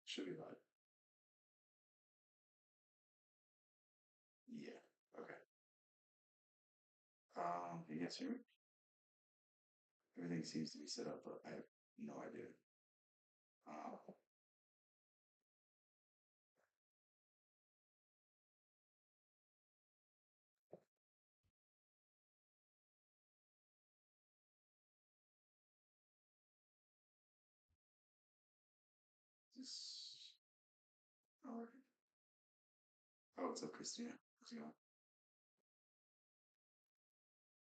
Should be live. Yeah. Okay. You guys hear me? Everything seems to be set up, but I have no idea. Um, this not working. Oh, what's up, Christina? How's it going?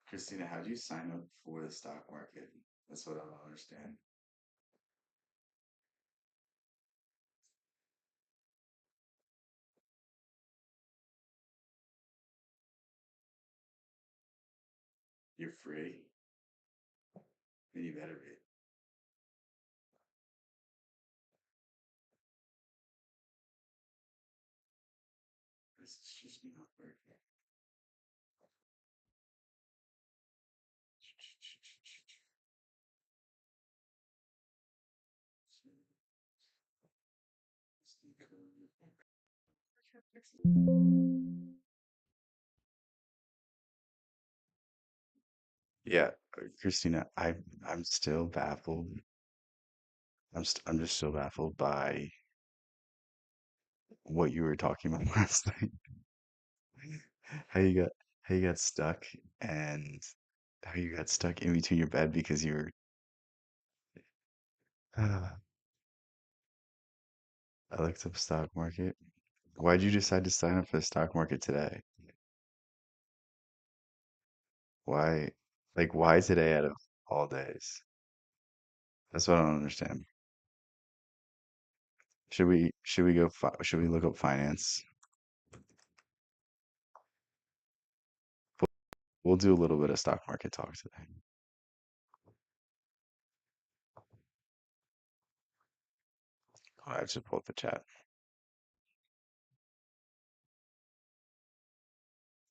Christina, how'd you sign up for the stock market? That's what I don't understand. You're free, then you better be. This is just not working. Yeah, Christina, I'm still baffled. I'm just so baffled by what you were talking about last night. How you got how you got stuck and how you got stuck in between your bed because you were I looked up stock market. Why'd you decide to sign up for the stock market today? Why why today out of all days? That's what I don't understand. Should we look up finance? We'll do a little bit of stock market talk today. Oh, I just pulled up the chat.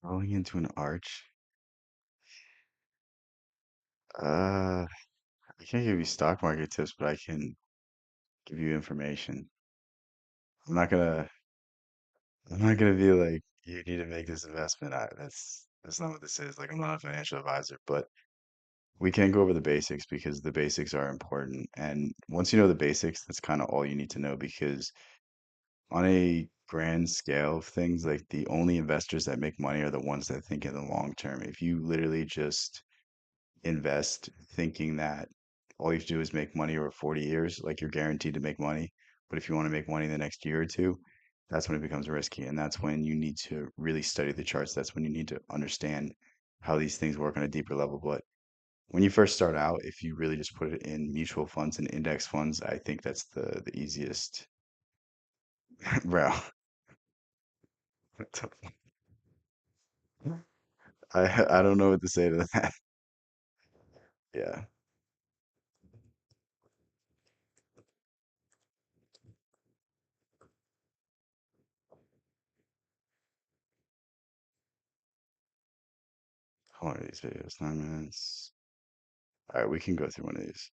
Rolling into an arch. Uh, I can't give you stock market tips, but I can give you information. I'm not gonna I'm not gonna be like, you need to make this investment. That's not what this is. Like, I'm not a financial advisor, but we can go over the basics because the basics are important. And once you know the basics, that's kind of all you need to know because on a grand scale of things, like the only investors that make money are the ones that think in the long term. If you literally just invest thinking that all you have to do is make money over 40 years, like you're guaranteed to make money. But if you want to make money in the next year or two, that's when it becomes risky. And that's when you need to really study the charts. That's when you need to understand how these things work on a deeper level. But when you first start out, if you really just put it in mutual funds and index funds, I think that's the easiest route. I don't know what to say to that. Yeah. How long are these videos? 9 minutes. All right, we can go through one of these.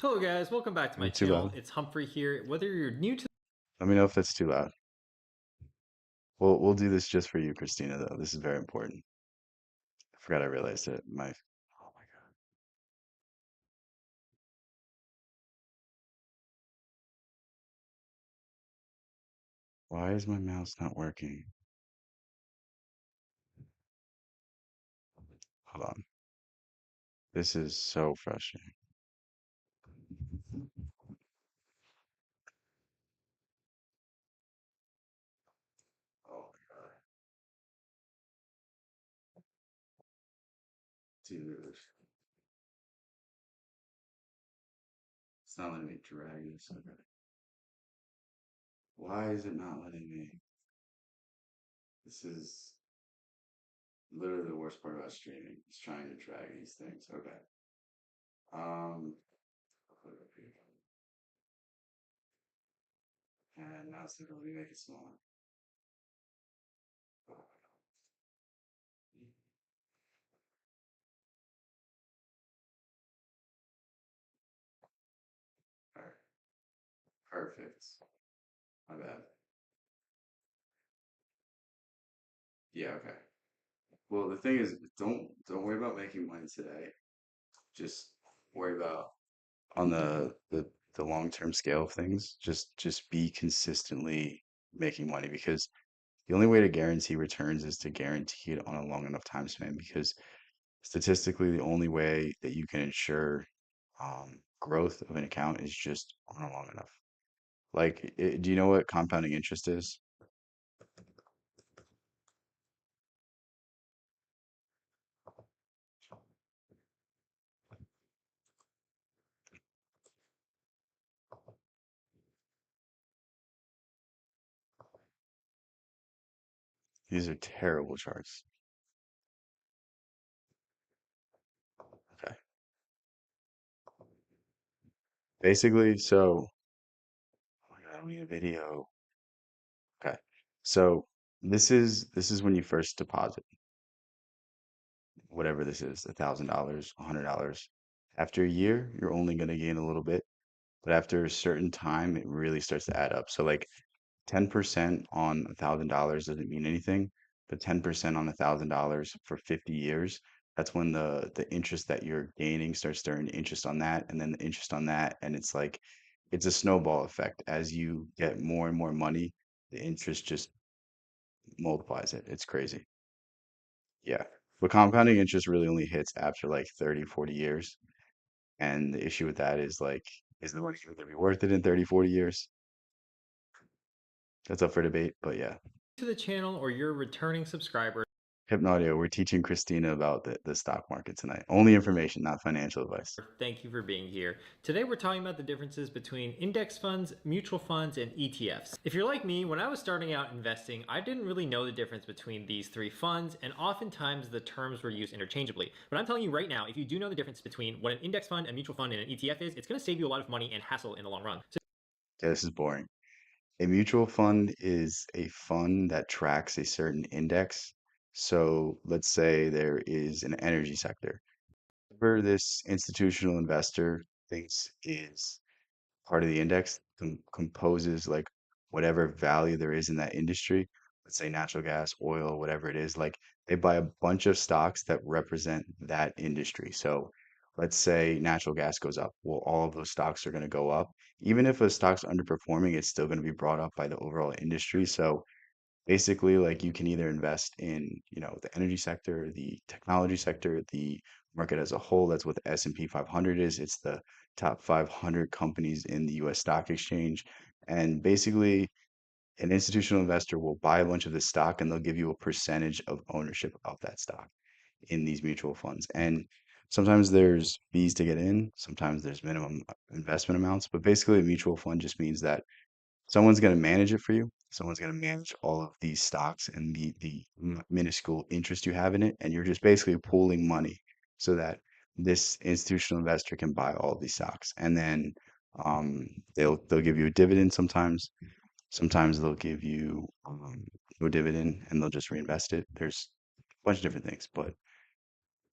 Hello guys, welcome back to Is my it too channel. loud? It's Humphrey here. Whether you're new to Let me know if that's too loud. We'll do this just for you, Christina, though. This is very important. I forgot I realized it. My oh my God. Why is my mouse not working? Hold on. This is so frustrating. Oh my God. Dude. It's not letting me drag this. Okay. Why is it not letting me? This is literally the worst part about streaming. It's trying to drag these things. Okay. I'll put it up here. And now it's going to let me make it smaller. Oh my God. All right. Perfect. My bad. Yeah, okay. Well, the thing is, don't worry about making money today. Just worry about on the long-term scale of things. Just be consistently making money because the only way to guarantee returns is to guarantee it on a long enough time span because statistically the only way that you can ensure growth of an account is just on a long enough. Like, do you know what compounding interest is? These are terrible charts. Okay. Basically, so oh my God, I don't need a video. Okay. So this is when you first deposit whatever this is, $1,000, $100. After a year, you're only going to gain a little bit, but after a certain time, it really starts to add up. So like 10% on $1,000 doesn't mean anything, but 10% on $1,000 for 50 years, that's when the interest that you're gaining starts to earn interest on that, and then the interest on that, and it's like it's a snowball effect. As you get more and more money, the interest just multiplies it. It's crazy. Yeah. But compounding interest really only hits after like 30, 40 years. And the issue with that is like, is the money going to be worth it in 30, 40 years? That's up for debate. But yeah. to the channel or you're a returning subscriber, Hypnodio, we're teaching Christina about the stock market tonight. Only information, not financial advice. thank you for being here. Today we're talking about the differences between index funds, mutual funds, and ETFs. If you're like me, when I was starting out investing, I didn't really know the difference between these three funds, and oftentimes the terms were used interchangeably. But I'm telling you right now, if you do know the difference between what an index fund, a mutual fund, and an ETF is, it's going to save you a lot of money and hassle in the long run. So Yeah, this is boring. A mutual fund is a fund that tracks a certain index. So let's say there is an energy sector. Whatever this institutional investor thinks is part of the index composes like whatever value there is in that industry. Let's say natural gas, oil, whatever it is. Like they buy a bunch of stocks that represent that industry. So let's say natural gas goes up. Well, all of those stocks are going to go up. Even if a stock's underperforming, it's still going to be brought up by the overall industry. So basically, like you can either invest in, the energy sector, the technology sector, the market as a whole. That's what the S&P 500 is. It's the top 500 companies in the US stock exchange. And basically, an institutional investor will buy a bunch of this stock and they'll give you a percentage of ownership of that stock in these mutual funds. And sometimes there's fees to get in, sometimes there's minimum investment amounts, but basically a mutual fund just means that someone's going to manage it for you. Someone's going to manage all of these stocks and the minuscule interest you have in it, and you're just basically pooling money so that this institutional investor can buy all of these stocks, and then they'll give you a dividend sometimes. Sometimes they'll give you no dividend and they'll just reinvest it. There's a bunch of different things, but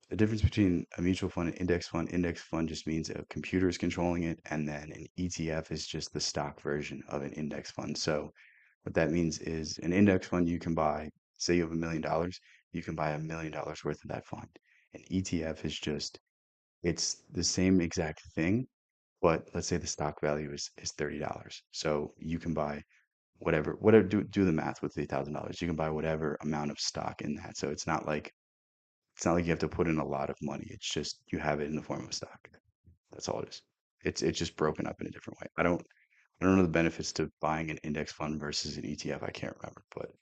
the difference between a mutual fund and index fund just means a computer is controlling it, and then an ETF is just the stock version of an index fund. So what that means is an index fund you can buy, say you have $1 million, you can buy $1 million worth of that fund. An ETF is just, it's the same exact thing, but let's say the stock value is $30. So you can buy whatever, do the math with the $1,000. You can buy whatever amount of stock in that. So it's not like you have to put in a lot of money. It's just you have it in the form of stock. That's all it is. It's just broken up in a different way. I don't know the benefits to buying an index fund versus an ETF. I can't remember, but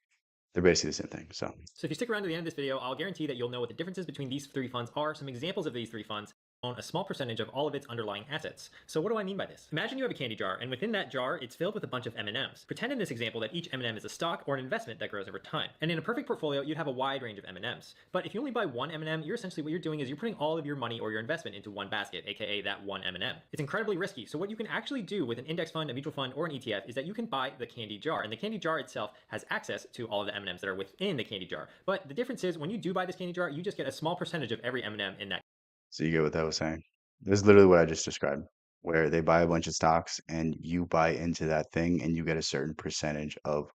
they're basically the same thing. So So if you stick around to the end of this video, I'll guarantee that you'll know what the differences between these three funds are, some examples of these three funds, own a small percentage of all of its underlying assets. So what do I mean by this? Imagine you have a candy jar, and within that jar, it's filled with a bunch of M&Ms. Pretend in this example that each M&M is a stock or an investment that grows over time. And in a perfect portfolio, you'd have a wide range of M&Ms. But if you only buy one M&M, you're essentially what you're doing is you're putting all of your money or your investment into one basket, aka that one M&M. It's incredibly risky. So what you can actually do with an index fund, a mutual fund, or an ETF is that you can buy the candy jar, and the candy jar itself has access to all of the M&Ms that are within the candy jar. But the difference is when you do buy this candy jar, you just get a small percentage of every M&M in that. so you get what that was saying. This is literally what I just described. where they buy a bunch of stocks and you buy into that thing and you get a certain percentage of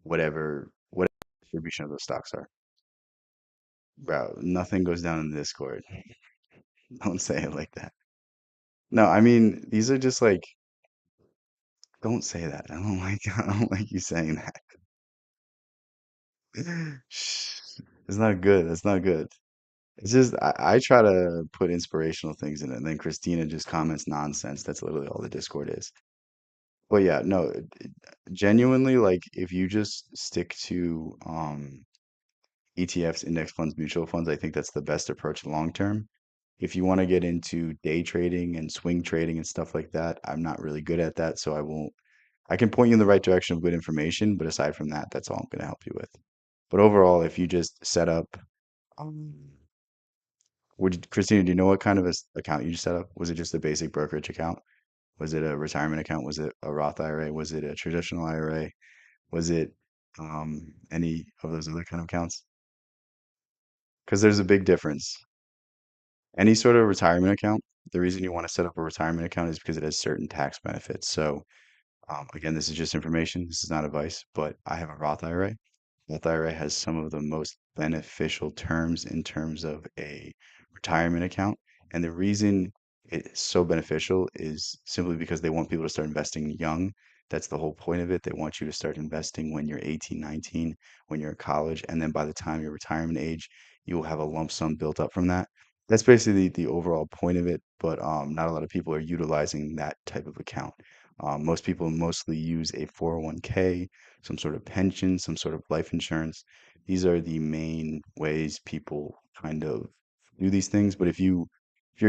whatever distribution of those stocks are. Bro, nothing goes down in the Discord. Don't say it like that. No, I mean, these are just like, don't say that. I don't like, I don't like you saying that. Shh. It's not good. That's not good. It's just, I try to put inspirational things in it, and then Christina just comments nonsense. That's literally all the Discord is. But yeah, no, genuinely, like, if you just stick to ETFs, index funds, mutual funds, I think that's the best approach long term. If you want to get into day trading and swing trading and stuff like that, I'm not really good at that, so I won't. I can point you in the right direction of good information, but aside from that, that's all I'm going to help you with. But overall, if you just set up, um, Christina, do you know what kind of account you just set up? Was it just a basic brokerage account? Was it a retirement account? Was it a Roth IRA? Was it a traditional IRA? Was it any of those other kind of accounts? Because there's a big difference. Any sort of retirement account, the reason you want to set up a retirement account is because it has certain tax benefits. So, again, this is just information. This is not advice, but I have a Roth IRA. Roth IRA has some of the most beneficial terms in terms of a retirement account. And the reason it's so beneficial is simply because they want people to start investing young. That's the whole point of it. They want you to start investing when you're 18, 19, when you're in college, and then by the time your retirement age, you will have a lump sum built up from that. That's basically the overall point of it, but not a lot of people are utilizing that type of account. Most people mostly use a 401k, some sort of pension, some sort of life insurance. These are the main ways people kind of do these things. But if you're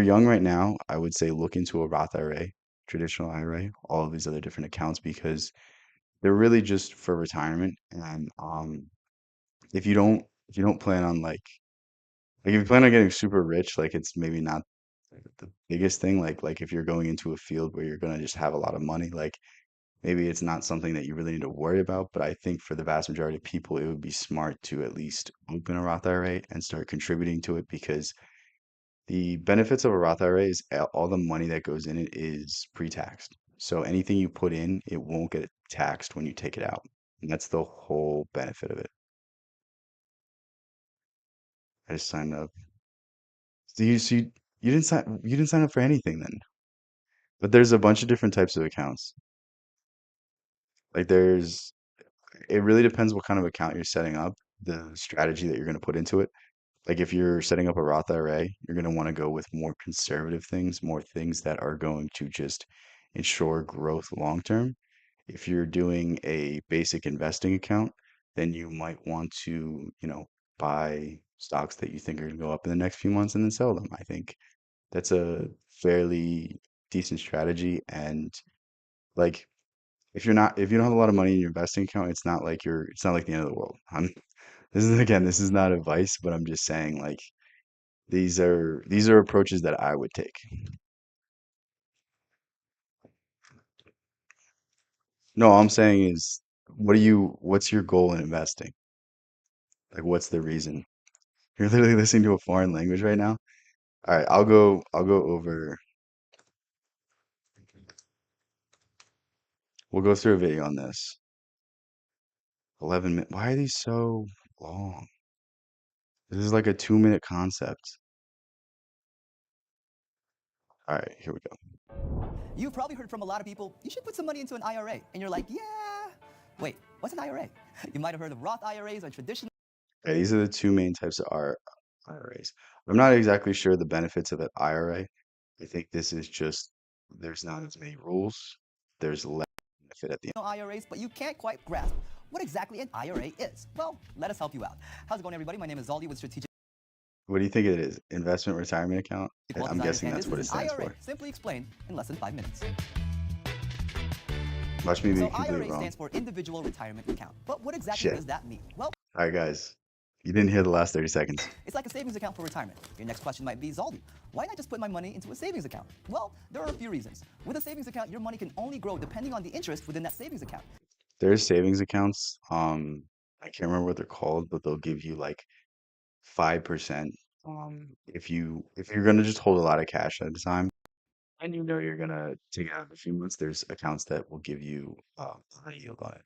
young right now, I would say look into a Roth IRA, traditional IRA, all of these other different accounts because they're really just for retirement. And if you don't plan on like if you plan on getting super rich, like it's maybe not the biggest thing. Like if you're going into a field where you're gonna just have a lot of money, like maybe it's not something that you really need to worry about, but I think for the vast majority of people, it would be smart to at least open a Roth IRA and start contributing to it because the benefits of a Roth IRA is all the money that goes in it is pre-taxed. So anything you put in, it won't get taxed when you take it out. And that's the whole benefit of it. I just signed up. You didn't sign up for anything then. But there's a bunch of different types of accounts. Like it really depends what kind of account you're setting up, the strategy that you're going to put into it. Like if you're setting up a Roth IRA, you're going to want to go with more conservative things, more things that are going to just ensure growth long term. If you're doing a basic investing account, then you might want to, buy stocks that you think are going to go up in the next few months and then sell them. I think that's a fairly decent strategy. And like if you don't have a lot of money in your investing account, it's not like the end of the world. This is not advice, but I'm just saying like these are approaches that I would take. No, all I'm saying is what's your goal in investing? Like what's the reason? You're literally listening to a foreign language right now? All right, I'll go over we'll go through a video on this. 11 minutes. Why are these so long? This is like a 2-minute concept. All right, here we go. You've probably heard from a lot of people, you should put some money into an IRA. And you're like, yeah. Wait, what's an IRA? You might have heard of Roth IRAs or traditional. Okay, these are the two main types of IRAs. I'm not exactly sure the benefits of an IRA. I think this is just there's not as many rules. There's less benefit at the end. IRAs, but you can't quite grasp what exactly an IRA is. Well, let us help you out. How's it going, everybody? My name is Zaldi with Strategic What do you think it is? Investment retirement account? Wealth. I'm As I guessing understand, that's this what it is an stands IRA. for. Simply explained in less than 5 minutes. Watch me be So completely IRA wrong. stands for Individual Retirement Account. But what exactly Shit. does that mean? Well, All right, guys. You didn't hear the last 30 seconds. it's like a savings account for retirement. Your next question might be, Zaldi, why not just put my money into a savings account? Well, there are a few reasons. With a savings account, your money can only grow depending on the interest within that savings account. There's savings accounts. I can't remember what they're called, but they'll give you like 5%. If you're gonna just hold a lot of cash at a time. and you know you're gonna take it out in a few months, there's accounts that will give you a high yield on it.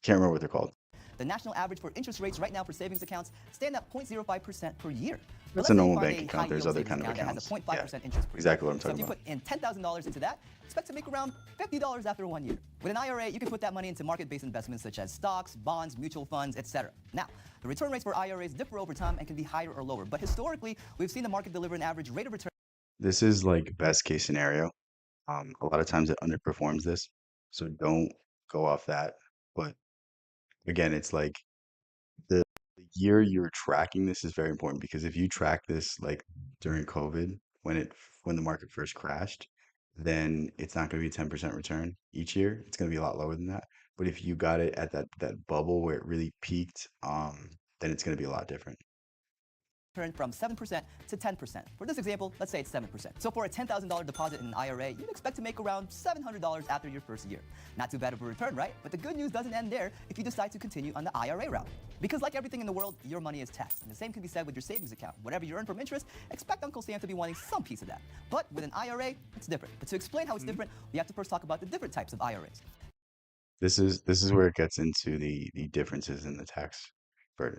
Can't remember what they're called. The national average for interest rates right now for savings accounts stand at 0.05% per year. But That's a let's say you normal find bank a account. high There's yield other savings kind of account that has a accounts. Yeah, 0.5% interest per year. exactly what I'm So talking if you about. put in $10,000 into that, expect to make around $50 after 1 year. With an IRA, you can put that money into market-based investments such as stocks, bonds, mutual funds, etc. Now, the return rates for IRAs differ over time and can be higher or lower, but historically, we've seen the market deliver an average rate of return. This is like best case scenario. A lot of times it underperforms this, so don't go off that. But again, it's like the year you're tracking this is very important because if you track this like during COVID when the market first crashed, then it's not going to be a 10% return each year. It's going to be a lot lower than that. But if you got it at that bubble where it really peaked, then it's going to be a lot different. From 7% to 10%. For this example, let's say it's 7%. So for a $10,000 deposit in an IRA, you'd expect to make around $700 after your first year. Not too bad of a return, right? But the good news doesn't end there if you decide to continue on the IRA route. Because like everything in the world, your money is taxed. And the same can be said with your savings account. Whatever you earn from interest, expect Uncle Sam to be wanting some piece of that. But with an IRA, it's different. But to explain how it's different, we have to first talk about the different types of IRAs. This is where it gets into the differences in the tax burden.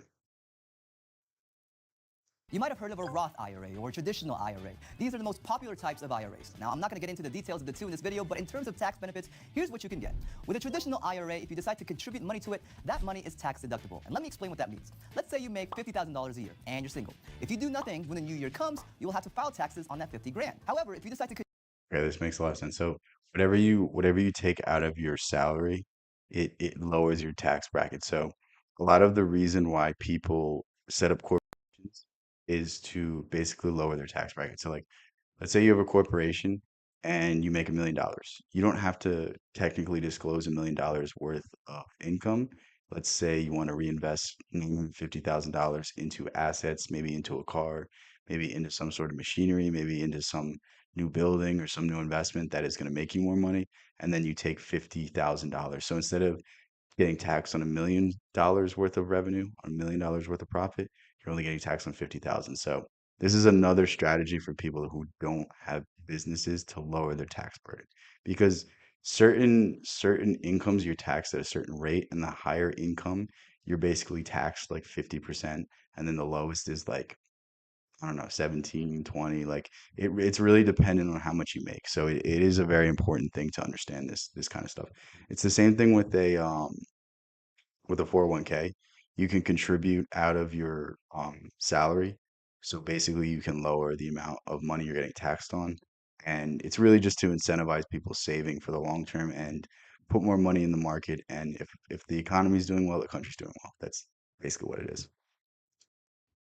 You might have heard of a Roth IRA or a traditional IRA. These are the most popular types of IRAs. Now, I'm not going to get into the details of the two in this video, but in terms of tax benefits, here's what you can get. With a traditional IRA, if you decide to contribute money to it, that money is tax deductible. And let me explain what that means. Let's say you make $50,000 a year and you're single. If you do nothing when the new year comes, you will have to file taxes on that 50 grand. However, if you decide to Okay, this makes a lot of sense. So whatever you take out of your salary, it lowers your tax bracket. So a lot of the reason why people set up corporations is to basically lower their tax bracket. So like let's say you have a corporation and you make $1 million. You don't have to technically disclose $1 million worth of income. Let's say you want to reinvest $50,000 into assets, maybe into a car, maybe into some sort of machinery, maybe into some new building or some new investment that is going to make you more money. And then you take $50,000. So instead of getting taxed on $1 million worth of revenue, on $1 million worth of profit, you're only getting taxed on 50,000. So this is another strategy for people who don't have businesses to lower their tax burden because certain incomes you're taxed at a certain rate, and the higher income you're basically taxed like 50%, and then the lowest is like I don't know, 17, 20. Like it's really dependent on how much you make. So it is a very important thing to understand this kind of stuff. It's the same thing with a 401k. You can contribute out of your salary. So basically you can lower the amount of money you're getting taxed on. And it's really just to incentivize people saving for the long term and put more money in the market. And if the economy's doing well, the country's doing well. That's basically what it is.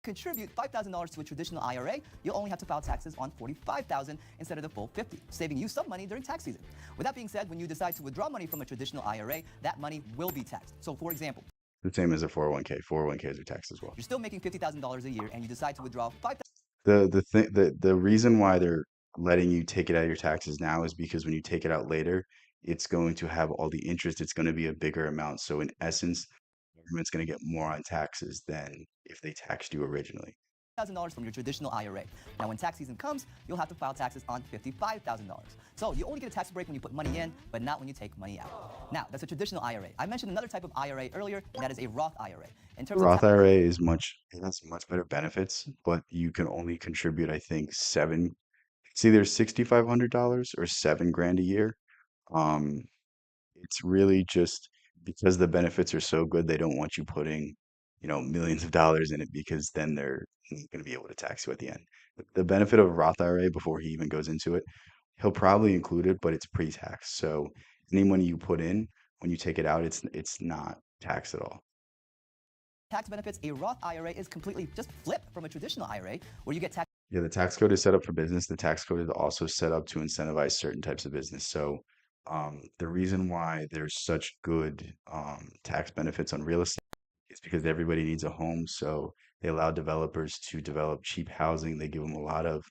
contribute $5,000 to a traditional IRA, you'll only have to file taxes on $45,000 instead of the full $50,000, saving you some money during tax season. With that being said, when you decide to withdraw money from a traditional IRA, that money will be taxed. So for example, The same as a 401k. 401ks are taxed as well. you're still making $50,000 a year and you decide to withdraw $5,000 The reason why they're letting you take it out of your taxes now is because when you take it out later, it's going to have all the interest. It's going to be a bigger amount. So in essence, the government's going to get more on taxes than if they taxed you originally. $1,000 from your traditional IRA. Now, when tax season comes, you'll have to file taxes on $55,000. So you only get a tax break when you put money in, but not when you take money out. Now, that's a traditional IRA. I mentioned another type of IRA earlier, and that is a Roth IRA. In terms of Roth IRA is it has much better benefits, but you can only contribute, I think, it's either $6,500 or 7 grand a year. Um, It's really just because the benefits are so good, they don't want you putting, millions of dollars in it because then they're not going to be able to tax you at the end. The benefit of a Roth IRA before he even goes into it, he'll probably include it, but it's pre-tax. So any money you put in, when you take it out, it's not taxed at all. tax benefits, a Roth IRA is completely just flipped from a traditional IRA where you get tax Yeah, the tax code is set up for business. The tax code is also set up to incentivize certain types of business. So the reason why there's such good tax benefits on real estate is because everybody needs a home. So they allow developers to develop cheap housing. They give them a lot of,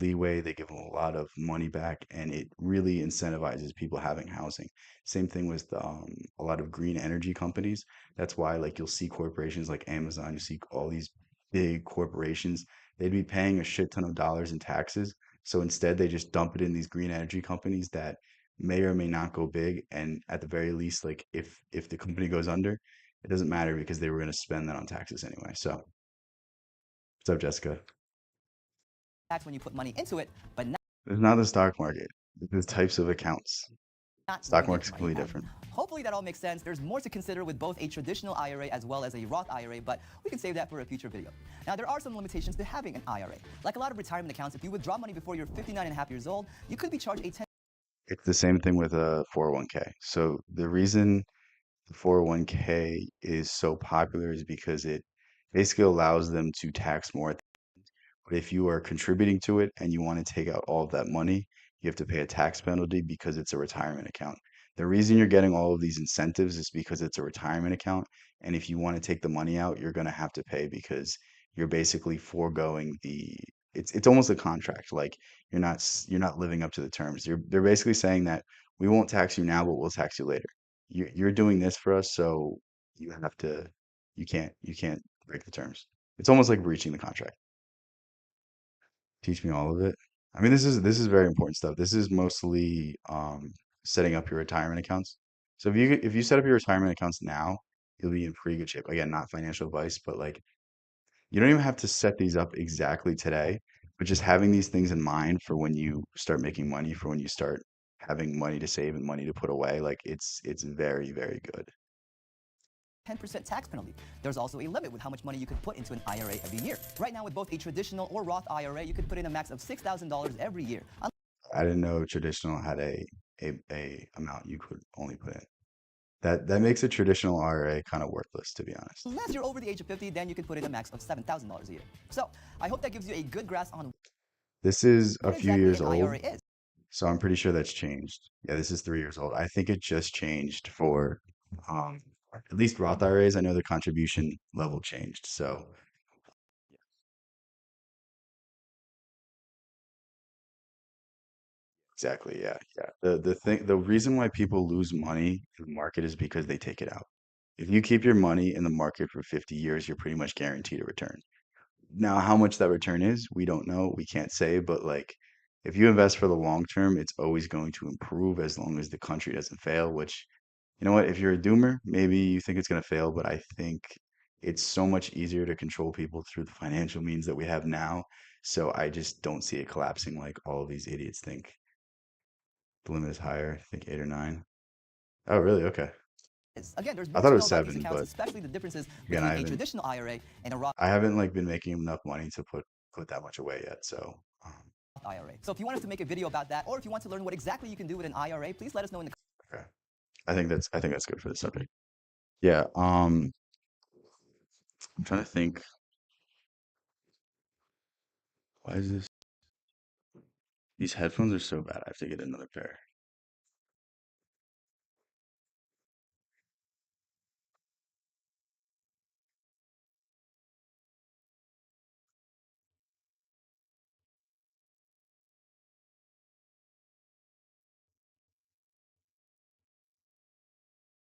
leeway. They give them a lot of money back, and it really incentivizes people having housing. Same thing with a lot of green energy companies. That's why, like, you'll see corporations like Amazon. You see all these big corporations. They'd be paying a shit ton of dollars in taxes, So instead, they just dump it in these green energy companies that may or may not go big. And at the very least, like if the company goes under, it doesn't matter because they were going to spend that on taxes anyway. So what's up, Jessica? tax when you put money into it, but It's not the stock market. It's types of accounts. not Stock really make market's money. completely different. Hopefully that all makes sense. There's more to consider with both a traditional IRA as well as a Roth IRA, but we can save that for a future video. Now, there are some limitations to having an IRA. Like a lot of retirement accounts, if you withdraw money before you're 59 and a half years old, you could be charged a 10 It's the same thing with a 401k. So the reason the 401k is so popular is because it basically allows them to tax more. But if you are contributing to it and you want to take out all of that money, you have to pay a tax penalty because it's a retirement account. The reason you're getting all of these incentives is because it's a retirement account. And if you want to take the money out, you're going to have to pay because you're basically foregoing it's almost a contract. Like you're not living up to the terms. They're basically saying that we won't tax you now, but we'll tax you later. You're doing this for us, so you have to you can't break the terms. It's almost like breaching the contract. Teach me all of it. I mean, this is very important stuff. This is mostly setting up your retirement accounts. So if you set up your retirement accounts now, you'll be in pretty good shape. Again, not financial advice, but like you don't even have to set these up exactly today, but just having these things in mind for when you start making money, for when you start having money to save and money to put away, like it's very, very good. 10% tax penalty. There's also a limit with how much money you could put into an IRA every year. Right now, with both a traditional or Roth IRA, you could put in a max of $6,000 every year. I didn't know traditional had a amount you could only put in. That makes a traditional IRA kind of worthless, to be honest. Unless you're over the age of 50, then you can put in a max of $7,000 a year. So I hope that gives you a good grasp on This is a what few exactly years an old, IRA is. so I'm pretty sure that's changed. Yeah, this is 3 years old. I think it just changed for um, at least Roth IRAs. I know the contribution level changed. So exactly, yeah, yeah. The reason why people lose money in the market is because they take it out. If you keep your money in the market for 50 years, you're pretty much guaranteed a return. Now, how much that return is, we don't know. We can't say, but like if you invest for the long term, it's always going to improve as long as the country doesn't fail, which, you know what, if you're a doomer, maybe you think it's going to fail, but I think it's so much easier to control people through the financial means that we have now. So I just don't see it collapsing like all of these idiots think. The limit is higher, I think 8 or 9. Oh, really? Okay. Again, there's I more thought to it know was about these 7, accounts, but especially the differences again, between a traditional IRA and a Roth I haven't like been making enough money to put that much away yet. So IRA. So if you want us to make a video about that, or if you want to learn what exactly you can do with an IRA, please let us know in the okay. I think that's good for the subject. Yeah, I'm trying to think. Why is this? These headphones are so bad. I have to get another pair.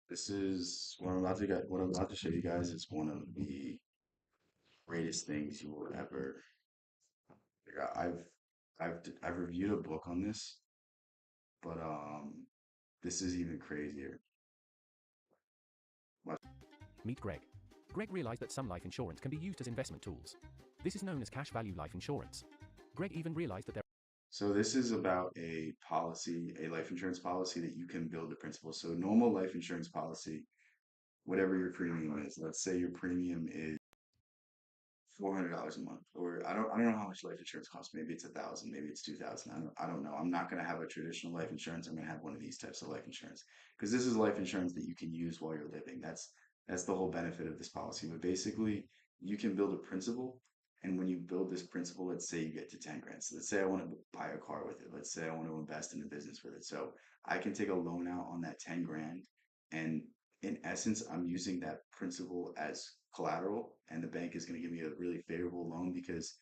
This is what I'm about to show you guys is one of the greatest things you will ever figure out. I've reviewed a book on this, but this is even crazier. Watch- Meet Greg. Greg realized that some life insurance can be used as investment tools. This is known as cash value life insurance. Greg even realized that there So this is about a policy, a life insurance policy that you can build a principal. So normal life insurance policy, whatever your premium is, let's say your premium is $400 a month, or I don't know how much life insurance costs. Maybe it's 1,000, maybe it's 2,000. I don't know. I'm not gonna have a traditional life insurance. I'm gonna have one of these types of life insurance because this is life insurance that you can use while you're living. That's the whole benefit of this policy. But basically, you can build a principal, and when you build this principal, let's say you get to 10 grand. So let's say I want to buy a car with it. Let's say I want to invest in a business with it. So I can take a loan out on that 10 grand, and in essence, I'm using that principal as collateral, and the bank is going to give me a really favorable loan because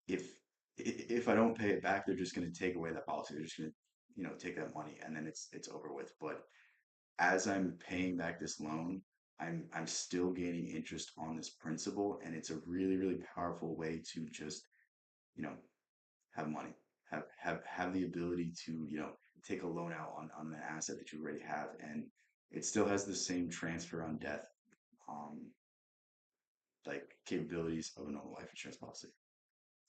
if if I don't pay it back, they're just going to take away that policy. They're just going to, take that money, and then it's over with. But as I'm paying back this loan, I'm still gaining interest on this principal, and it's a really, really powerful way to just, you know, have money, have the ability to, take a loan out on the asset that you already have, and it still has the same transfer on death, um, like capabilities of a normal life insurance policy.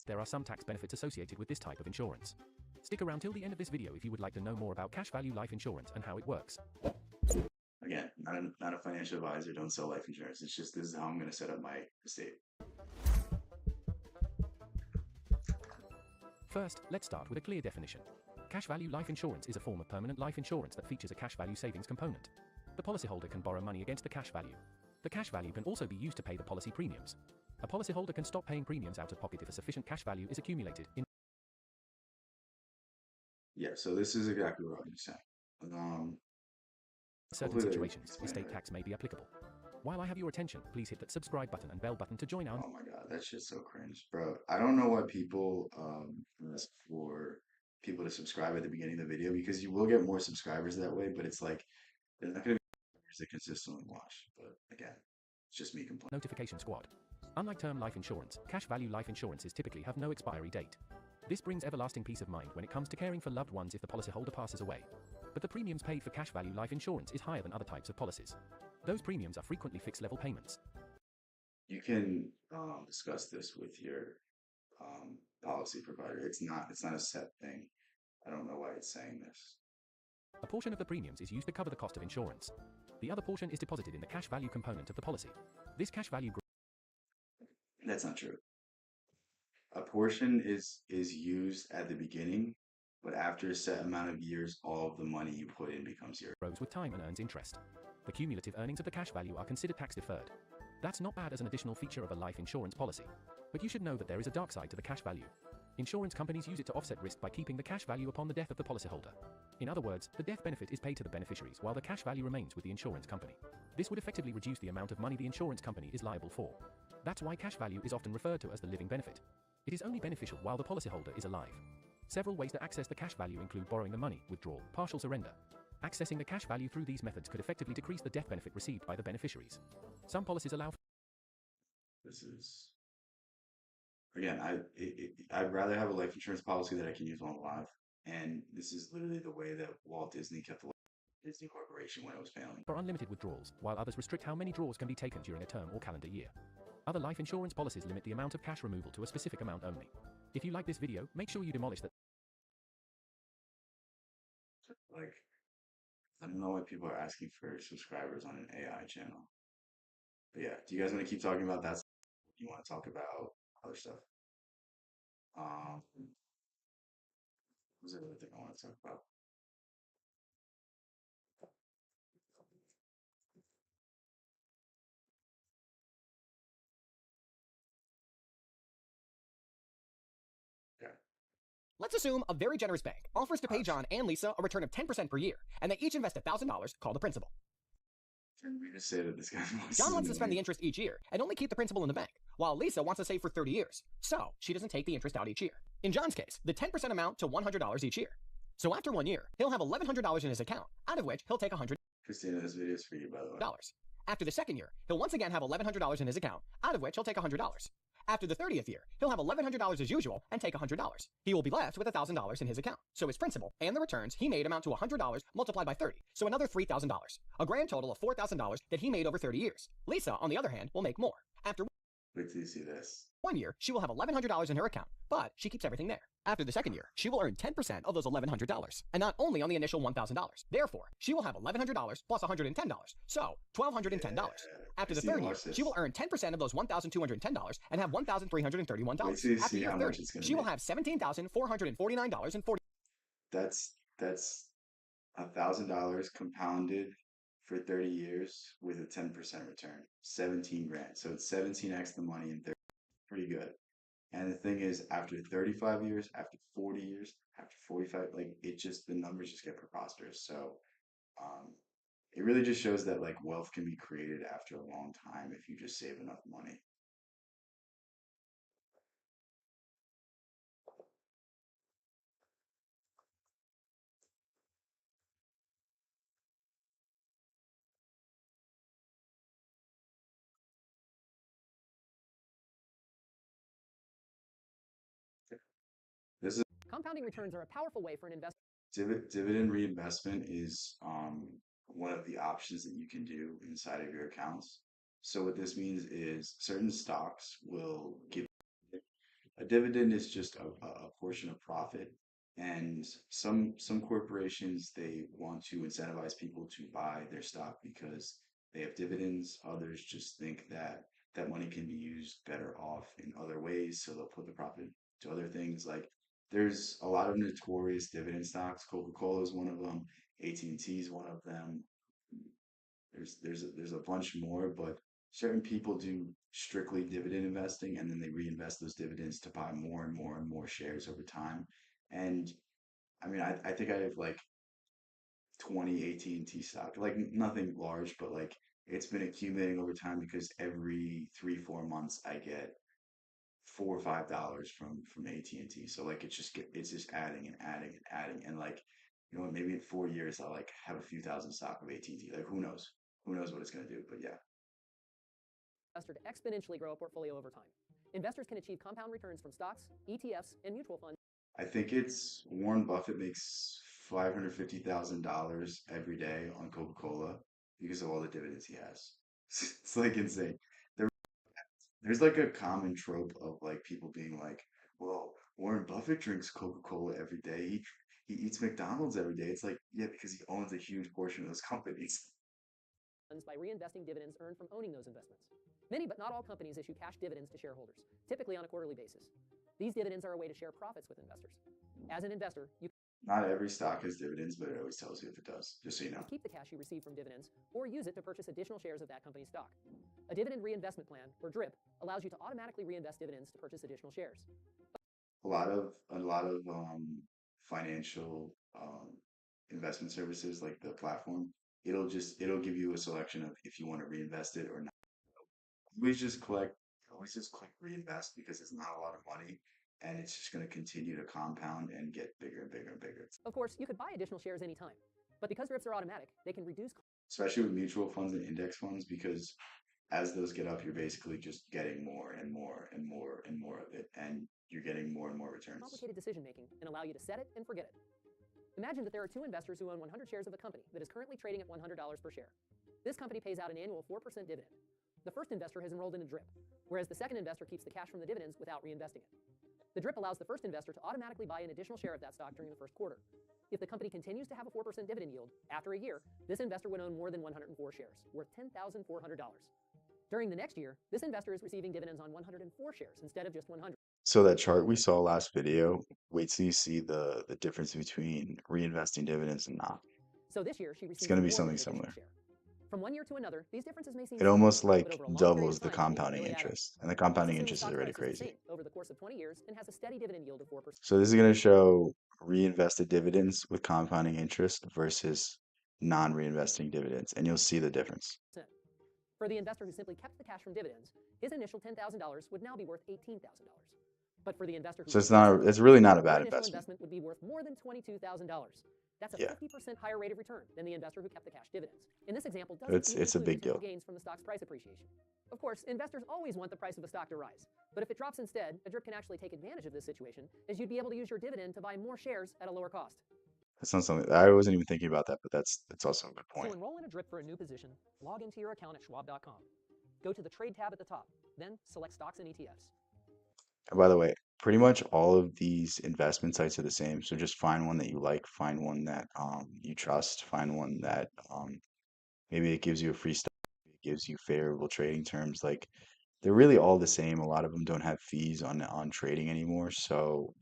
There are some tax benefits associated with this type of insurance. Stick around till the end of this video if you would like to know more about cash value life insurance and how it works. Again, not a financial advisor. Don't sell life insurance. It's just this is how I'm going to set up my estate. First, let's start with a clear definition. Cash value life insurance is a form of permanent life insurance that features a cash value savings component. The policyholder can borrow money against the cash value. The cash value can also be used to pay the policy premiums. A policyholder can stop paying premiums out of pocket if a sufficient cash value is accumulated. In Yeah, so this is exactly what I'm saying. certain Hopefully they situations, explain estate it. tax may be applicable. While I have your attention, please hit that subscribe button and bell button to join our Oh my God, that shit's so cringe, bro. I don't know why people ask for people to subscribe at the beginning of the video, because you will get more subscribers that way, but it's like they're not gonna be subscribers that consistently watch. But again, it's just me complaining. notification squad. Unlike term life insurance, cash value life insurances typically have no expiry date. This brings everlasting peace of mind when it comes to caring for loved ones if the policyholder passes away. But the premiums paid for cash value life insurance is higher than other types of policies. Those premiums are frequently fixed level payments. You can discuss this with your policy provider. It's not a set thing. I don't know why it's saying this. A portion of the premiums is used to cover the cost of insurance. The other portion is deposited in the cash value component of the policy. This cash value That's not true. A portion is used at the beginning, but after a set amount of years, all of the money you put in becomes yours. grows with time and earns interest. The cumulative earnings of the cash value are considered tax deferred. That's not bad as an additional feature of a life insurance policy. But you should know that there is a dark side to the cash value. Insurance companies use it to offset risk by keeping the cash value upon the death of the policyholder. In other words, the death benefit is paid to the beneficiaries while the cash value remains with the insurance company. This would effectively reduce the amount of money the insurance company is liable for. That's why cash value is often referred to as the living benefit. It is only beneficial while the policyholder is alive. Several ways to access the cash value include borrowing the money, withdrawal, partial surrender. Accessing the cash value through these methods could effectively decrease the death benefit received by the beneficiaries. Some policies allow This is again, I'd rather have a life insurance policy that I can use while I'm alive. And this is literally the way that Walt Disney kept the Disney Corporation when it was failing. for unlimited withdrawals, while others restrict how many draws can be taken during a term or calendar year. Other life insurance policies limit the amount of cash removal to a specific amount only. If you like this video, make sure you demolish that. Like, I don't know why people are asking for subscribers on an AI channel. But yeah, do you guys want to keep talking about that? You want to talk about other stuff? What's the other thing I want to talk about? Okay. Let's assume a very generous bank offers to pay John and Lisa a return of 10% per year, and they each invest $1,000 called the principal. Can we just say that this guy's voice John is wants to spend annoying? the interest each year and only keep the principal in the bank, while Lisa wants to save for 30 years, so she doesn't take the interest out each year. In John's case, the 10% amount to $100 each year. So after 1 year, he'll have $1,100 in his account, out of which he'll take $100. Christina, this video is for you, by the way. After the second year, he'll once again have $1,100 in his account, out of which he'll take $100. After the 30th year, he'll have $1,100 as usual and take $100. He will be left with $1,000 in his account. So his principal and the returns he made amount to $100 multiplied by 30, so another $3,000. A grand total of $4,000 that he made over 30 years. Lisa, on the other hand, will make more. After Wait till you see this. 1 year, she will have $1,100 in her account, but she keeps everything there. After the second year, she will earn 10% of those $1,100, and not only on the initial $1,000. Therefore, she will have $1,100 plus $110, so $1,210. After the Christina, third year, watch this. she will earn 10% of those $1,210 and have $1,331. Wait till you After see year how 30, much it's gonna she will be. have $17,449.40. That's $1,000 compounded for 30 years with a 10% return. 17 grand. So it's 17x the money in 30. Pretty good. And the thing is, after 35 years, after 40 years, after 45, like the numbers just get preposterous. So it really just shows that like wealth can be created after a long time if you just save enough money. This is Compounding returns are a powerful way for an investor Dividend reinvestment is one of the options that you can do inside of your accounts. So what this means is certain stocks will give a dividend is just a portion of profit, and some corporations they want to incentivize people to buy their stock because they have dividends. Others just think that that money can be used better off in other ways, so they'll put the profit to other things. Like there's a lot of notorious dividend stocks. Coca-Cola is one of them. AT&T is one of them. There's a bunch more, but certain people do strictly dividend investing, and then they reinvest those dividends to buy more and more and more shares over time. And I mean, I think I have like 20 AT&T stock, like nothing large, but like it's been accumulating over time because every 3 4 months I get $4 or $5 from AT&T. So like it's just adding and adding and adding, and like you know what, maybe in 4 years I'll like have a few thousand stock of AT&T. Like who knows what it's gonna do, but yeah. to exponentially grow a portfolio over time. Investors can achieve compound returns from stocks, ETFs, and mutual funds. I think it's Warren Buffett makes $550,000 every day on Coca-Cola because of all the dividends he has. It's like insane. There, there's like a common trope of like people being like, "Well, Warren Buffett drinks Coca-Cola every day. He eats McDonald's every day." It's like, yeah, because he owns a huge portion of those companies. By reinvesting dividends earned from owning those investments. Many but not all companies issue cash dividends to shareholders, typically on a quarterly basis. These dividends are a way to share profits with investors. As an investor, you Not every stock has dividends, but it always tells you if it does, just so you know. keep the cash you receive from dividends or use it to purchase additional shares of that company's stock. A dividend reinvestment plan, or DRIP, allows you to automatically reinvest dividends to purchase additional shares. A lot of financial investment services like the platform, it'll give you a selection of if you want to reinvest it or not. Always just click reinvest because it's not a lot of money and it's just going to continue to compound and get bigger and bigger and bigger. Of course, you could buy additional shares anytime, but because DRIPs are automatic, they can reduce Especially with mutual funds and index funds, because as those get up, you're basically just getting more and more and more and more of it, and you're getting more and more returns. complicated decision making and allow you to set it and forget it. Imagine that there are two investors who own 100 shares of a company that is currently trading at $100 per share. This company pays out an annual 4% dividend. The first investor has enrolled in a DRIP, whereas the second investor keeps the cash from the dividends without reinvesting it. The DRIP allows the first investor to automatically buy an additional share of that stock during the first quarter. If the company continues to have a 4% dividend yield, after a year, this investor would own more than 104 shares, worth $10,400. During the next year, this investor is receiving dividends on 104 shares instead of just 100. So that chart we saw last video, wait till you see the difference between reinvesting dividends and not. So this year, she It's receives going to be more something than an additional similar. share. From one year to another, these differences may seem It small, almost but like over a long period doubles of the time, they can compounding really add up. interest, and the Let's compounding assume the interest is stock already price is the crazy. same over the course of 20 years and has a steady dividend yield of 4%. So this is going to show reinvested dividends with compounding interest versus non-reinvesting dividends, and you'll see the difference. For the investor who simply kept the cash from dividends, his initial $10,000 would now be worth $18,000. But for the investor who So it's really not a their bad initial investment. investment would be worth more than $22,000. That's a Yeah. 50% higher rate of return than the investor who kept the cash dividends. In this example, doesn't It's even a include big potential deal. gains from the stock's price appreciation. Of course, investors always want the price of a stock to rise. But if it drops instead, a DRIP can actually take advantage of this situation, as you'd be able to use your dividend to buy more shares at a lower cost. That's not something I wasn't even thinking about that, but that's also a good To point. enroll in a DRIP for a new position, log into your account at schwab.com. Go to the Trade tab at the top, then select Stocks and ETFs. And by the way, pretty much all of these investment sites are the same. So just find one that you like, find one that you trust, find one that maybe it gives you a free stock, it gives you favorable trading terms. Like they're really all the same. A lot of them don't have fees on trading anymore. So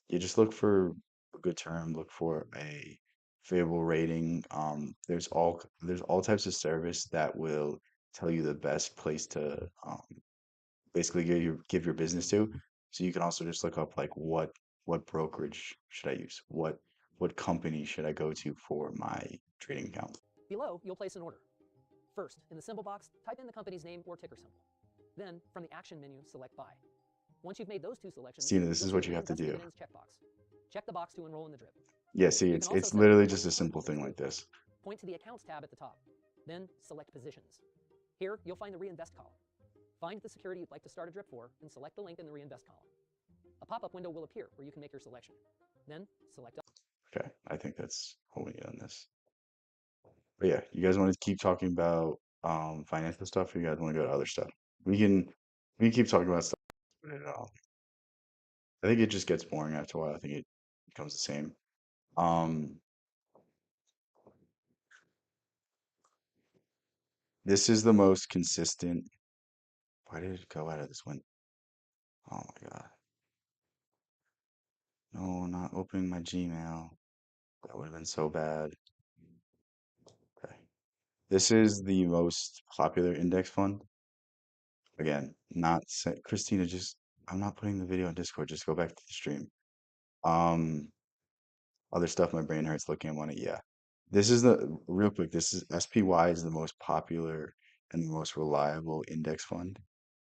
you just look for a good term, look for a favorable rating. There's all types of service that will tell you the best place to basically give your business to. So you can also just look up like what brokerage should I use? What company should I go to for my trading account? Below, you'll place an order. First, in the symbol box, type in the company's name or ticker symbol. Then, from the action menu, select Buy. Once you've made those two selections, Stina, this you'll is see what the you have to Reinvest do. Dividends checkbox. Check the box to enroll in the DRIP. Yeah, see, You it's can also it's set literally the just a point simple for this thing like group. this. Point to the Accounts tab at the top. Then, select Positions. Here, you'll find the Reinvest column. Find the security you'd like to start a DRIP for and select the link in the Reinvest column. A pop-up window will appear where you can make your selection. Then select all. Okay, I think that's all we need on this. But yeah, you guys want to keep talking about financial stuff, or you guys want to go to other stuff? We can keep talking about stuff. But I think it just gets boring after a while. I think it becomes the same. Um, this is the most consistent. Why did it go out of this window? Oh my God. No, not opening my Gmail. That would have been so bad. Okay. This is the most popular index fund. Again, not say, Christina, just I'm not putting the video on Discord. Just go back to the stream. Um, Other stuff my brain hurts looking at one. Yeah. This is the real quick. This is SPY is the most popular and the most reliable index fund.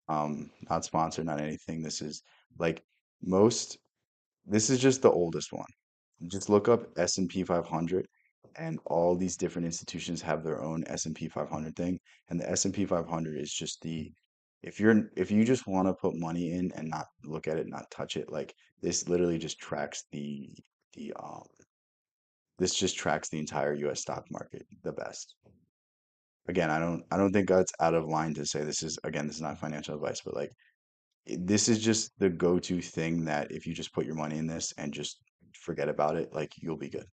Not sponsored, not anything. This is like most. This is just the oldest one. Just look up S&P 500, and all these different institutions have their own S&P 500 thing. And the S&P 500 is just the if you just want to put money in and not look at it, not touch it, like this literally just tracks the this just tracks the entire US stock market the best. Again, I don't think that's out of line to say this is again, this is not financial advice, but like this is just the go-to thing that if you just put your money in this and just forget about it, like you'll be good.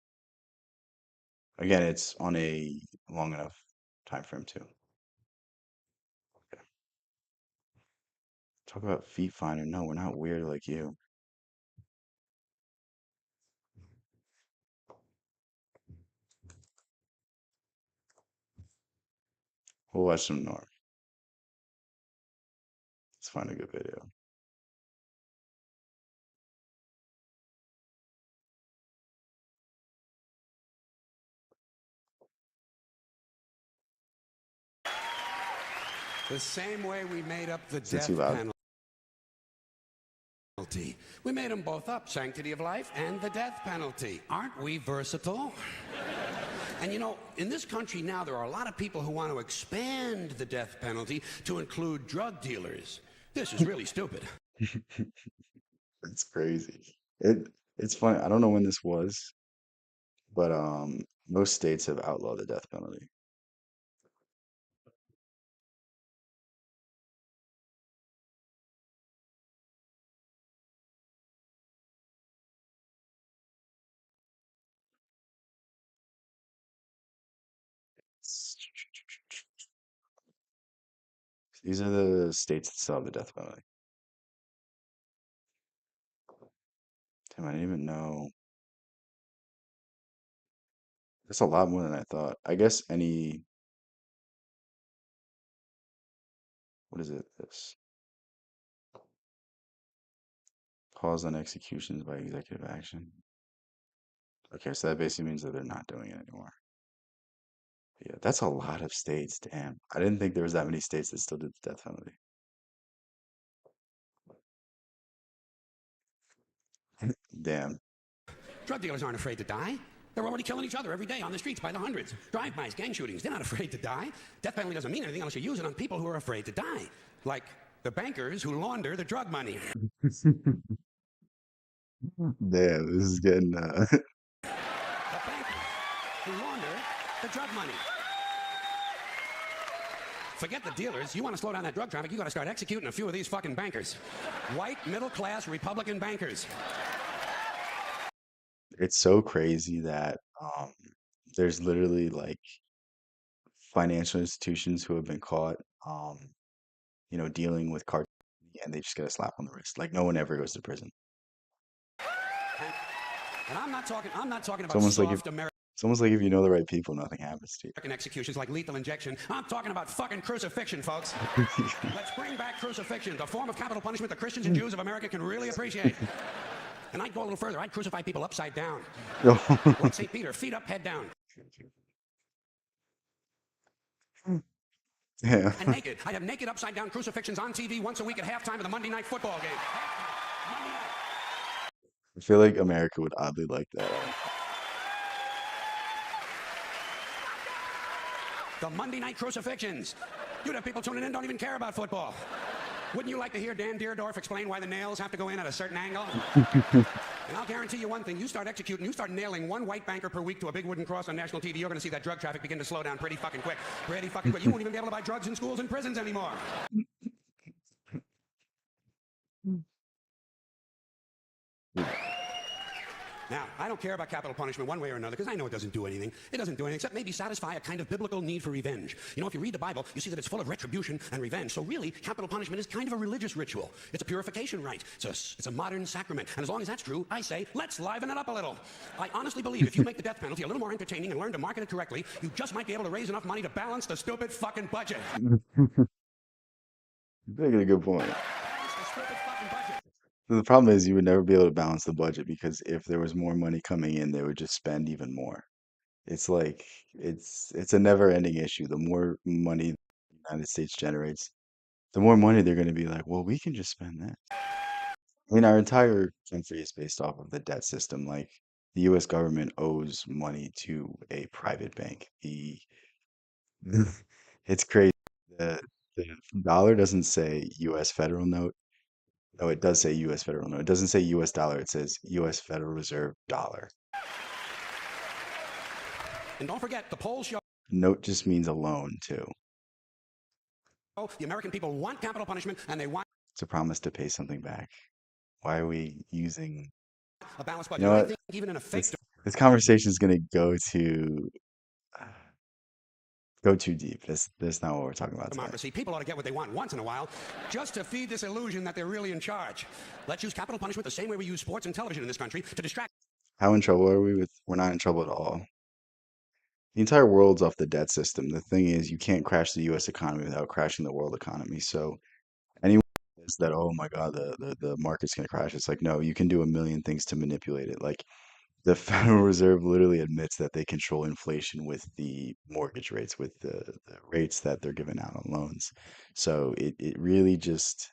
Again, it's on a long enough time frame too. Okay. Talk about feet finder. No, we're not weird like you. We'll watch some Norm. Let's find a good video. The same way we made up the Is it death too loud? penalty. We made them both up, sanctity of life and the death penalty. Aren't we versatile? And you know, in this country now, there are a lot of people who want to expand the death penalty to include drug dealers. This is really stupid. It's crazy. It's funny. I don't know when this was, but most states have outlawed the death penalty. These are the states that still have the death penalty. Damn, I didn't even know. That's a lot more than I thought. I guess any, what is it? This pause on executions by executive action. Okay, so that basically means that they're not doing it anymore. Yeah, that's a lot of states. Damn. I didn't think there was that many states that still did the death penalty. Damn. Drug dealers aren't afraid to die. They're already killing each other every day on the streets by the hundreds. Drive-bys, gang shootings, they're not afraid to die. Death penalty doesn't mean anything unless you use it on people who are afraid to die. Like the bankers who launder the drug money. Damn, this is getting The bankers who launder the drug money. Forget the dealers. You want to slow down that drug traffic, you got to start executing a few of these fucking bankers. White, middle-class Republican bankers. it's so crazy that there's literally like financial institutions who have been caught dealing with cartel and they just get a slap on the wrist. Like no one ever goes to prison. And I'm not talking It's about almost like soft American it's almost like if you know the right people, nothing happens to you. executions like lethal injection. I'm talking about fucking crucifixion, folks. Let's bring back crucifixion, the form of capital punishment the Christians and Jews of America can really appreciate. And I'd go a little further. I'd crucify people upside down. Like St. Peter, feet up, head down. Yeah. And naked. I'd have naked upside down crucifixions on TV once a week at halftime of the Monday night football game. Monday night. I feel like America would oddly like that. The Monday night crucifixions. You'd have people tuning in don't even care about football. Wouldn't you like to hear Dan Deerdorf explain why the nails have to go in at a certain angle? And I'll guarantee you one thing, you start executing, you start nailing one white banker per week to a big wooden cross on national TV, you're gonna see that drug traffic begin to slow down pretty fucking quick. Pretty fucking quick. You won't even be able to buy drugs in schools and prisons anymore. Now, I don't care about capital punishment one way or another because I know it doesn't do anything. It doesn't do anything except maybe satisfy a kind of biblical need for revenge. You know, if you read the Bible, you see that it's full of retribution and revenge. So really, capital punishment is kind of a religious ritual. It's a purification rite. It's a modern sacrament. And as long as that's true, I say, let's liven it up a little. I honestly believe if you make the death penalty a little more entertaining and learn to market it correctly, you just might be able to raise enough money to balance the stupid fucking budget. Making a good point. Balance the stupid fucking budget. The problem is you would never be able to balance the budget because if there was more money coming in, they would just spend even more. It's like it's a never-ending issue. The more money the United States generates, the more money they're going to be like, well, we can just spend that. I mean, our entire country is based off of the debt system. Like the U.S. government owes money to a private bank. The it's crazy. The the dollar doesn't say U.S. federal note. No, it does say U.S. federal note. It doesn't say U.S. dollar. It says U.S. Federal Reserve dollar. And don't forget, the polls show Note just means a loan too. the American people want capital punishment and they want It's a promise to pay something back. Why are we using? a balanced You budget. know And I what? think even in a fake This conversation is gonna go too deep. That's not what we're talking about today. democracy, people ought to get what they want once in a while, just to feed this illusion that they're really in charge. Let's use capital punishment the same way we use sports and television in this country to distract. How in trouble are we with? We're not in trouble at all. The entire world's off the debt system. The thing is, you can't crash the U.S. economy without crashing the world economy. So anyone who says that, oh my God, the market's gonna crash. It's like, no, you can do a million things to manipulate it. Like the Federal Reserve literally admits that they control inflation with the mortgage rates, with the rates that they're giving out on loans. So it really just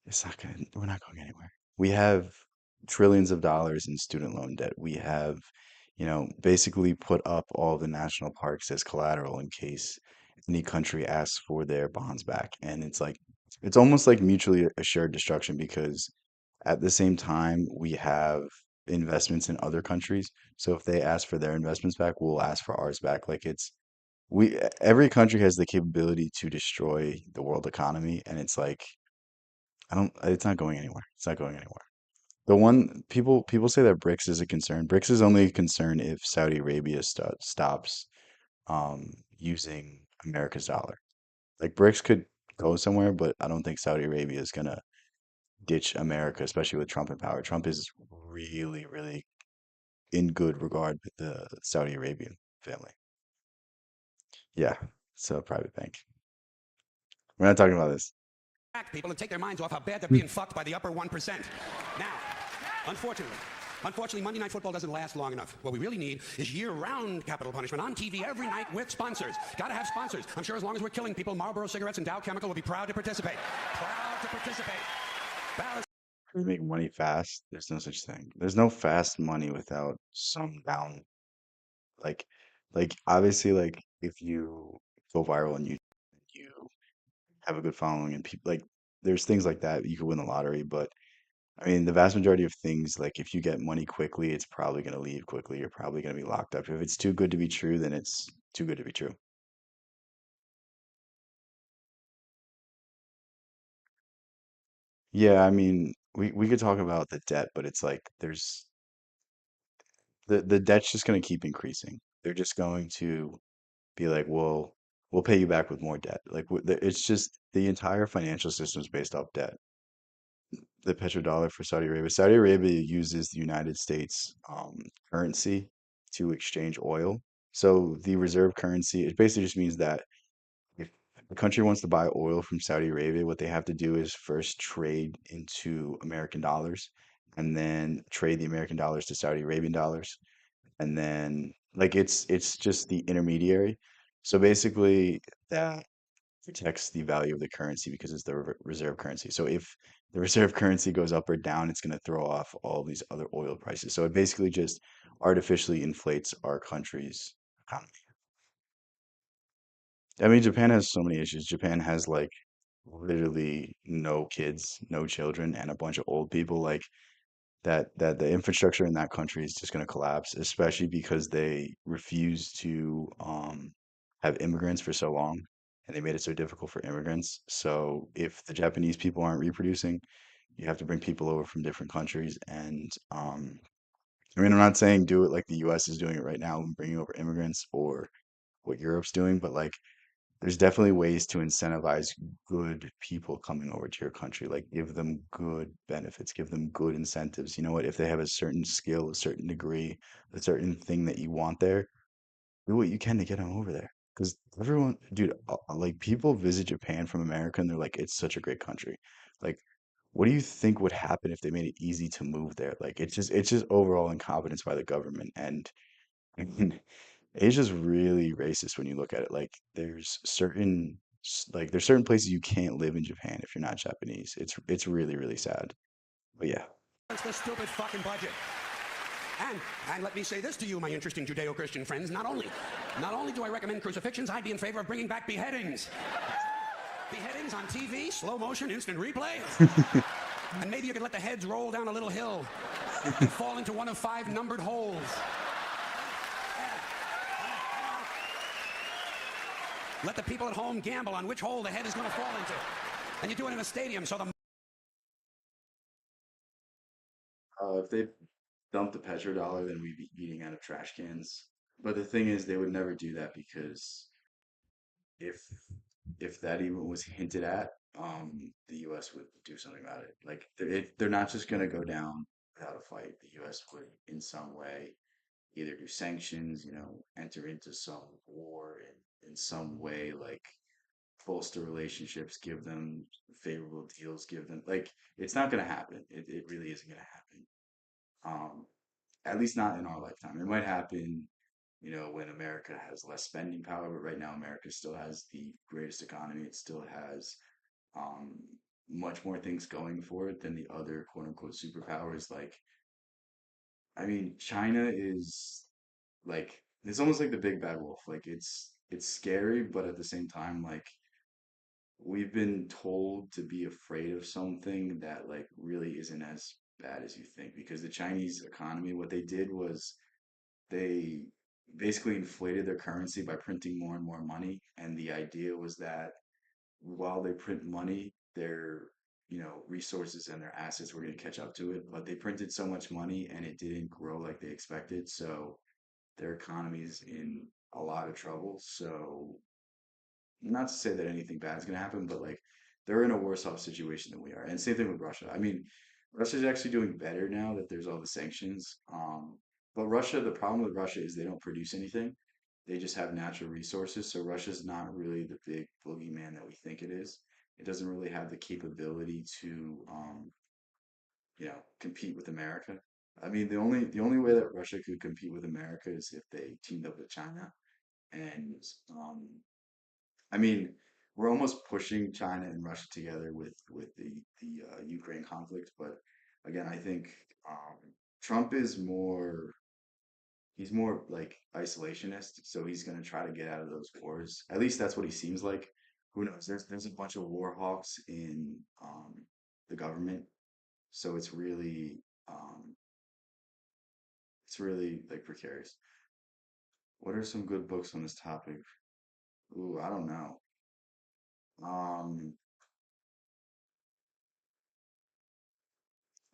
it's not gonna we're not going anywhere. We have trillions of dollars in student loan debt. We have, basically put up all the national parks as collateral in case any country asks for their bonds back. And it's like it's almost like mutually assured destruction because at the same time, we have investments in other countries. So if they ask for their investments back, we'll ask for ours back. Like every country has the capability to destroy the world economy, and it's like it's not going anywhere. It's not going anywhere. The one people say that BRICS is a concern. BRICS is only a concern if Saudi Arabia stops using America's dollar. Like BRICS could go somewhere, but I don't think Saudi Arabia is gonna ditch America, especially with Trump in power. Trump is really, really in good regard with the Saudi Arabian family. Yeah, it's a private bank. We're not talking about this. People and take their minds off how bad they're being fucked by the upper 1%. Now, unfortunately, Monday Night Football doesn't last long enough. What we really need is year-round capital punishment on TV every night with sponsors. Gotta have sponsors. I'm sure as long as we're killing people, Marlboro Cigarettes and Dow Chemical will be proud to participate. Proud to participate. Balance. We make money fast. There's no such thing. There's no fast money without some down. Like, obviously, like if you go viral and you have a good following and people like, there's things like that. You could win the lottery, but I mean, the vast majority of things, like if you get money quickly, it's probably going to leave quickly. You're probably going to be locked up. If it's too good to be true, then it's too good to be true. Yeah, I mean, we could talk about the debt, but it's like the debt's just going to keep increasing. They're just going to be like, well, we'll pay you back with more debt. Like it's just the entire financial system is based off debt. The petrodollar for Saudi Arabia. Saudi Arabia uses the United States currency to exchange oil. So the reserve currency, it basically just means that if the country wants to buy oil from Saudi Arabia, what they have to do is first trade into American dollars and then trade the American dollars to Saudi Arabian dollars. And then like it's just the intermediary. So basically that protects the value of the currency because it's the reserve currency. So if the reserve currency goes up or down, it's going to throw off all these other oil prices. So it basically just artificially inflates our country's economy. I mean, Japan has so many issues. Japan has like literally no kids, no children, and a bunch of old people, like that the infrastructure in that country is just going to collapse, especially because they refuse to have immigrants for so long, and they made it so difficult for immigrants. So if the Japanese people aren't reproducing, you have to bring people over from different countries. And I mean, I'm not saying do it like the US is doing it right now and bringing over immigrants or what Europe's doing, but like there's definitely ways to incentivize good people coming over to your country. Like give them good benefits, give them good incentives. You know what? If they have a certain skill, a certain degree, a certain thing that you want there, do what you can to get them over there. Because everyone, dude, like people visit Japan from America and they're like, it's such a great country. Like, what do you think would happen if they made it easy to move there? Like, it's just overall incompetence by the government. And I mean, Asia's really racist when you look at it. Like there's certain places you can't live in Japan if you're not Japanese. It's really, really sad. But yeah. It's the stupid fucking budget. And, and let me say this to you, my interesting Judeo-Christian friends, not only do I recommend crucifixions, I'd be in favor of bringing back beheadings. Beheadings on TV, slow motion, instant replay. And maybe you could let the heads roll down a little hill and fall into one of 5 numbered holes. Let the people at home gamble on which hole the head is going to fall into. And you do it in a stadium so the If they dumped the petrodollar, then we'd be eating out of trash cans. But the thing is, they would never do that because if if that even was hinted at, the U.S. would do something about it. Like they're not just gonna go down without a fight. The U.S. would, in some way, either do sanctions, enter into some war in some way, like bolster relationships, give them favorable deals, give them like it's not gonna happen. It really isn't gonna happen. Um, at least not in our lifetime. It might happen, when America has less spending power, but right now America still has the greatest economy. It still has um, much more things going for it than the other quote unquote superpowers. Like, I mean, China is like it's almost like the big bad wolf. Like it's scary, but at the same time, like we've been told to be afraid of something that like really isn't as bad as you think because the Chinese economy, what they did was they basically inflated their currency by printing more and more money. And the idea was that while they print money, their resources and their assets were going to catch up to it. But they printed so much money and it didn't grow like they expected. So their economy's in a lot of trouble. So not to say that anything bad is going to happen, but like they're in a worse off situation than we are. And same thing with Russia. I mean, Russia's actually doing better now that there's all the sanctions. But Russia, the problem with Russia is they don't produce anything. They just have natural resources. So Russia's not really the big boogeyman that we think it is. It doesn't really have the capability to, compete with America. I mean, the only way that Russia could compete with America is if they teamed up with China. And I mean, we're almost pushing China and Russia together with the Ukraine conflict, but again, I think um, Trump is more he's more like isolationist, so he's going to try to get out of those wars. At least that's what he seems like. Who knows? There's a bunch of war hawks in the government, so it's really like precarious. What are some good books on this topic? Ooh, I don't know. Um,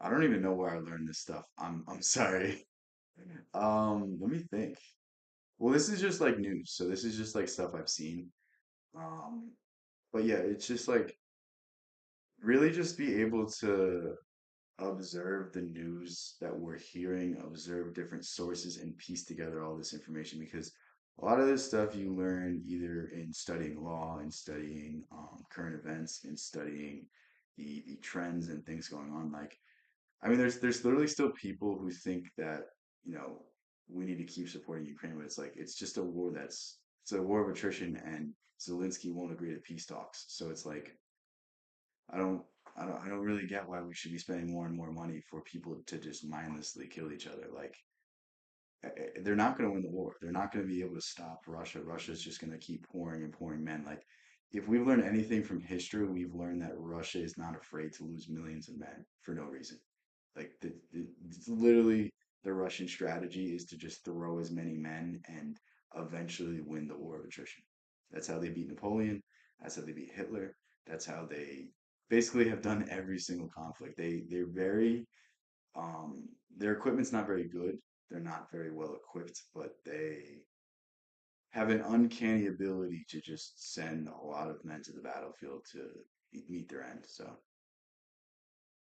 I don't even know where I learned this stuff. I'm sorry. Let me think. Well, this is just like news, so this is just like stuff I've seen. Um, but yeah, it's just like really just be able to observe the news that we're hearing, observe different sources, and piece together all this information because a lot of this stuff you learn either in studying law, in studying current events, in studying the trends and things going on. Like I mean, there's literally still people who think that, you know, we need to keep supporting Ukraine, but it's like it's a war of attrition and Zelensky won't agree to peace talks. So it's like I don't I don't really get why we should be spending more and more money for people to just mindlessly kill each other. Like they're not going to win the war. They're not going to be able to stop Russia. Russia's just going to keep pouring and pouring men. Like if we've learned anything from history, we've learned that Russia is not afraid to lose millions of men for no reason. Like it's literally the Russian strategy is to just throw as many men and eventually win the war of attrition. That's how they beat Napoleon. That's how they beat Hitler. That's how they basically have done every single conflict. They're very their equipment's not very good. They're not very well equipped, but they have an uncanny ability to just send a lot of men to the battlefield to meet their end. So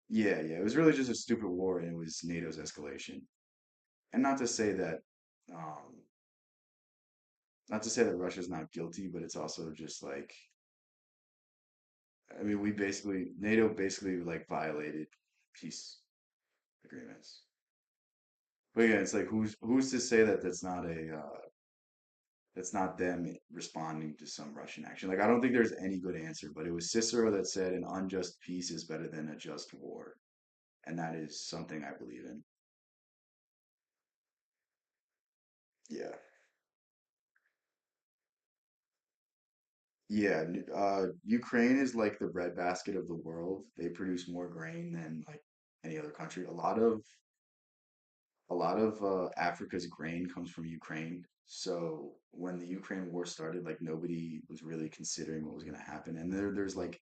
yeah, it was really just a stupid war, and it was NATO's escalation. And um, not to say that Russia's not guilty, but it's also just like, I mean, we basically NATO basically like violated peace agreements. But yeah, it's like who's to say that that's not them responding to some Russian action? Like I don't think there's any good answer, but it was Cicero that said an unjust peace is better than a just war, and that is something I believe in. Yeah. Yeah, Ukraine is like the breadbasket of the world. They produce more grain than like any other country. A lot of Africa's grain comes from Ukraine. So when the Ukraine war started, like nobody was really considering what was going to happen. And there's like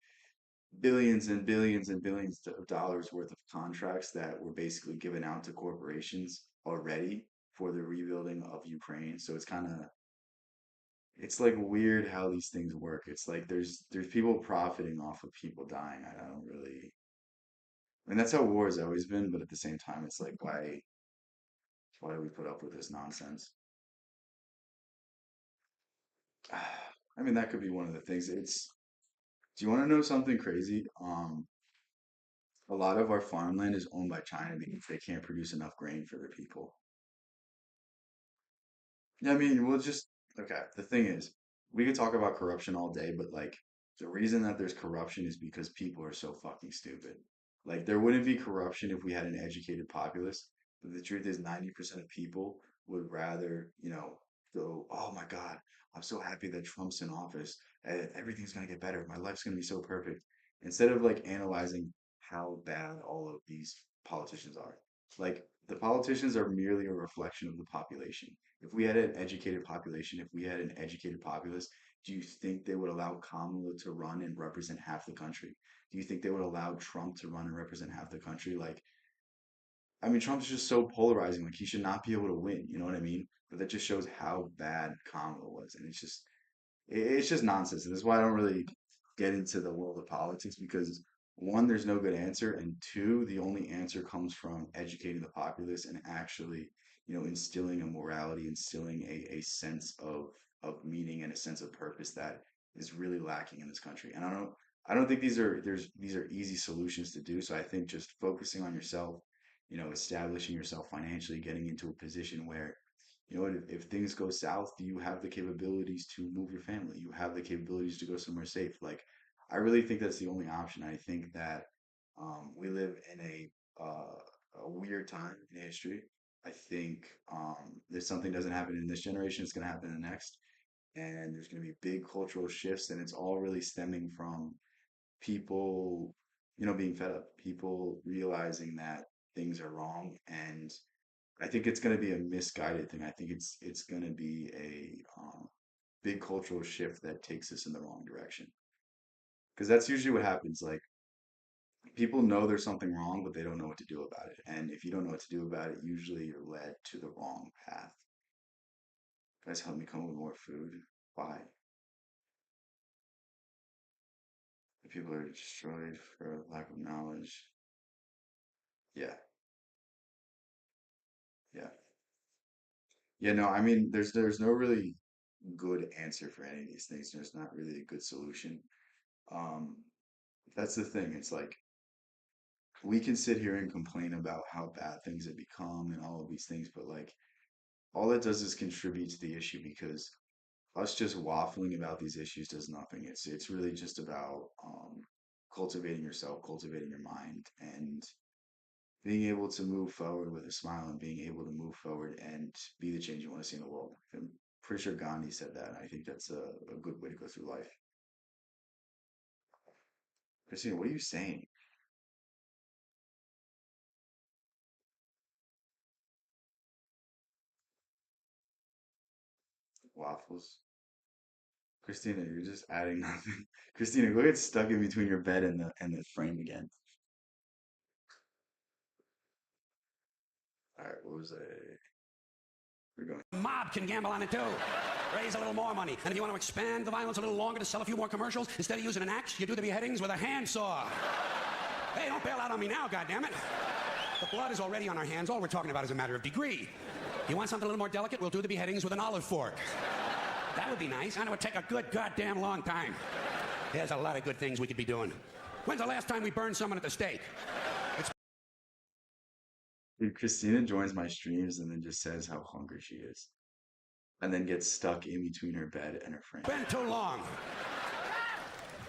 billions and billions and billions of dollars worth of contracts that were basically given out to corporations already for the rebuilding of Ukraine. So it's like weird how these things work. It's like there's people profiting off of people dying. I don't really. I mean, that's how war has always been, but at the same time, it's like why do we put up with this nonsense? I mean, that could be one of the things. It's. Do you want to know something crazy? A lot of our farmland is owned by China because they can't produce enough grain for their people. Yeah, I mean, we'll just okay. The thing is, we could talk about corruption all day, but like the reason that there's corruption is because people are so fucking stupid. Like there wouldn't be corruption if we had an educated populace, but the truth is 90% of people would rather, go, "Oh my God, I'm so happy that Trump's in office. Everything's gonna get better. My life's gonna be so perfect." Instead of like analyzing how bad all of these politicians are. Like the politicians are merely a reflection of the population. If we had an educated population, if we had an educated populace, do you think they would allow Kamala to run and represent half the country? Do you think they would allow Trump to run and represent half the country? Like, I mean, Trump's just so polarizing. Like, he should not be able to win. You know what I mean? But that just shows how bad Kamala was, and it's just nonsense. And this is why I don't really get into the world of politics because one, there's no good answer, and two, the only answer comes from educating the populace and actually, instilling a morality, instilling a sense of meaning and a sense of purpose that is really lacking in this country. And I don't think these are easy solutions to do. So I think just focusing on yourself, establishing yourself financially, getting into a position where you know what, if things go south, you have the capabilities to move your family. You have the capabilities to go somewhere safe. Like, I really think that's the only option. I think that we live in a weird time in history. I think if something doesn't happen in this generation, it's going to happen in the next. And there's going to be big cultural shifts, and it's all really stemming from people, being fed up, people realizing that things are wrong and I think it's going to be a misguided thing. I think it's going to be a big cultural shift that takes us in the wrong direction. Because that's usually what happens. Like people know there's something wrong, but they don't know what to do about it. And if you don't know what to do about it, usually you're led to the wrong path. Guys, help me come up with more food. Why? The people are destroyed for lack of knowledge. Yeah, yeah, yeah. No, I mean, there's no really good answer for any of these things. There's not really a good solution. Um, that's the thing. It's like we can sit here and complain about how bad things have become and all of these things, but like all that does is contribute to the issue because us just waffling about these issues does nothing. It's really just about cultivating yourself, cultivating your mind, and being able to move forward with a smile and being able to move forward and be the change you want to see in the world. I'm pretty sure Gandhi said that. And I think that's a good way to go through life. Christina, what are you saying? Waffles. Christina, you're just adding nothing. Christina, go get stuck in between your bed and the frame again. All right, what was I? We're going. Mob can gamble on it too. Raise a little more money. And if you want to expand the violence a little longer to sell a few more commercials, instead of using an axe, you do the beheadings with a handsaw. Hey, don't bail out on me now, goddammit. The blood is already on our hands. All we're talking about is a matter of degree. You want something a little more delicate? We'll do the beheadings with an olive fork. That would be nice. And it would take a good goddamn long time. There's a lot of good things we could be doing. When's the last time we burned someone at the stake? Dude, Christina joins my streams and then just says how hungry she is, and then gets stuck in between her bed and her frame. Been too long.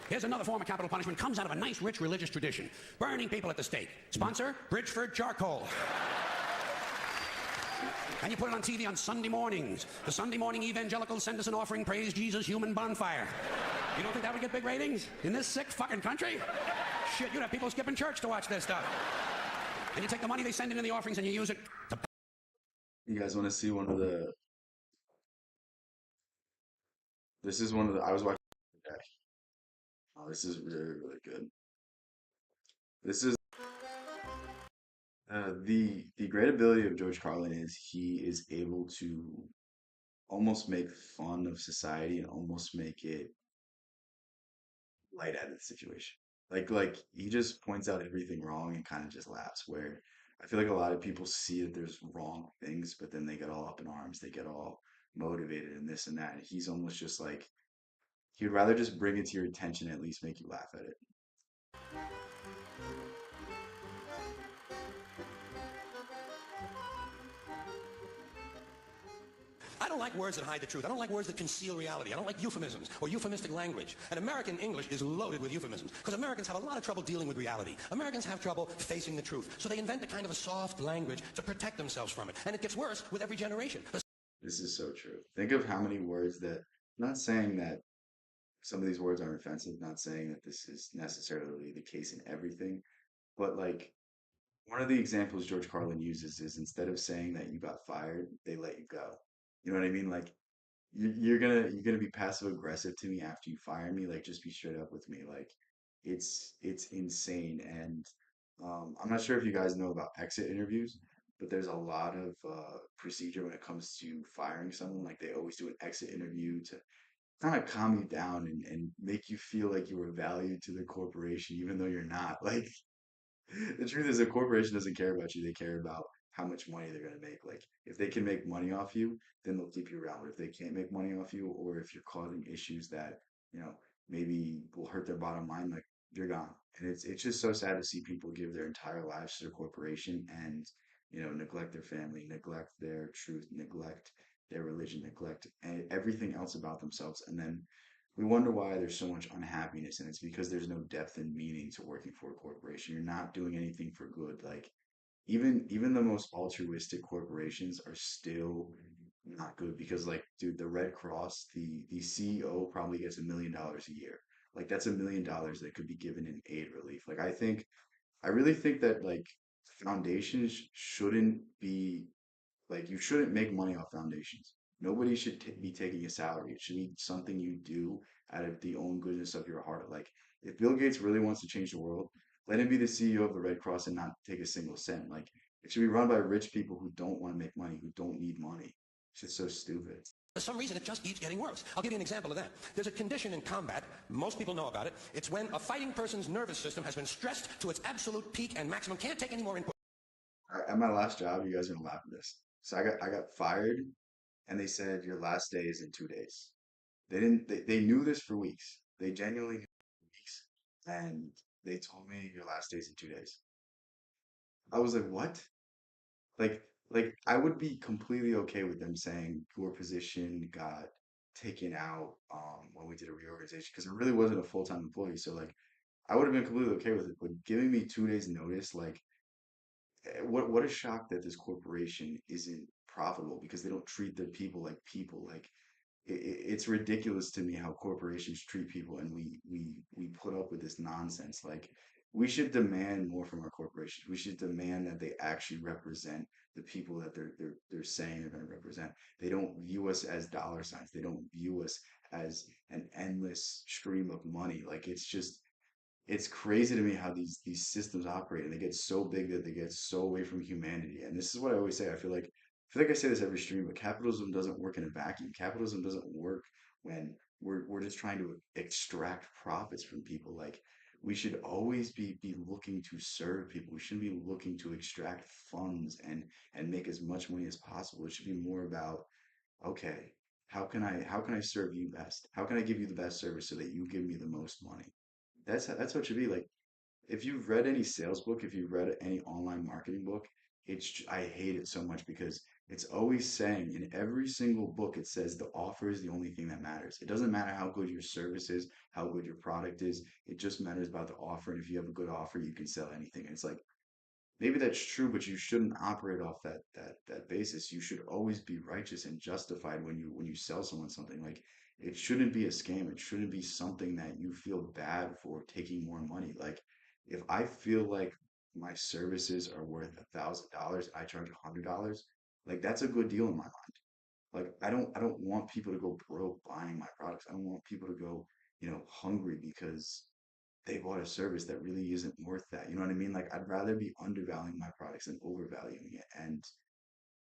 Here's another form of capital punishment. Comes out of a nice, rich religious tradition. Burning people at the stake. Sponsor, Bridgeford Charcoal. And you put it on TV on Sunday mornings. The Sunday morning evangelicals send us an offering, praise Jesus, human bonfire. You don't think that would get big ratings? In this sick fucking country? Shit, you'd have people skipping church to watch this stuff. And you take the money they send in the offerings and you use it to... You guys want to see one of the? This is one of the. I was watching today. Oh, this is really, really good. This is the great ability of George Carlin is he is able to almost make fun of society and almost make it light out of the situation. Like he just points out everything wrong and kind of just laughs. Where I feel like a lot of people see that there's wrong things, but then they get all up in arms. They get all motivated and this and that. And he's almost just like he would rather just bring it to your attention, at least make you laugh at it. I don't like words that hide the truth. I don't like words that conceal reality. I don't like euphemisms or euphemistic language. And American English is loaded with euphemisms because Americans have a lot of trouble dealing with reality. Americans have trouble facing the truth. So they invent a kind of a soft language to protect themselves from it. And it gets worse with every generation. This is so true. Think of how many words that, not saying that some of these words are offensive, not saying that this is necessarily the case in everything, but like one of the examples George Carlin uses is instead of saying that you got fired, they let you go. You know what I mean? Like you're gonna be passive aggressive to me after you fire me. Like just be straight up with me. Like it's insane. And I'm not sure if you guys know about exit interviews, but there's a lot of procedure when it comes to firing someone. Like they always do an exit interview to kind of calm you down and make you feel like you were valued to the corporation, even though you're not. Like the truth is, a corporation doesn't care about you. They care about how much money they're going to make. Like, if they can make money off you, then they'll keep you around. But if they can't make money off you, or if you're causing issues that, you know, maybe will hurt their bottom line, like, you're gone. And it's just so sad to see people give their entire lives to their corporation and, you know, neglect their family, neglect their truth, neglect their religion, neglect everything else about themselves. And then we wonder why there's so much unhappiness, and it's because there's no depth and meaning to working for a corporation. You're not doing anything for good. Like even the most altruistic corporations are still not good because like dude, the Red Cross, the CEO probably gets $1 million a year. Like that's $1 million that could be given in aid relief. Like I really think that like foundations shouldn't be like you shouldn't make money off foundations. Nobody should be taking a salary. It should be something you do out of the own goodness of your heart. Like if Bill Gates really wants to change the world, let him be the CEO of the Red Cross and not take a single cent. Like it should be run by rich people who don't want to make money, who don't need money. It's just so stupid. For some reason, it just keeps getting worse. I'll give you an example of that. There's a condition in combat, most people know about it. It's when a fighting person's nervous system has been stressed to its absolute peak and maximum, can't take any more input. At my last job, you guys are gonna laugh at this. So I got fired, and they said your last day is in 2 days. They knew this for weeks. They genuinely knew for weeks. And they told me your last day's in 2 days. I was like, what? Like I would be completely okay with them saying your position got taken out when we did a reorganization because it really wasn't a full-time employee. So like I would have been completely okay with it. But giving me 2 days notice, like what a shock that this corporation isn't profitable because they don't treat their people like people. Like it's ridiculous to me how corporations treat people, and we put up with this nonsense. Like, we should demand more from our corporations. We should demand that they actually represent the people that they're saying they're going to represent. They don't view us as dollar signs. They don't view us as an endless stream of money. Like, it's crazy to me how these systems operate, and they get so big that they get so away from humanity. And this is what I always say. I feel like I say this every stream, but capitalism doesn't work in a vacuum. Capitalism doesn't work when we're just trying to extract profits from people. Like, we should always be looking to serve people. We shouldn't be looking to extract funds and make as much money as possible. It should be more about, okay, how can I serve you best? How can I give you the best service so that you give me the most money? That's what it should be. Like, if you've read any sales book, if you've read any online marketing book, I hate it so much because it's always saying in every single book, it says the offer is the only thing that matters. It doesn't matter how good your service is, how good your product is. It just matters about the offer. And if you have a good offer, you can sell anything. And it's like, maybe that's true, but you shouldn't operate off that basis. You should always be righteous and justified when you sell someone something. Like, it shouldn't be a scam. It shouldn't be something that you feel bad for taking more money. Like, if I feel like my services are worth $1,000, I charge $100, like, that's a good deal in my mind. Like, I don't want people to go broke buying my products. I don't want people to go, hungry because they bought a service that really isn't worth that. You know what I mean? Like, I'd rather be undervaluing my products than overvaluing it. And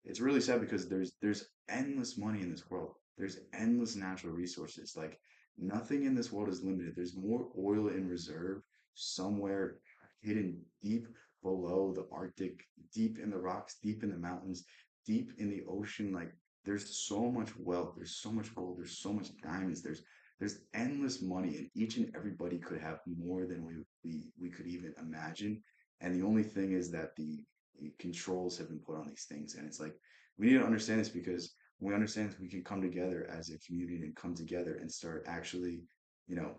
it's really sad because there's endless money in this world. There's endless natural resources. Like, nothing in this world is limited. There's more oil in reserve somewhere hidden deep below the Arctic, deep in the rocks, deep in the mountains, deep in the ocean. Like, there's so much wealth, there's so much gold, there's so much diamonds, there's endless money, and each and everybody could have more than we could even imagine. And the only thing is that the controls have been put on these things. And it's like, we need to understand this, because when we understand this, we can come together as a community and come together and start actually, you know,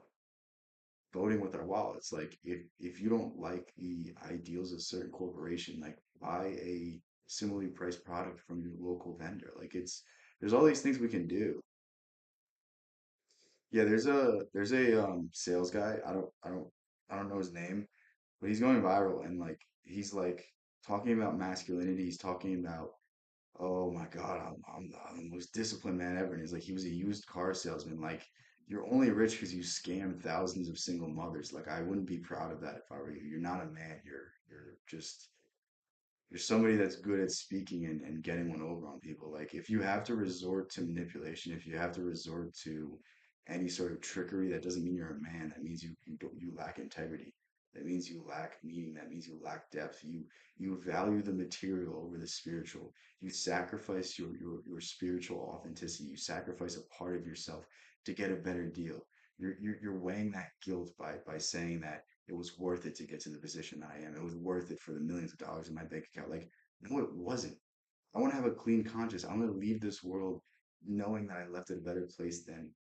voting with our wallets. Like, if you don't like the ideals of certain corporation, like, buy a similarly priced product from your local vendor. Like, there's all these things we can do. Yeah, there's a sales guy. I don't know his name, but he's going viral, and like, he's like talking about masculinity. He's talking about, oh my God, I'm the most disciplined man ever. And he's like, he was a used car salesman. Like, you're only rich because you scammed thousands of single mothers. Like, I wouldn't be proud of that if I were you. You're not a man. You're just you're somebody that's good at speaking and getting one over on people. Like, if you have to resort to manipulation, if you have to resort to any sort of trickery, that doesn't mean you're a man. That means you lack integrity. That means you lack meaning. That means you lack depth. You value the material over the spiritual. You sacrifice your spiritual authenticity. You sacrifice a part of yourself to get a better deal. You're weighing that guilt by saying that it was worth it to get to the position that I am. It was worth it for the millions of dollars in my bank account. Like, no, it wasn't. I want to have a clean conscience. I want to leave this world knowing that I left it a better place than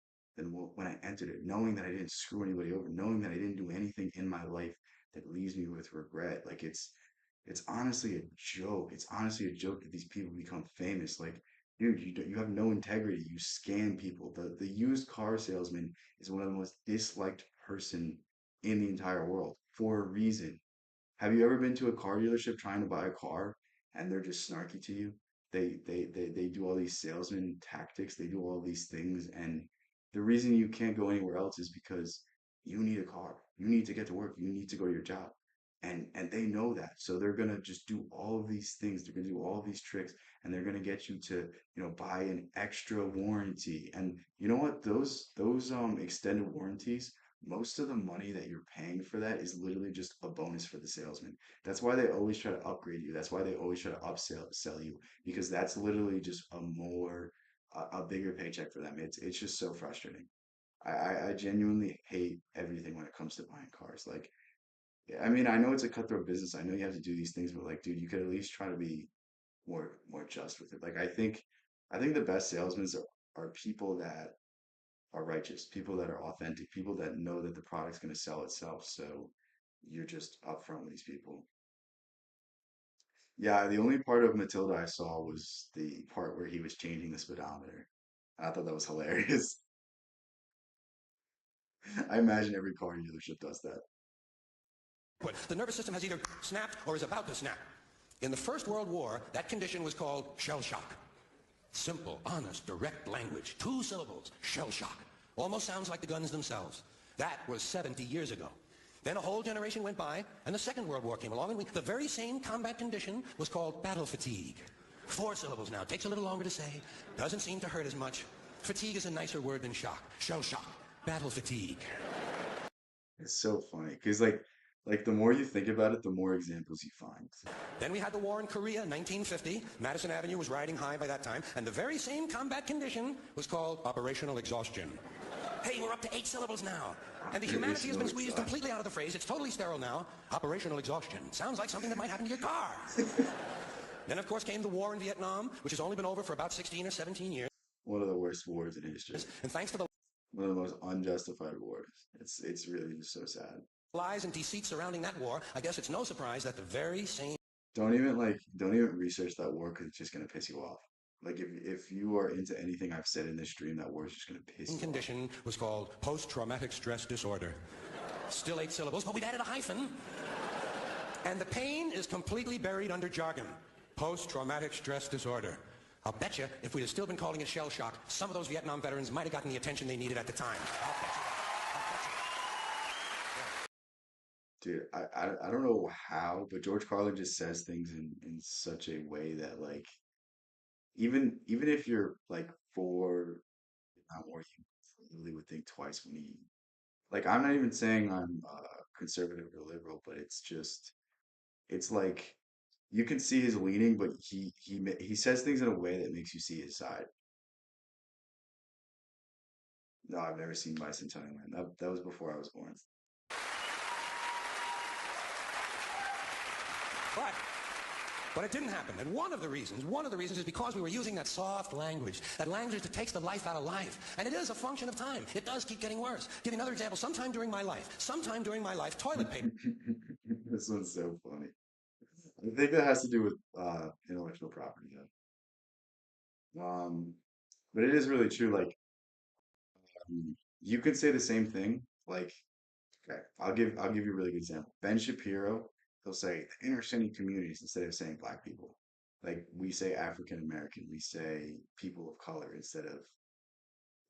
when I entered it, knowing that I didn't screw anybody over, knowing that I didn't do anything in my life that leaves me with regret. Like, it's honestly a joke. It's honestly a joke that these people become famous. Like, dude, you have no integrity. You scam people. The used car salesman is one of the most disliked person in the entire world for a reason. Have you ever been to a car dealership trying to buy a car and they're just snarky to you? They do all these salesman tactics, they do all these things, and the reason you can't go anywhere else is because you need a car. You need to get to work. You need to go to your job. And they know that. So they're gonna just do all of these things. They're gonna do all of these tricks, and they're gonna get you to, buy an extra warranty. And you know what? Those extended warranties, most of the money that you're paying for that is literally just a bonus for the salesman. That's why they always try to upgrade you. That's why they always try to upsell sell you, because that's literally just a bigger paycheck for them. It's just so frustrating. I genuinely hate everything when it comes to buying cars. Like, yeah, I mean, I know it's a cutthroat business. I know you have to do these things, but like, dude, you could at least try to be more just with it. Like, I think the best salesmen are people that are righteous, people that are authentic, people that know that the product's going to sell itself. So you're just upfront with these people. Yeah, the only part of Matilda I saw was the part where he was changing the speedometer. I thought that was hilarious. I imagine every car dealership does that. The nervous system has either snapped or is about to snap. In the First World War, that condition was called shell shock. Simple, honest, direct language. 2 syllables. Shell shock. Almost sounds like the guns themselves. That was 70 years ago. Then a whole generation went by, and the Second World War came along, and the very same combat condition was called battle fatigue. 4 syllables now. Takes a little longer to say. Doesn't seem to hurt as much. Fatigue is a nicer word than shock. Shell shock. Battle fatigue. It's so funny because like the more you think about it, the more examples you find. Then we had the war in Korea in 1950. Madison Avenue was riding high by that time, and the very same combat condition was called operational exhaustion. Hey, we're up to 8 syllables now. And the humanity has been squeezed completely out of the phrase. It's totally sterile now. Operational exhaustion. Sounds like something that might happen to your car. Then, of course, came the war in Vietnam, which has only been over for about 16 or 17 years. One of the worst wars in history. And thanks to the One of the most unjustified wars. It's really just so sad. lies and deceit surrounding that war, I guess it's no surprise that the very same Don't even research that war because it's just gonna piss you off. Like if you are into anything I've said in this stream, that war is just gonna piss you off. condition was called post-traumatic stress disorder. Still 8 syllables, but we've added a hyphen. And the pain is completely buried under jargon. Post-traumatic stress disorder. I'll bet you if we'd have still been calling it shell shock, some of those Vietnam veterans might have gotten the attention they needed at the time. I'll bet you. Dude, I don't know how, but George Carlin just says things in such a way that like even if you're like for not more, you really would think twice when he like I'm not even saying I'm conservative or liberal, but it's just it's like you can see his leaning, but he says things in a way that makes you see his side. No, I've never seen Bicentennial Man. That was before I was born. But But it didn't happen. And one of the reasons is because we were using that soft language, that language that takes the life out of life. And it is a function of time. It does keep getting worse. Give you another example. Sometime during my life, toilet paper. This one's so funny. I think that has to do with intellectual property, though. But it is really true. Like, you could say the same thing. Like, okay, I'll give you a really good example. Ben Shapiro, he'll say the inner city communities instead of saying black people. Like we say African American, we say people of color instead of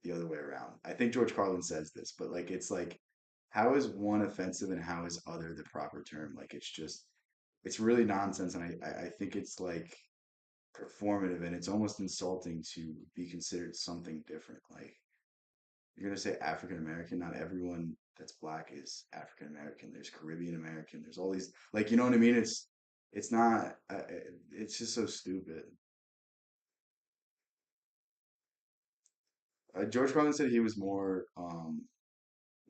the other way around. I think George Carlin says this, but like it's like how is one offensive and how is other the proper term? Like it's really nonsense, and I think it's like performative and it's almost insulting to be considered something different. Like you're gonna say African American, not everyone that's black is African American. There's Caribbean American. There's all these like you know what I mean? It's not. It's just so stupid. George Carlin said he was more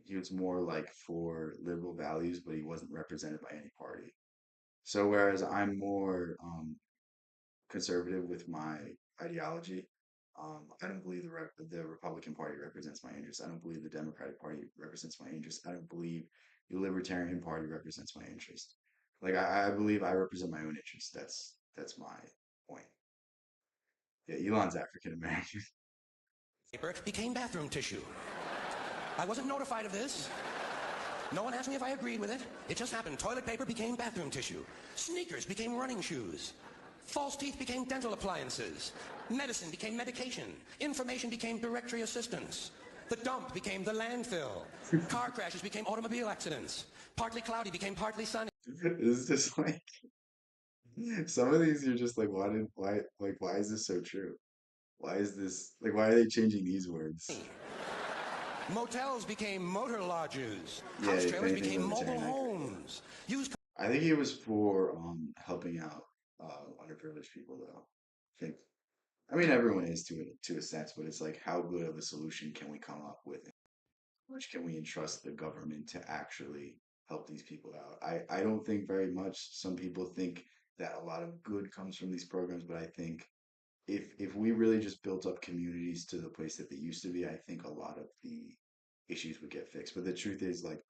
like for liberal values, but he wasn't represented by any party. So whereas I'm more conservative with my ideology. I don't believe the Republican Party represents my interests. I don't believe the Democratic Party represents my interests. I don't believe the Libertarian Party represents my interests. Like I believe I represent my own interests. That's my point. Yeah, Elon's African American. Paper became bathroom tissue. I wasn't notified of this. No one asked me if I agreed with it. It just happened. Toilet paper became bathroom tissue. Sneakers became running shoes. False teeth became dental appliances. Medicine became medication. Information became directory assistance. The dump became the landfill. Car crashes became automobile accidents. Partly cloudy became partly sunny. It's just like some of these you're just like why is this so true? Why is this like why are they changing these words? Motels became motor lodges. Yeah, House if trailers anything, became mobile libertarian, I agree. homes. Used I think he was for helping out underprivileged people though. I think I mean everyone is to a sense, but it's like how good of a solution can we come up with? How much can we entrust the government to actually help these people out? I don't think very much. Some people think that a lot of good comes from these programs, but I think if we really just built up communities to the place that they used to be, I think a lot of the issues would get fixed. But the truth is like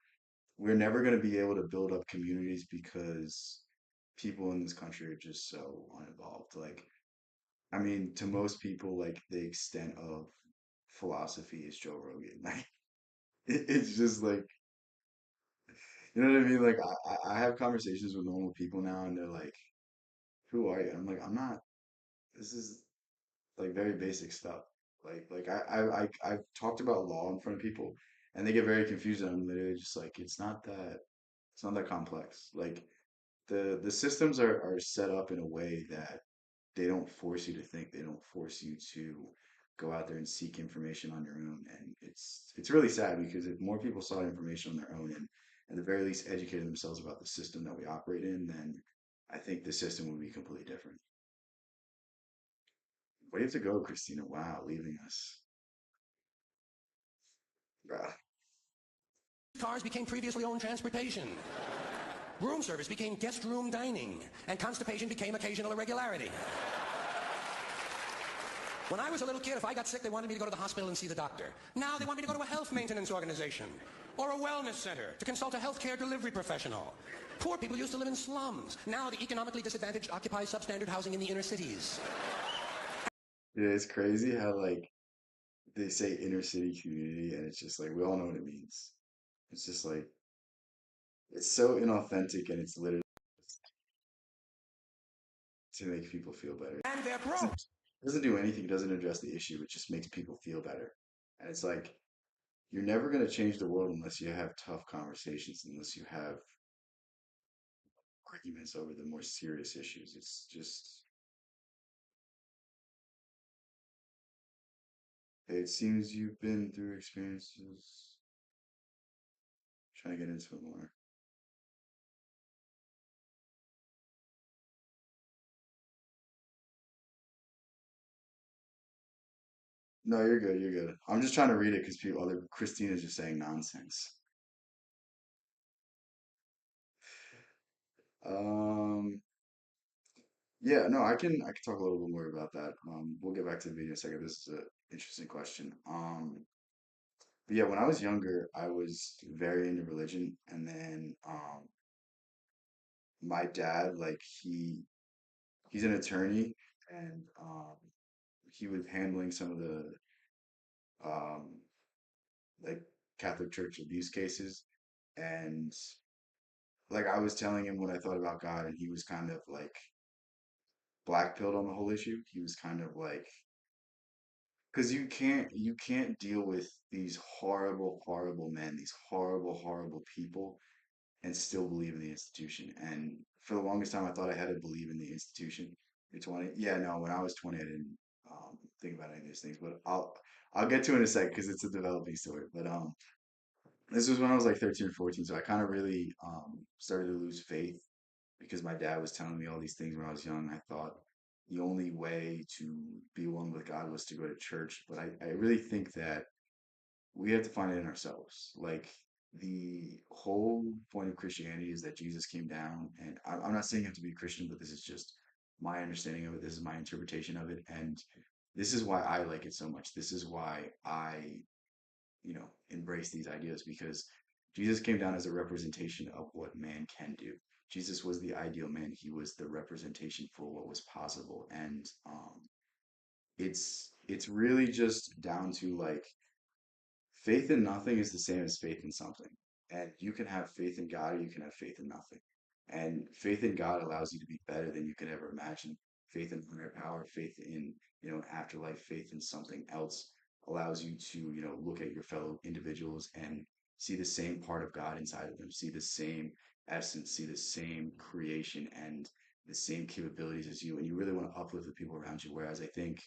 we're never going to be able to build up communities because people in this country are just so uninvolved. Like, I mean, to most people, like the extent of philosophy is Joe Rogan. Like it's just like you know what I mean? Like I have conversations with normal people now, and they're like, "Who are you?" I'm like, "I'm not. This is like very basic stuff. I've talked about law in front of people, and they get very confused, and I'm literally just like, it's not that complex. Like the systems are set up in a way that they don't force you to think. They don't force you to go out there and seek information on your own. And it's really sad because if more people sought information on their own and at the very least educated themselves about the system that we operate in, then I think the system would be completely different. Where do you have to go, Christina? Wow, leaving us. Bruh. Cars became previously owned transportation. Room service became guest room dining, and constipation became occasional irregularity. When I was a little kid, if I got sick, they wanted me to go to the hospital and see the doctor. Now they want me to go to a health maintenance organization or a wellness center to consult a healthcare delivery professional. Poor people used to live in slums. Now the economically disadvantaged occupy substandard housing in the inner cities. Yeah, it's crazy how like they say inner city community and it's just like we all know what it means. It's just like it's so inauthentic and it's literally to make people feel better. And they're It broke. doesn't do anything, it doesn't address the issue, it just makes people feel better. And it's like you're never gonna change the world unless you have tough conversations, unless you have arguments over the more serious issues. It's just it seems you've been through experiences trying to get into it more. No, you're good. You're good. I'm just trying to read it because people, other Christina's just saying nonsense. Um, yeah, no, I can talk a little bit more about that. We'll get back to the video in a second. This is an interesting question. But yeah, when I was younger, I was very into religion, and then my dad, like he's an attorney, and he was handling some of the um like Catholic Church abuse cases, and like I was telling him what I thought about God, and he was kind of like blackpilled on the whole issue. He was kind of like, because you can't deal with these horrible, horrible men, these horrible, horrible people, and still believe in the institution. And for the longest time, I thought I had to believe in the institution. You're 20? Yeah, no. When I was 20, I didn't think about any of these things, but I'll get to it in a sec because it's a developing story. But this was when I was like 13 or 14, so I kind of really started to lose faith because my dad was telling me all these things when I was young. I thought the only way to be one with God was to go to church, but I really think that we have to find it in ourselves. Like the whole point of Christianity is that Jesus came down, and I'm not saying you have to be a Christian, but this is just my understanding of it. This is my interpretation of it, and this is why I like it so much. This is why I embrace these ideas because Jesus came down as a representation of what man can do. Jesus was the ideal man. He was the representation for what was possible, and it's really just down to like faith in nothing is the same as faith in something. And you can have faith in God or you can have faith in nothing. And faith in God allows you to be better than you could ever imagine. Faith in higher power, faith in, an afterlife, faith in something else allows you to, look at your fellow individuals and see the same part of God inside of them, see the same essence, see the same creation and the same capabilities as you. And you really want to uplift the people around you. Whereas I think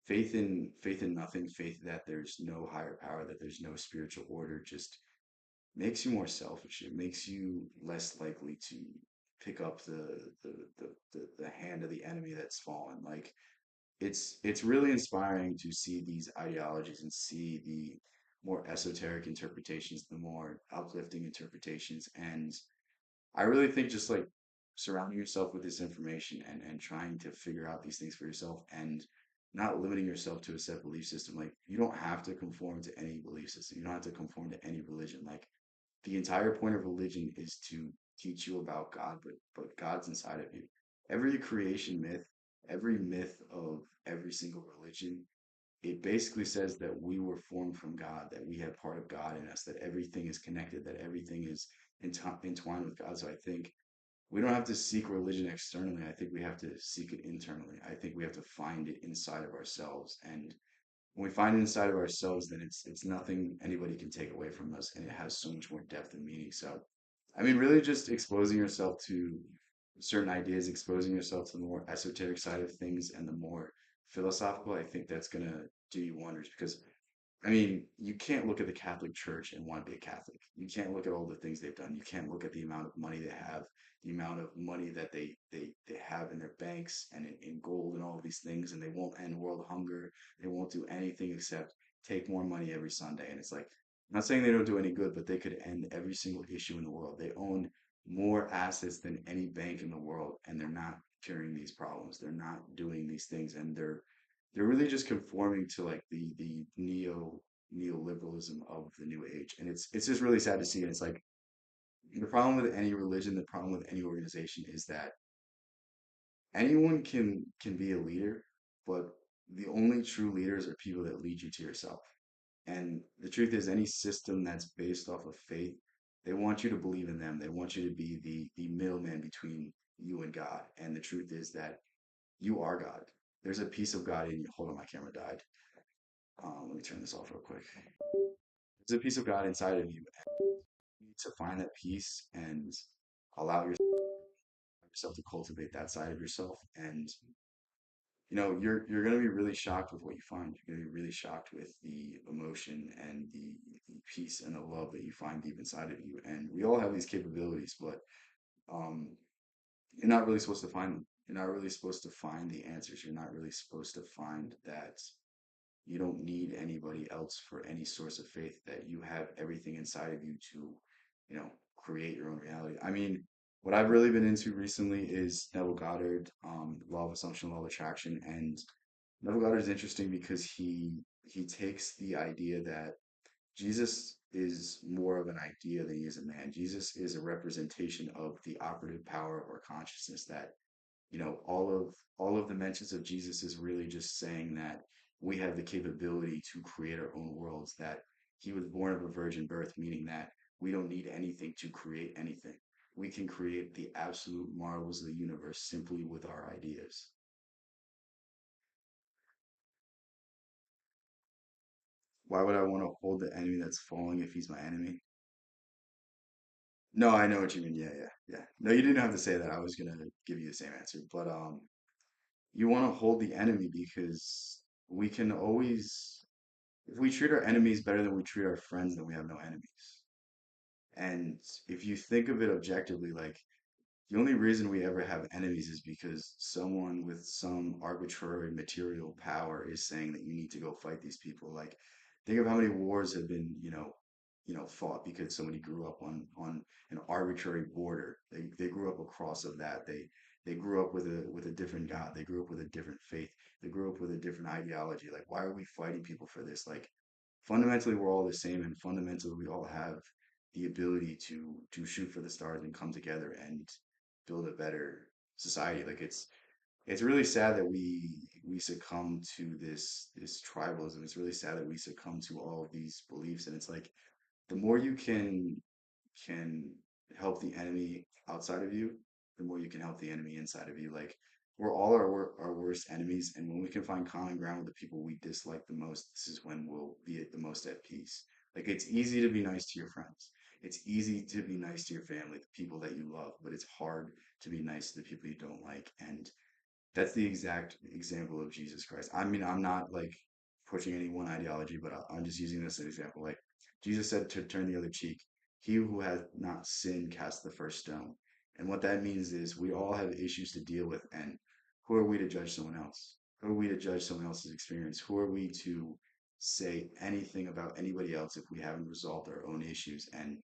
faith in nothing, faith that there's no higher power, that there's no spiritual order, just makes you more selfish. It makes you less likely to pick up the hand of the enemy that's fallen. Like it's really inspiring to see these ideologies and see the more esoteric interpretations, the more uplifting interpretations. And I really think just like surrounding yourself with this information and trying to figure out these things for yourself and not limiting yourself to a set belief system. Like you don't have to conform to any belief system. You don't have to conform to any religion. Like the entire point of religion is to teach you about God, but God's inside of you. Every creation myth, every myth of every single religion it basically says that we were formed from God, that we have part of God in us, that everything is connected, that everything is entwined with God. So I think we don't have to seek religion externally. I think we have to seek it internally. I think we have to find it inside of ourselves. And when we find it inside of ourselves, then it's nothing anybody can take away from us, and it has so much more depth and meaning. So, I mean, really just exposing yourself to certain ideas, exposing yourself to the more esoteric side of things and the more philosophical, I think that's gonna do you wonders because I mean, you can't look at the Catholic Church and want to be a Catholic. You can't look at all the things they've done. You can't look at the amount of money they have, the amount of money that they have in their banks and in gold and all of these things, and they won't end world hunger. They won't do anything except take more money every Sunday. And it's like, I'm not saying they don't do any good, but they could end every single issue in the world. They own more assets than any bank in the world, and they're not curing these problems. They're not doing these things, and they're really just conforming to like the neoliberalism of the new age, and it's just really sad to see. And it's like the problem with any religion, the problem with any organization is that anyone can be a leader, but the only true leaders are people that lead you to yourself. And the truth is, any system that's based off of faith, they want you to believe in them. They want you to be the middleman between you and God. And the truth is that you are God. There's a piece of God in you. Hold on, my camera died. Let me turn this off real quick. There's a piece of God inside of you. And you need to find that peace and allow yourself to cultivate that side of yourself. And you're gonna be really shocked with what you find. You're gonna be really shocked with the emotion and the peace and the love that you find deep inside of you. And we all have these capabilities, but um, you're not really supposed to find them. You're not really supposed to find the answers. You're not really supposed to find that you don't need anybody else for any source of faith, that you have everything inside of you to, create your own reality. I mean, what I've really been into recently is Neville Goddard, law of assumption, law of attraction. And Neville Goddard is interesting because he takes the idea that Jesus is more of an idea than he is a man. Jesus is a representation of the operative power of our consciousness, that all of the mentions of Jesus is really just saying that we have the capability to create our own worlds, that he was born of a virgin birth, meaning that we don't need anything to create anything. We can create the absolute marvels of the universe simply with our ideas. Why would I want to hold the enemy that's falling if he's my enemy? No, I know what you mean. Yeah, yeah, yeah. No, you didn't have to say that. I was gonna give you the same answer, but you want to hold the enemy because we can always, if we treat our enemies better than we treat our friends, then we have no enemies. And if you think of it objectively, like the only reason we ever have enemies is because someone with some arbitrary material power is saying that you need to go fight these people. Like, think of how many wars have been, fought because somebody grew up on an arbitrary border. They grew up across of that. They grew up with a different God. They grew up with a different faith. They grew up with a different ideology. Like, why are we fighting people for this? Like, fundamentally, we're all the same, and fundamentally, we all have the ability to shoot for the stars and come together and build a better society. Like, it's really sad that we succumb to this tribalism. It's really sad that we succumb to all of these beliefs, and it's like the more you can help the enemy outside of you, the more you can help the enemy inside of you. Like, we're all our worst enemies, and when we can find common ground with the people we dislike the most, this is when we'll be at the most at peace. Like, it's easy to be nice to your friends. It's easy to be nice to your family, the people that you love, but it's hard to be nice to the people you don't like. And that's the exact example of Jesus Christ. I mean, I'm not like pushing any one ideology, but I'm just using this as an example. Like, Jesus said to turn the other cheek. He who has not sinned cast the first stone. And what that means is we all have issues to deal with. And who are we to judge someone else? Who are we to judge someone else's experience? Who are we to say anything about anybody else if we haven't resolved our own issues? And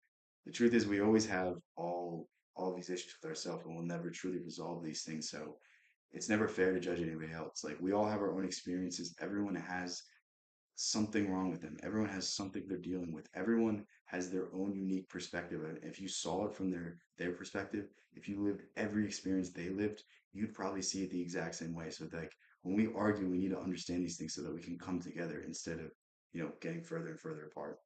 the truth is, we always have all these issues with ourselves, and we'll never truly resolve these things. So it's never fair to judge anybody else. Like, we all have our own experiences. Everyone has something wrong with them. Everyone has something they're dealing with. Everyone has their own unique perspective. And if you saw it from their perspective, if you lived every experience they lived, you'd probably see it the exact same way. So like when we argue, we need to understand these things so that we can come together instead of, getting further and further apart.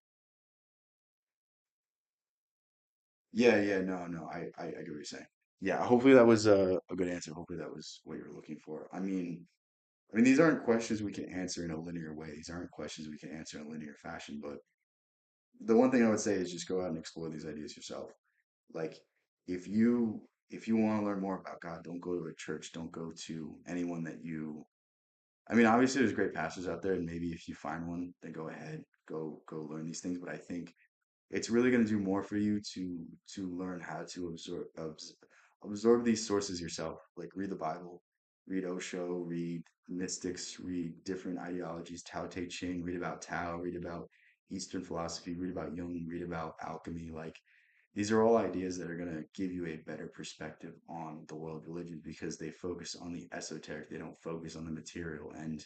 Yeah, yeah, no, no, I get what you're saying. Yeah, hopefully that was a good answer. Hopefully that was what you were looking for. I mean, these aren't questions we can answer in a linear way. These aren't questions we can answer in a linear fashion. But the one thing I would say is just go out and explore these ideas yourself. Like, if you want to learn more about God, don't go to a church. Don't go to anyone that you. I mean, obviously there's great pastors out there, and maybe if you find one, then go ahead, go learn these things. But I think it's really going to do more for you to learn how to absorb these sources yourself. Like read the Bible, read Osho, read mystics, read different ideologies, Tao Te Ching, read about Tao, read about Eastern philosophy, read about Jung, read about alchemy. Like these are all ideas that are going to give you a better perspective on the world of religion because they focus on the esoteric. They don't focus on the material. And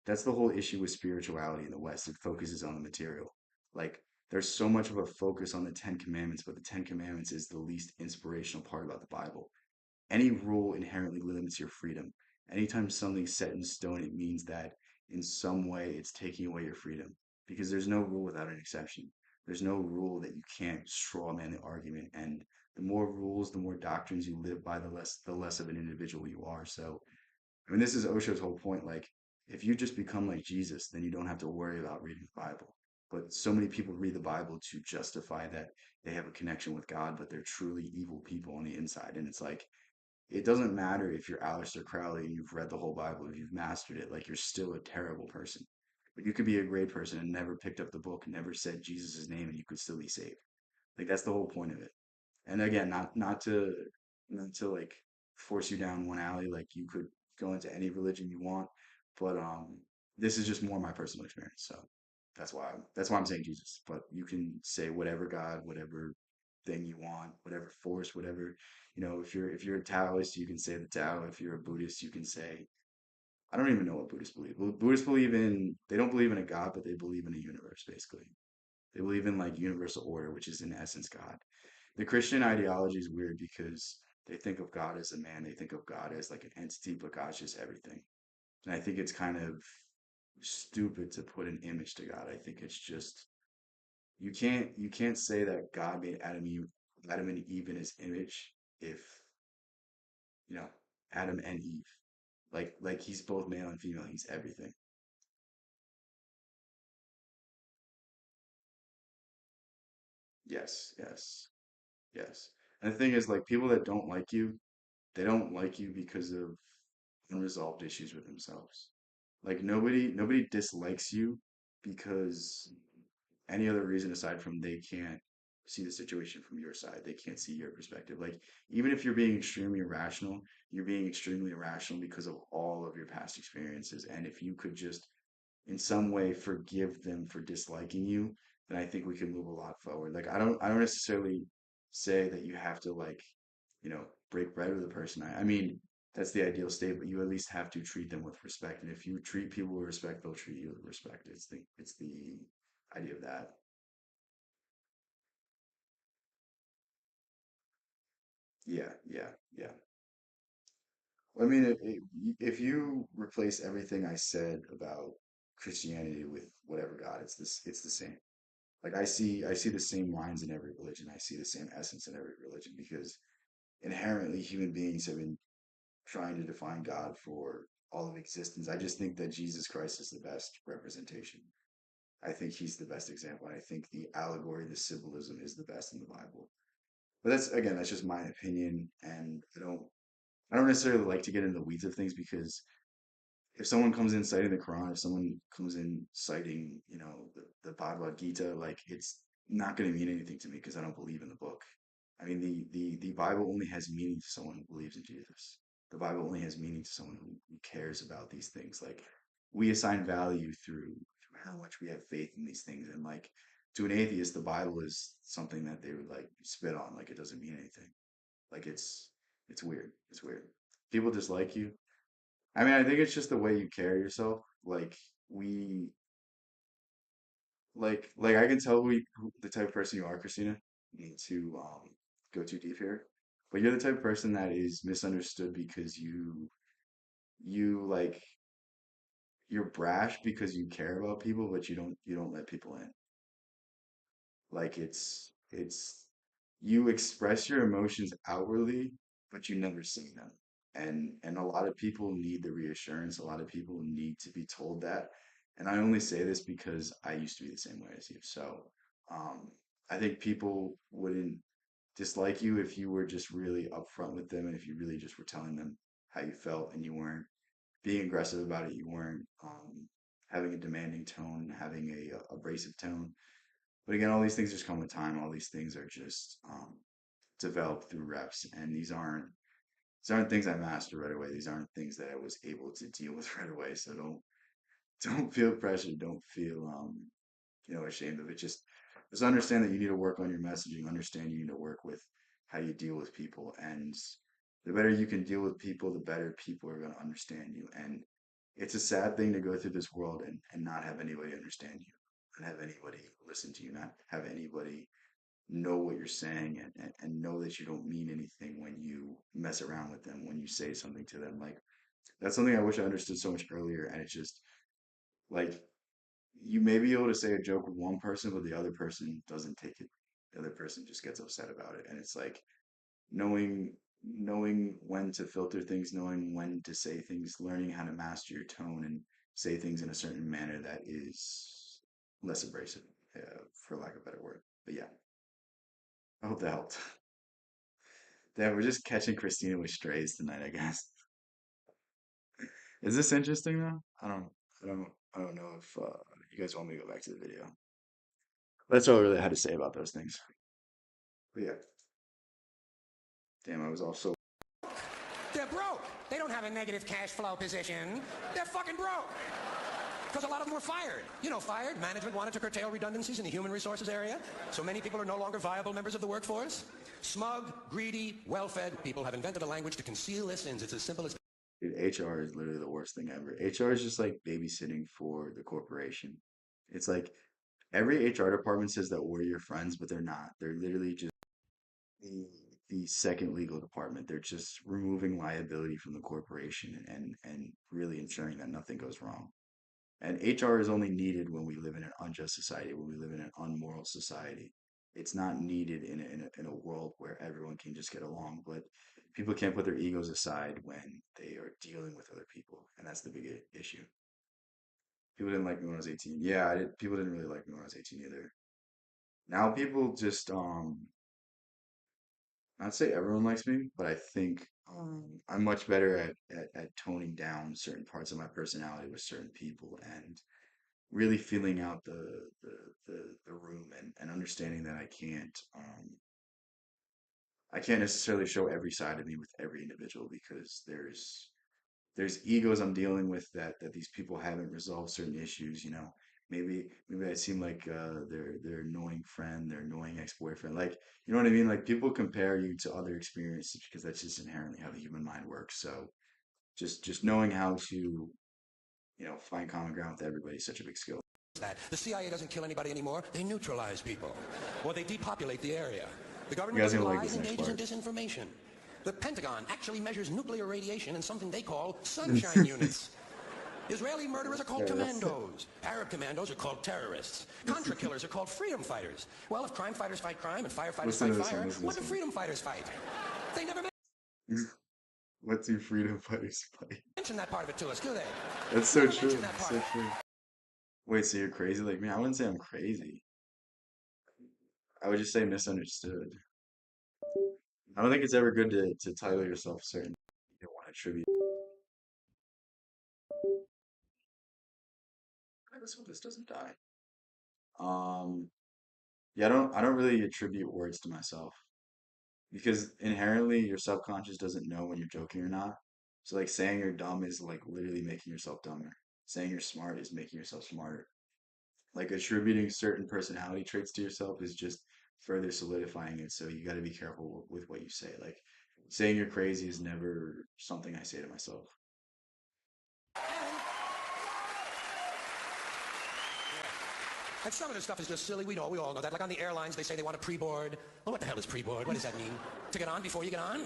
that's the whole issue with spirituality in the West. It focuses on the material. Like there's so much of a focus on the Ten Commandments, but the Ten Commandments is the least inspirational part about the Bible. Any rule inherently limits your freedom. Anytime something's set in stone, it means that in some way it's taking away your freedom because there's no rule without an exception. There's no rule that you can't straw man the argument. And the more rules, the more doctrines you live by, the less of an individual you are. So I mean, this is Osho's whole point. Like, if you just become like Jesus, then you don't have to worry about reading the Bible. But so many people read the Bible to justify that they have a connection with God, but they're truly evil people on the inside. And it's like, it doesn't matter if you're Aleister Crowley and you've read the whole Bible, if you've mastered it, like, you're still a terrible person. But you could be a great person and never picked up the book, never said Jesus' name, and you could still be saved. Like, that's the whole point of it. And again, not to like force you down one alley. Like you could go into any religion you want, but this is just more my personal experience. So that's why I'm saying Jesus. But you can say whatever God, whatever thing you want, whatever force, whatever. If you're a Taoist, you can say the Tao. If you're a Buddhist, you can say I don't even know what Buddhists believe. Buddhists believe in they don't believe in a God, but they believe in a universe. Basically, they believe in like universal order, which is in essence God. The Christian ideology is weird because they think of God as a man, they think of God as like an entity, but God's just everything. And I think it's kind of stupid to put an image to God. I think it's just you can't say that God made Adam and Eve in his image if, you know, Adam and Eve. Like he's both male and female, he's everything. Yes, yes, yes. And the thing is like people that don't like you, they don't like you because of unresolved issues with themselves. Like nobody dislikes you because any other reason aside from they can't see the situation from your side. They can't see your perspective. Like even if you're being extremely irrational, you're being extremely irrational because of all of your past experiences. And if you could just in some way forgive them for disliking you, then I think we can move a lot forward. Like I don't necessarily say that you have to like, break bread with a person. I mean, that's the ideal state, but you at least have to treat them with respect. And if you treat people with respect, they'll treat you with respect. It's the idea of that. Yeah, yeah, yeah. I mean, if you replace everything I said about Christianity with whatever God, it's the same. Like I see the same lines in every religion. I see the same essence in every religion because inherently human beings have been trying to define God for all of existence. I just think that Jesus Christ is the best representation. I think he's the best example. And I think the allegory, the symbolism is the best in the Bible. But that's just my opinion, and I don't necessarily like to get into the weeds of things because if someone comes in citing the Quran, if someone comes in citing, the Bhagavad Gita, like it's not going to mean anything to me because I don't believe in the book. I mean, the Bible only has meaning to someone who believes in Jesus. The Bible only has meaning to someone who cares about these things. Like we assign value through how much we have faith in these things, and like to an atheist, the Bible is something that they would like spit on, like it doesn't mean anything. Like it's weird. It's weird. People dislike you. I mean, I think it's just the way you carry yourself. Like we, like I can tell who the type of person you are, Christina. Need to go too deep here, but you're the type of person that is misunderstood because you like you're brash because you care about people, but you don't let people in. Like it's you express your emotions outwardly, but you never say them. And a lot of people need the reassurance. A lot of people need to be told that. And I only say this because I used to be the same way as you. So um, I think people wouldn't dislike you if you were just really upfront with them and if you really just were telling them how you felt and you weren't being aggressive about it. You weren't having a demanding tone, having a abrasive tone. But again, all these things just come with time. All these things are just developed through reps, and these aren't things I mastered right away. These aren't things that I was able to deal with right away. So don't feel pressured. Don't feel ashamed of it. Just understand that you need to work on your messaging. Understand you need to work with how you deal with people, and the better you can deal with people, the better people are going to understand you. And it's a sad thing to go through this world and not have anybody understand you, not have anybody listen to you, not have anybody know what you're saying and know that you don't mean anything when you mess around with them, when you say something to them. Like that's something I wish I understood so much earlier. And it's just like you may be able to say a joke with one person, but the other person doesn't take it. The other person just gets upset about it. And it's like knowing when to filter things, knowing when to say things, learning how to master your tone and say things in a certain manner that is less abrasive, for lack of a better word. But yeah, I hope that helped. Damn, we're just catching Christina with strays tonight, I guess. Is this interesting though? I don't know if you guys want me to go back to the video. That's all I really had to say about those things. But yeah, damn, I was also. They're broke. They don't have a negative cash flow position. They're fucking broke. Because a lot of them were fired. You know, fired. Management wanted to curtail redundancies in the human resources area, so many people are no longer viable members of the workforce. Smug, greedy, well-fed people have invented a language to conceal their sins. It's as simple as... Dude, HR is literally the worst thing ever. HR is just like babysitting for the corporation. It's like every HR department says that we're your friends, but they're not. They're literally just the, the second legal department. They're just removing liability from the corporation and really ensuring that nothing goes wrong. And HR is only needed when we live in an unjust society, when we live in an unmoral society. It's not needed in a world where everyone can just get along, but people can't put their egos aside when they are dealing with other people, and that's the big issue. People didn't like me when I was 18. Yeah, people didn't really like me when I was 18 either. Now people just I'd say everyone likes me, but I think I'm much better at toning down certain parts of my personality with certain people and really feeling out the room and understanding that I can't necessarily show every side of me with every individual because there's egos I'm dealing with that these people haven't resolved certain issues, maybe I seem like their annoying friend, their annoying ex-boyfriend, like you know what I mean, like people compare you to other experiences because that's just inherently how the human mind works. So just knowing how to find common ground with everybody is such a big skill. that. The CIA doesn't kill anybody anymore. They neutralize people. Or they depopulate the area. The You government guys doesn't gonna like lie this and next engages in part. disinformation. The Pentagon actually measures nuclear radiation in something they call sunshine units. Israeli murderers are called Yeah, that's commandos. Arab commandos are called terrorists. Contra killers are called freedom fighters. Well, if crime fighters fight crime and firefighters listen fight to this one. fire, Listen to what this do one. freedom fighters fight? They never What do freedom fighters fight? mention that part of it to us, do they? That's so Never true. mention that That's part so of it. true. Wait, so you're crazy like me? I wouldn't say I'm crazy. I would just say misunderstood. I don't think it's ever good to title yourself certain you don't want to attribute. Let's hope this doesn't die. Um, yeah, I don't really attribute words to myself because inherently your subconscious doesn't know when you're joking or not. So like saying you're dumb is like literally making yourself dumber. Saying you're smart is making yourself smarter. Like attributing certain personality traits to yourself is just further solidifying it. So you got to be careful with what you say. Like saying you're crazy is never something I say to myself. And some of this stuff is just silly. We all know that. Like on the airlines, they say they want a pre-board. Well, what the hell is pre-board? What does that mean? To get on before you get on?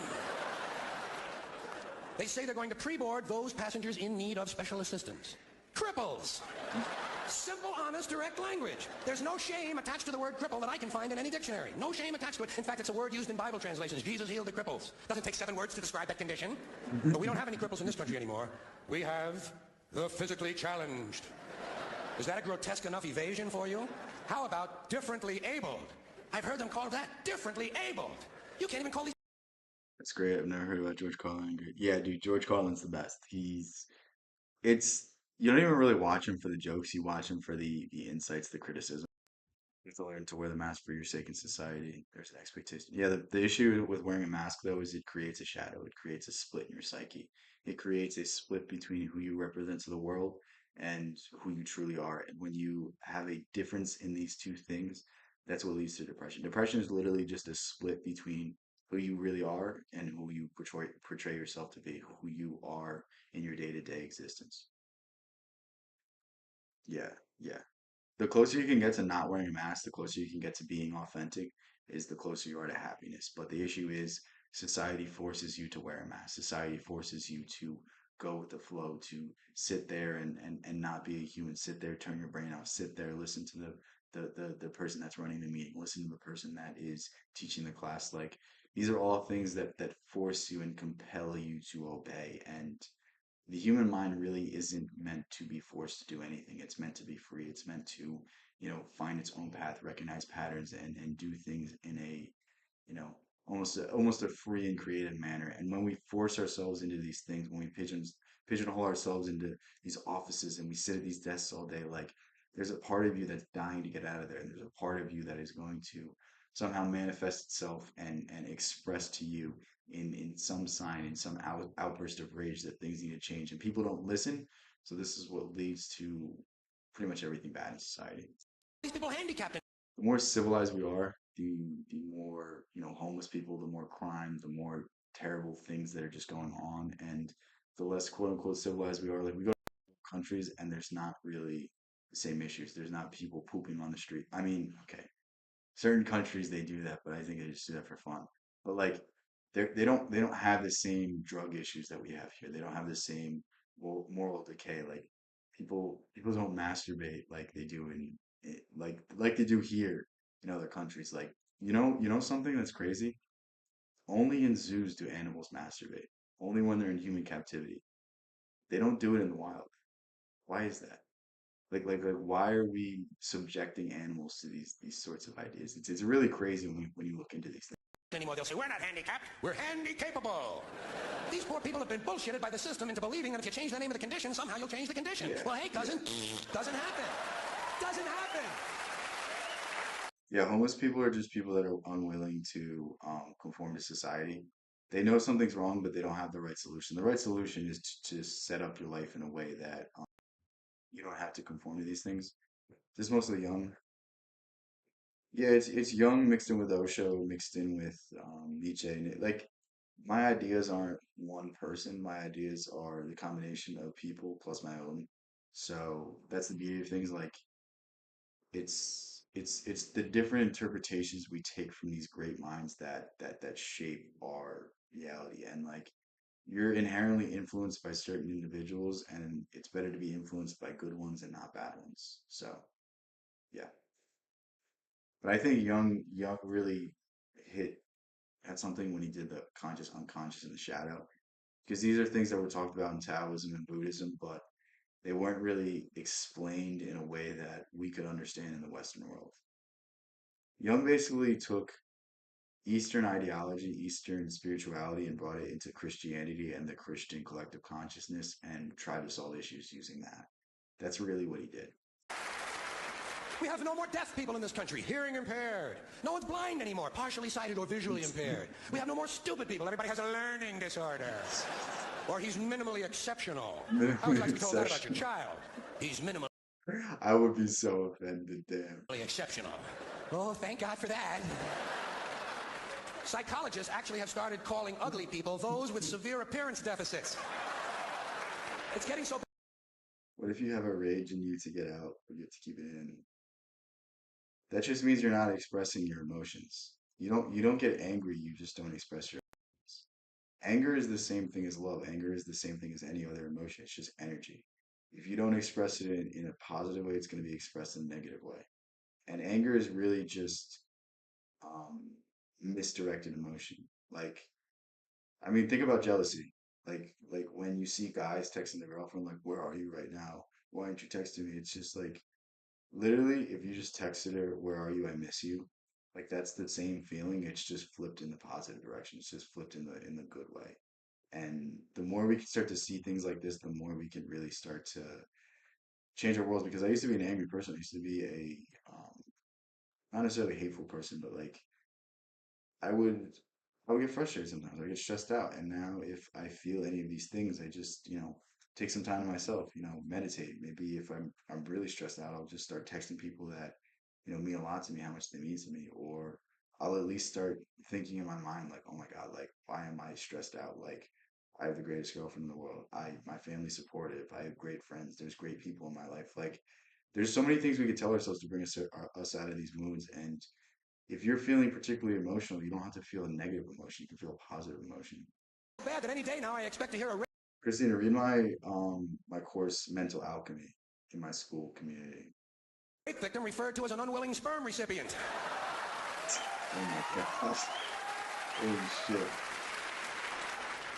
They say they're going to pre-board those passengers in need of special assistance. Cripples. Simple, honest, direct language. There's no shame attached to the word cripple that I can find in any dictionary. No shame attached to it. In fact, it's a word used in Bible translations. Jesus healed the cripples. Doesn't take 7 words to describe that condition. But we don't have any cripples in this country anymore. We have the physically challenged. Is that a grotesque enough evasion for you? How about differently abled? I've heard them call that differently abled. You can't even call these. That's great. I've never heard about George Carlin. Yeah, dude, George Carlin's the best. It's, you don't even really watch him for the jokes. You watch him for the insights, the criticism. You have to learn to wear the mask for your sake in society. There's an expectation. Yeah, the issue with wearing a mask, though, is it creates a shadow. It creates a split in your psyche. It creates a split between who you represent to the world and who you truly are. And when you have a difference in these two things, that's what leads to depression. Depression is literally just a split between who you really are and who you portray yourself to be, who you are in your day-to-day existence. Yeah, yeah. The closer you can get to not wearing a mask, the closer you can get to being authentic, is the closer you are to happiness. But the issue is society forces you to wear a mask. Society forces you to go with the flow, to sit there and not be a human, sit there, turn your brain off, sit there, listen to the person that's running the meeting, listen to the person that is teaching the class. Like these are all things that force you and compel you to obey. And the human mind really isn't meant to be forced to do anything. It's meant to be free. It's meant to, find its own path, recognize patterns, and do things in a, almost a free and creative manner. And when we force ourselves into these things, when we pigeonhole ourselves into these offices and we sit at these desks all day, like there's a part of you that's dying to get out of there. And there's a part of you that is going to somehow manifest itself and express to you in some sign, in some outburst of rage that things need to change. And people don't listen. So this is what leads to pretty much everything bad in society. These people handicapped. The more civilized we are, the more, homeless people, the more crime, the more terrible things that are just going on. And the less quote unquote civilized we are, like we go to countries and there's not really the same issues. There's not people pooping on the street. I mean, okay, certain countries they do that, but I think they just do that for fun. But like they don't have the same drug issues that we have here. They don't have the same moral decay. Like people don't masturbate like they do like they do here in other countries. Like you know something that's crazy. Only in zoos do animals masturbate. Only when they're in human captivity. They don't do it in the wild. Why is that? Like why are we subjecting animals to these sorts of ideas? It's really crazy when you look into these things. Anymore. They'll say, we're not handicapped, we're handy-capable. These poor people have been bullshitted by the system into believing that if you change the name of the condition, somehow you'll change the condition. Yeah. Well, hey, cousin, doesn't happen. Doesn't happen. Yeah, homeless people are just people that are unwilling to conform to society. They know something's wrong, but they don't have the right solution. The right solution is to set up your life in a way that you don't have to conform to these things. This is mostly young. Yeah, it's young mixed in with Osho, mixed in with Nietzsche, and like my ideas aren't one person. My ideas are the combination of people plus my own. So that's the beauty of things. Like it's the different interpretations we take from these great minds that shape our reality. And like you're inherently influenced by certain individuals, and it's better to be influenced by good ones and not bad ones. So yeah. But I think Young really hit had something when he did the conscious unconscious in the shadow. Because these are things that were talked about in Taoism and Buddhism, but they weren't really explained in a way that we could understand in the Western world. Jung basically took Eastern ideology, Eastern spirituality, and brought it into Christianity and the Christian collective consciousness and tried to solve issues using that. That's really what he did. We have no more deaf people in this country, hearing impaired. No one's blind anymore, partially sighted or visually impaired. We have no more stupid people. Everybody has a learning disorder. Or he's minimally exceptional. How would you like to be told that about your child? He's minimally I would be so offended, damn. exceptional. Oh, thank God for that. Psychologists actually have started calling ugly people those with severe appearance deficits. It's getting so bad. What if you have a rage in you to get out, but you have to keep it in? That just means you're not expressing your emotions. You don't get angry, you just don't express your emotions. Anger is the same thing as love. Anger is the same thing as any other emotion. It's just energy. if you don't express it in a positive way, it's going to be expressed in a negative way. And anger is really just um, misdirected emotion. Like, I mean, think about jealousy. Like when you see guys texting their girlfriend, like, "Where are you right now? Why aren't you texting me?" It's just like literally, if you just texted her, "Where are you? I miss you." Like that's the same feeling. It's just flipped in the positive direction. It's just flipped in the good way. And the more we can start to see things like this, the more we can really start to change our worlds. Because I used to be an angry person. I used to be a not necessarily hateful person, but like I would I would get frustrated sometimes. I get stressed out. And now if I feel any of these things, I just, take some time to myself, meditate. Maybe if I'm really stressed out, I'll just start texting people that, mean a lot to me, how much they mean to me. Or I'll at least start thinking in my mind, like, oh my God, like why am I stressed out? Like I have the greatest girlfriend in the world. My family's supportive. I have great friends. There's great people in my life. Like there's so many things we could tell ourselves to bring us out of these moods. And if you're feeling particularly emotional, you don't have to feel a negative emotion. You can feel a positive emotion. Bad that any day now I expect to hear a Christina, read my course Mental Alchemy in my school community. rape victim referred to as an unwilling sperm recipient. Oh my gosh. Holy shit.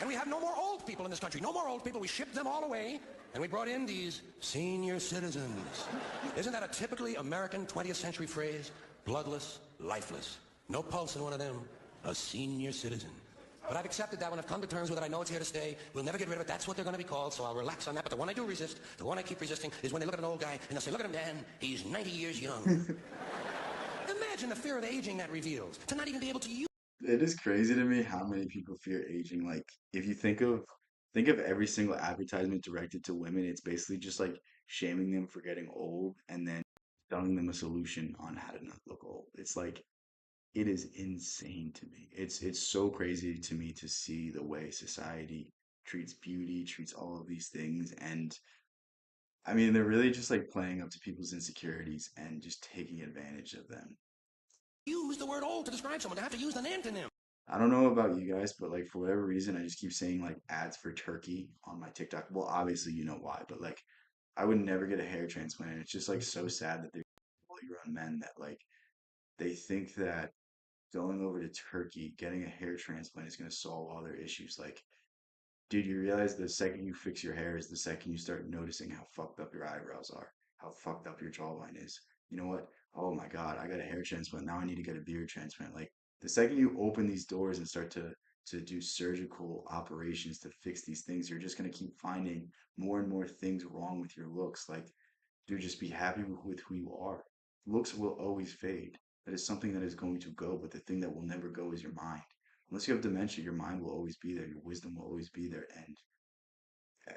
And we have no more old people in this country. No more old people. We shipped them all away, and we brought in these senior citizens. Isn't that a typically American 20th century phrase? Bloodless, lifeless. No pulse in one of them. A senior citizen. But I've accepted that one. I've come to terms with it. I know it's here to stay. We'll never get rid of it. That's what they're going to be called, so I'll relax on that. But the one I do resist, the one I keep resisting, is when they look at an old guy and they'll say, "Look at him, Dan. He's 90 years young." Imagine the fear of aging that reveals. To not even be able to use. It is crazy to me how many people fear aging. Like if you think of every single advertisement directed to women, it's basically just like shaming them for getting old and then telling them a solution on how to not look old. It's like it is insane to me. It's so crazy to me to see the way society treats beauty, treats all of these things. And I mean, they're really just like playing up to people's insecurities and just taking advantage of them. Use the word old to describe someone. To have to use an antonym. I don't know about you guys, but like for whatever reason, I just keep seeing like ads for turkey on my TikTok. Well, obviously you know why, but like I would never get a hair transplant. And it's just like so sad that they're fully grown men that like they think that going over to Turkey, getting a hair transplant is going to solve all their issues. Like, dude, you realize the second you fix your hair is the second you start noticing how fucked up your eyebrows are, how fucked up your jawline is. You know what? Oh my God, I got a hair transplant. Now I need to get a beard transplant. Like, the second you open these doors and start to do surgical operations to fix these things, you're just going to keep finding more and more things wrong with your looks. Like, dude, just be happy with who you are. Looks will always fade. That is something that is going to go, but the thing that will never go is your mind. Unless you have dementia, your mind will always be there. Your wisdom will always be there. And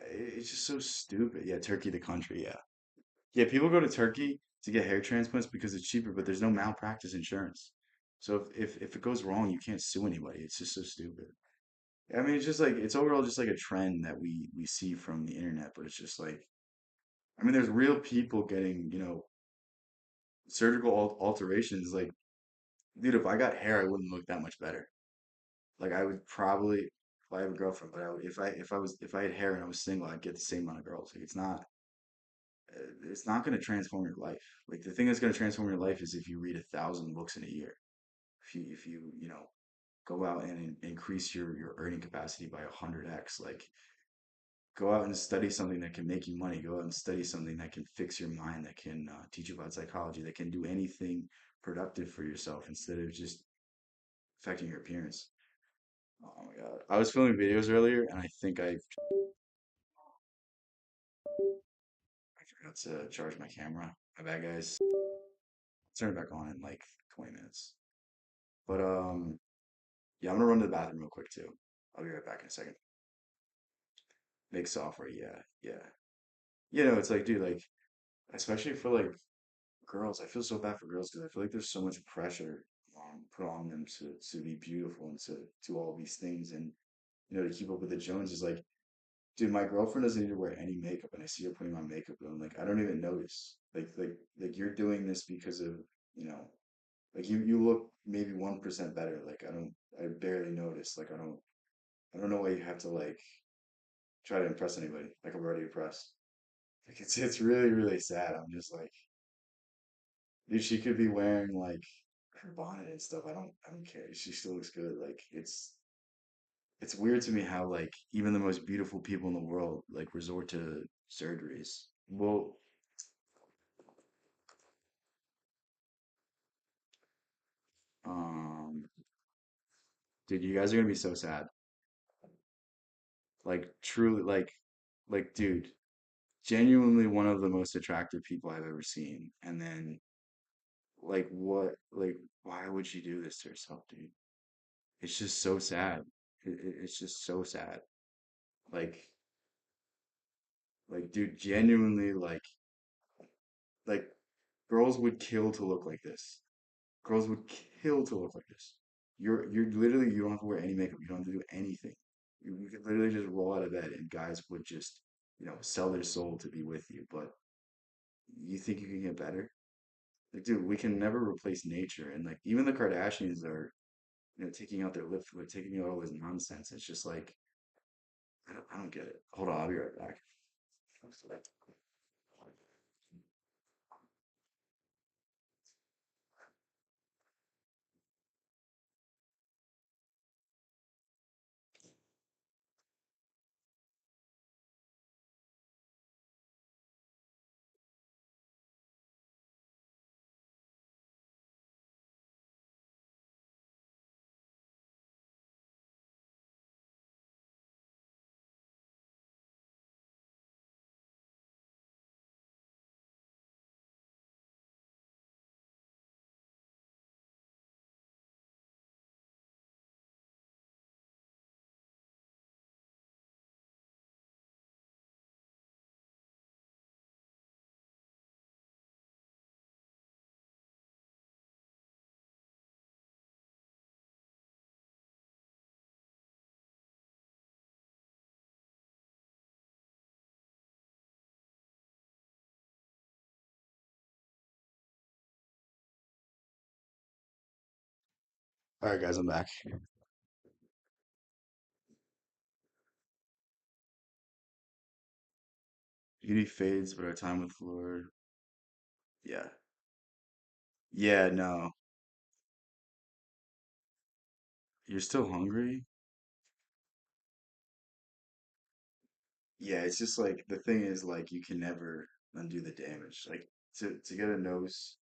it's just so stupid. Yeah, Turkey, the country. Yeah. Yeah, people go to Turkey to get hair transplants because it's cheaper, but there's no malpractice insurance. So if it goes wrong, you can't sue anybody. It's just so stupid. I mean, it's just like it's overall just like a trend that we see from the internet, but it's just like I mean, there's real people getting, surgical alterations. Like, dude, if I got hair, I wouldn't look that much better. Like, I would probably, if I have a girlfriend, but I would, if I had hair and I was single, I'd get the same amount of girls. Like, it's not going to transform your life. Like, the thing that's going to transform your life is if you read 1,000 books in a year. If you, go out and increase your earning capacity by 100x. Like, go out and study something that can make you money. Go out and study something that can fix your mind, that can teach you about psychology, that can do anything productive for yourself instead of just affecting your appearance. Oh my God. I was filming videos earlier and I think I forgot to charge my camera. My bad, guys. Turn it back on in like 20 minutes. But yeah, I'm gonna run to the bathroom real quick too. I'll be right back in a second. Make software, yeah, yeah. It's like, dude, like, especially for like girls, I feel so bad for girls because I feel like there's so much pressure put on them to be beautiful and to do all these things and to keep up with the Joneses. Like, dude, my girlfriend doesn't need to wear any makeup, and I see her putting on makeup, and I'm like, I don't even notice. Like you're doing this because of you know, like you look maybe 1% better. Like I barely notice. Like I don't know why you have to like try to impress anybody. Like I'm already impressed. Like it's really really sad. I'm just like, dude, she could be wearing like her bonnet and stuff. I don't care. She still looks good. Like it's weird to me how like even the most beautiful people in the world like resort to surgeries. Well, um, dude, you guys are gonna be so sad. Like truly, like, dude, genuinely one of the most attractive people I've ever seen. And then, like, what, like, why would she do this to herself, dude? It's just so sad. It's just so sad. Like, dude, genuinely, like, girls would kill to look like this. Girls would kill to look like this. You're literally, you don't have to wear any makeup. You don't have to do anything. You could literally just roll out of bed and guys would just, sell their soul to be with you. But you think you can get better? Like, dude, we can never replace nature. And like, even the Kardashians are, taking out their lip filler, taking out all this nonsense. It's just like, I don't get it. Hold on, I'll be right back. All right, guys, I'm back. Beauty fades, but our time with the Lord. Yeah. Yeah, no. You're still hungry? Yeah, it's just like the thing is like you can never undo the damage. Like to get a nose,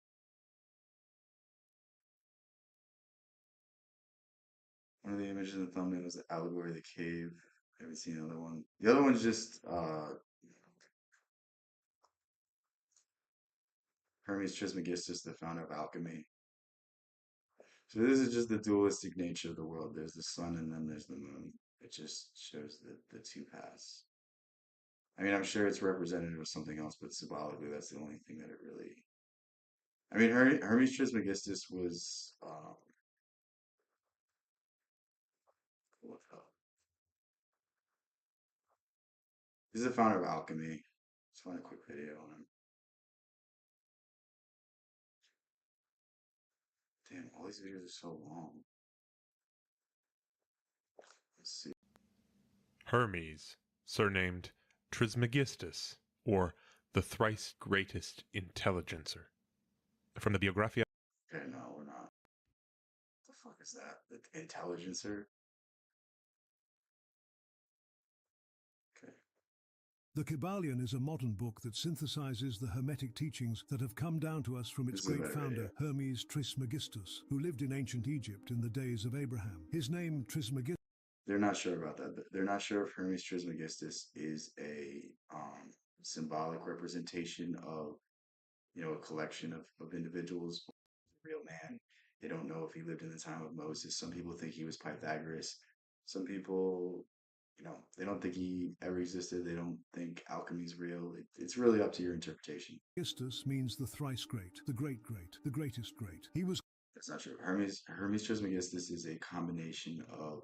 one of the images in the thumbnail was the allegory of the cave. I haven't seen another one. The other one's just Hermes Trismegistus, the founder of alchemy. So this is just the dualistic nature of the world. There's the sun and then there's the moon. It just shows the two paths. I mean, I'm sure it's representative of something else, but symbolically, that's the only thing that it really. I mean, Hermes Trismegistus was what the hell? He's the founder of alchemy. Let's find a quick video on him. Damn, all these videos are so long. Let's see. Hermes, surnamed Trismegistus, or the thrice greatest intelligencer. From the Biographia. Okay, no, we're not. What the fuck is that? The Intelligencer? Okay. The Kybalion is a modern book that synthesizes the Hermetic teachings that have come down to us from its This is a great better video. founder, Hermes Trismegistus, who lived in ancient Egypt in the days of Abraham. His name, Trismegistus. They're not sure about that. They're not sure if Hermes Trismegistus is a symbolic representation of, a collection of individuals, real man. They don't know if he lived in the time of Moses. Some people think he was Pythagoras. Some people, they don't think he ever existed. They don't think alchemy is real. It's really up to your interpretation. Trismegistus means the thrice great, the great great, the greatest great. He was That's not true. Hermes Trismegistus is a combination of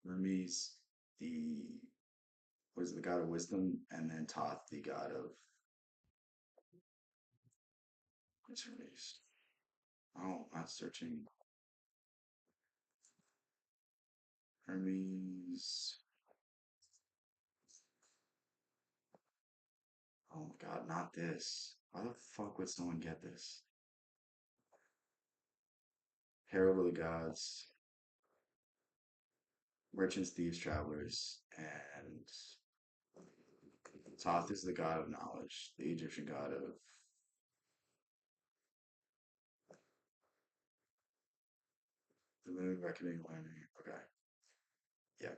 Hermes, the was the god of wisdom, and then Thoth, the god of what's Hermes? Oh, not searching. Hermes. Oh my God, not this. Why the fuck would someone get this? Herald of the Gods, Merchants, Thieves, Travelers, and Thoth is the god of knowledge, the Egyptian god of the moon, reckoning, learning. Okay. Yeah.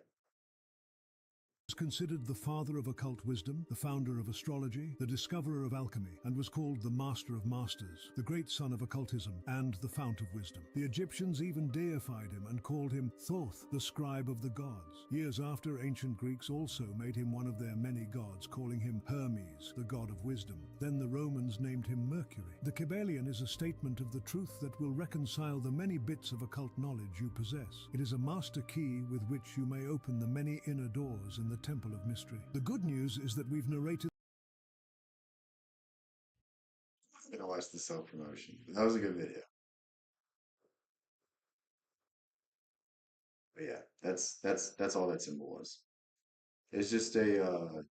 Was considered the father of occult wisdom, the founder of astrology, the discoverer of alchemy, and was called the master of masters, the great son of occultism, and the fount of wisdom. The Egyptians even deified him and called him Thoth, the scribe of the gods. Years after, ancient Greeks also made him one of their many gods, calling him Hermes, the god of wisdom. Then the Romans named him Mercury. The Kybalion is a statement of the truth that will reconcile the many bits of occult knowledge you possess. It is a master key with which you may open the many inner doors in the Temple of Mystery. The good news is that we've narrated. I'm gonna watch the self promotion. That was a good video. But yeah, that's all that symbol was. It's just a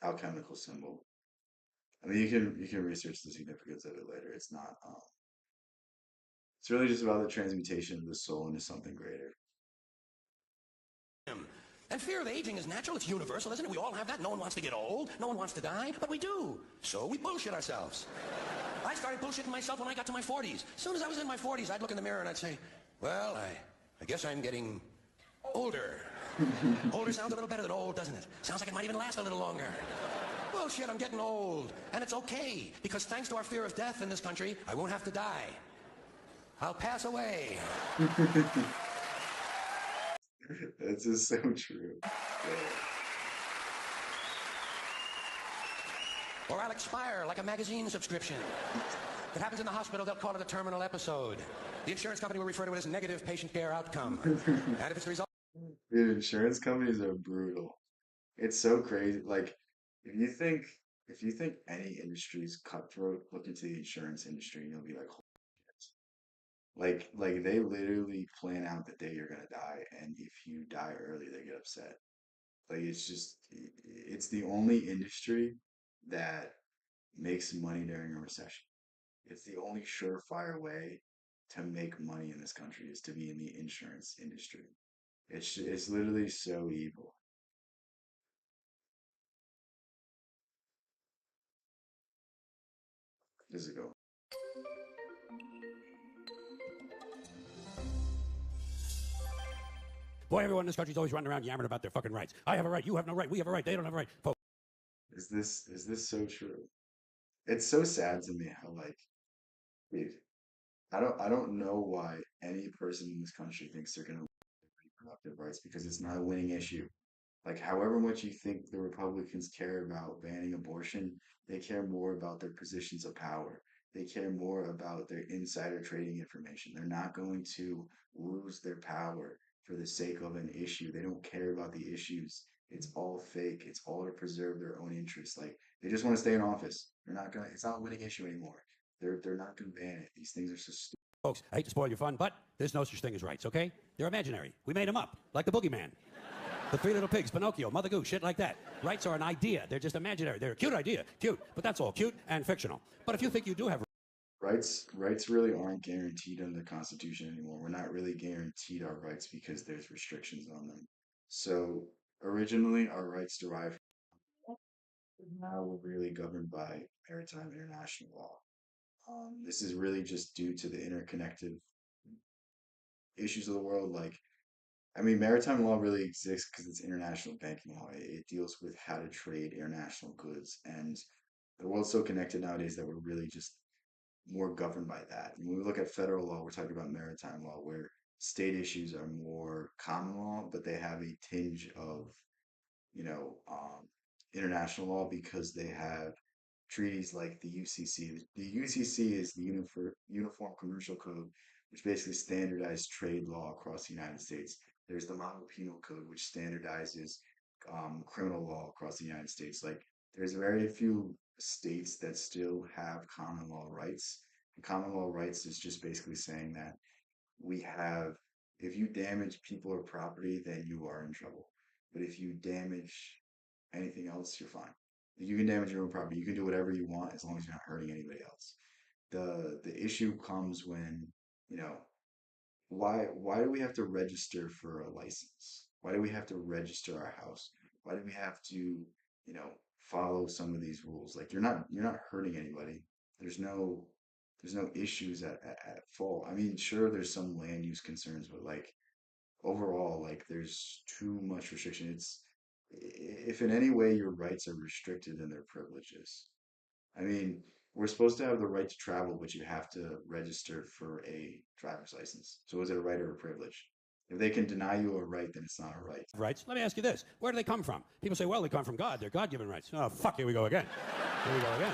alchemical symbol. I mean, you can research the significance of it later. It's not. It's really just about the transmutation of the soul into something greater. And fear of aging is natural, it's universal, isn't it? We all have that. No one wants to get old, no one wants to die, but we do. So we bullshit ourselves. I started bullshitting myself when I got to my 40s. As soon as I was in my 40s, I'd look in the mirror and I'd say, well, I guess I'm getting older. Older sounds a little better than old, doesn't it? Sounds like it might even last a little longer. Bullshit, I'm getting old. And it's okay, because thanks to our fear of death in this country, I won't have to die. I'll pass away. That's just so true. Yeah. Or I'll expire like a magazine subscription. If it happens in the hospital, they'll call it a terminal episode. The insurance company will refer to it as negative patient care outcome. And if it's the result... Dude, insurance companies are brutal. It's so crazy. Like, if you think if you think any industry is cutthroat, look into the insurance industry and you'll be like, "Holy shit." Like they literally plan out the day you're gonna die, and if you die early, they get upset. Like it's the only industry that makes money during a recession. It's the only surefire way to make money in this country is to be in the insurance industry. It's literally so evil. Does it go? Boy, everyone in this country's always running around yammering about their fucking rights. I have a right, you have no right, we have a right, they don't have a right. Is this so true? It's so sad to me how like, dude, I don't know why any person in this country thinks they're gonna win reproductive rights because it's not a winning issue. Like, however much you think the Republicans care about banning abortion, they care more about their positions of power. They care more about their insider trading information. They're not going to lose their power for the sake of an issue. They don't care about the issues. It's all fake. It's all to preserve their own interests. Like, they just want to stay in office. They're not gonna. It's not a winning issue anymore. They're not gonna ban it. These things are so stupid. Folks, I hate to spoil your fun, but there's no such thing as rights, okay? They're imaginary. We made them up, like the boogeyman. The Three Little Pigs, Pinocchio, Mother Goose, shit like that. Rights are an idea. They're just imaginary. They're a cute idea. Cute. But that's all. Cute and fictional. But if you think you do have Rights really aren't guaranteed under the Constitution anymore. We're not really guaranteed our rights because there's restrictions on them. So originally, our rights derived from now we're really governed by maritime international law. This is really just due to the interconnected issues of the world. Like, I mean, maritime law really exists because it's international banking law. It deals with how to trade international goods, and the world's so connected nowadays that we're really just more governed by that. And when we look at federal law, we're talking about maritime law, where state issues are more common law, but they have a tinge of, you know, international law because they have treaties like the UCC. The UCC is the Uniform Commercial Code, which basically standardized trade law across the United States. There's the Model Penal Code, which standardizes criminal law across the United States. Like, there's very few states that still have common law rights. And common law rights is just basically saying that we have, if you damage people or property, then you are in trouble. But if you damage anything else, you're fine. You can damage your own property. You can do whatever you want as long as you're not hurting anybody else. The issue comes when, you know, why do we have to register for a license? Why do we have to register our house? Why do we have to, follow some of these rules? Like you're not hurting anybody. There's no there's no issues at fault. I mean, sure, there's some land use concerns, but like overall, like there's too much restriction. If in any way your rights are restricted, then they're privileges. I mean, we're supposed to have the right to travel, but you have to register for a driver's license. So is it a right or a privilege? If they can deny you a right, then it's not a right. Rights. Let me ask you this. Where do they come from? People say, well, they come from God. They're God-given rights. Oh, fuck, here we go again. Here we go again.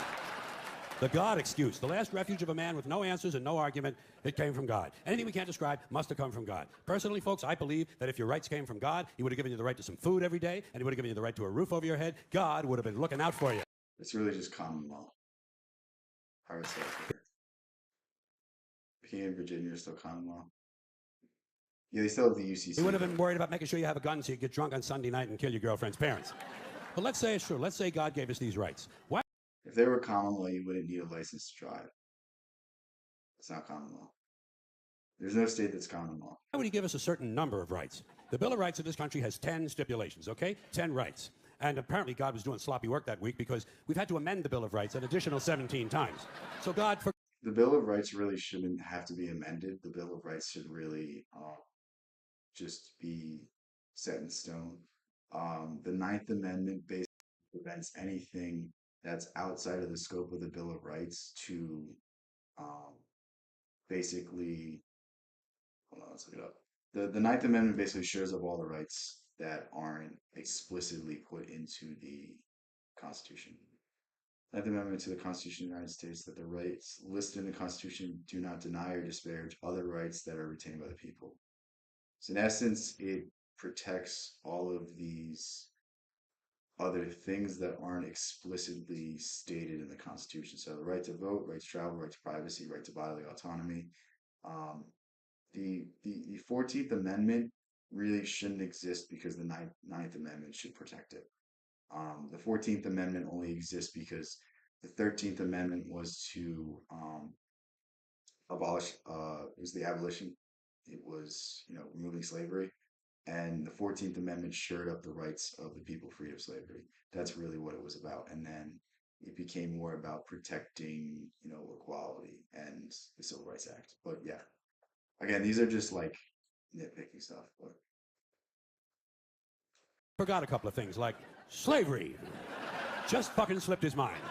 The God excuse, the last refuge of a man with no answers and no argument, it came from God. Anything we can't describe must have come from God. Personally, folks, I believe that if your rights came from God, he would have given you the right to some food every day, and he would have given you the right to a roof over your head. God would have been looking out for you. It's really just common law. I would say here. Virginia and Virginia are still common law. Yeah, they still have the UCC. He would have been worried about making sure you have a gun so you get drunk on Sunday night and kill your girlfriend's parents. But let's say it's true. Let's say God gave us these rights. Why? If they were common law, you wouldn't need a license to drive. It's not common law. There's no state that's common law. Why would he give us a certain number of rights? The Bill of Rights of this country has 10 stipulations, okay? 10 rights. And apparently God was doing sloppy work that week because we've had to amend the Bill of Rights an additional 17 times. So God... The Bill of Rights really shouldn't have to be amended. The Bill of Rights should really just be set in stone. The Ninth Amendment basically prevents anything that's outside of the scope of the Bill of Rights to basically, hold on, let's look it up. The Ninth Amendment basically shores up all the rights that aren't explicitly put into the Constitution. Ninth Amendment to the Constitution of the United States that the rights listed in the Constitution do not deny or disparage other rights that are retained by the people. So in essence, it protects all of these other things that aren't explicitly stated in the Constitution. So the right to vote, right to travel, right to privacy, right to bodily autonomy. The 14th Amendment really shouldn't exist because the Ninth Amendment should protect it. The 14th Amendment only exists because the 13th Amendment was to abolish, it was the abolition. It was, removing slavery. And the 14th Amendment shored up the rights of the people freed of slavery. That's really what it was about. And then it became more about protecting, equality and the Civil Rights Act. But yeah, again, these are just like nitpicking stuff. But forgot a couple of things like slavery. Just fucking slipped his mind.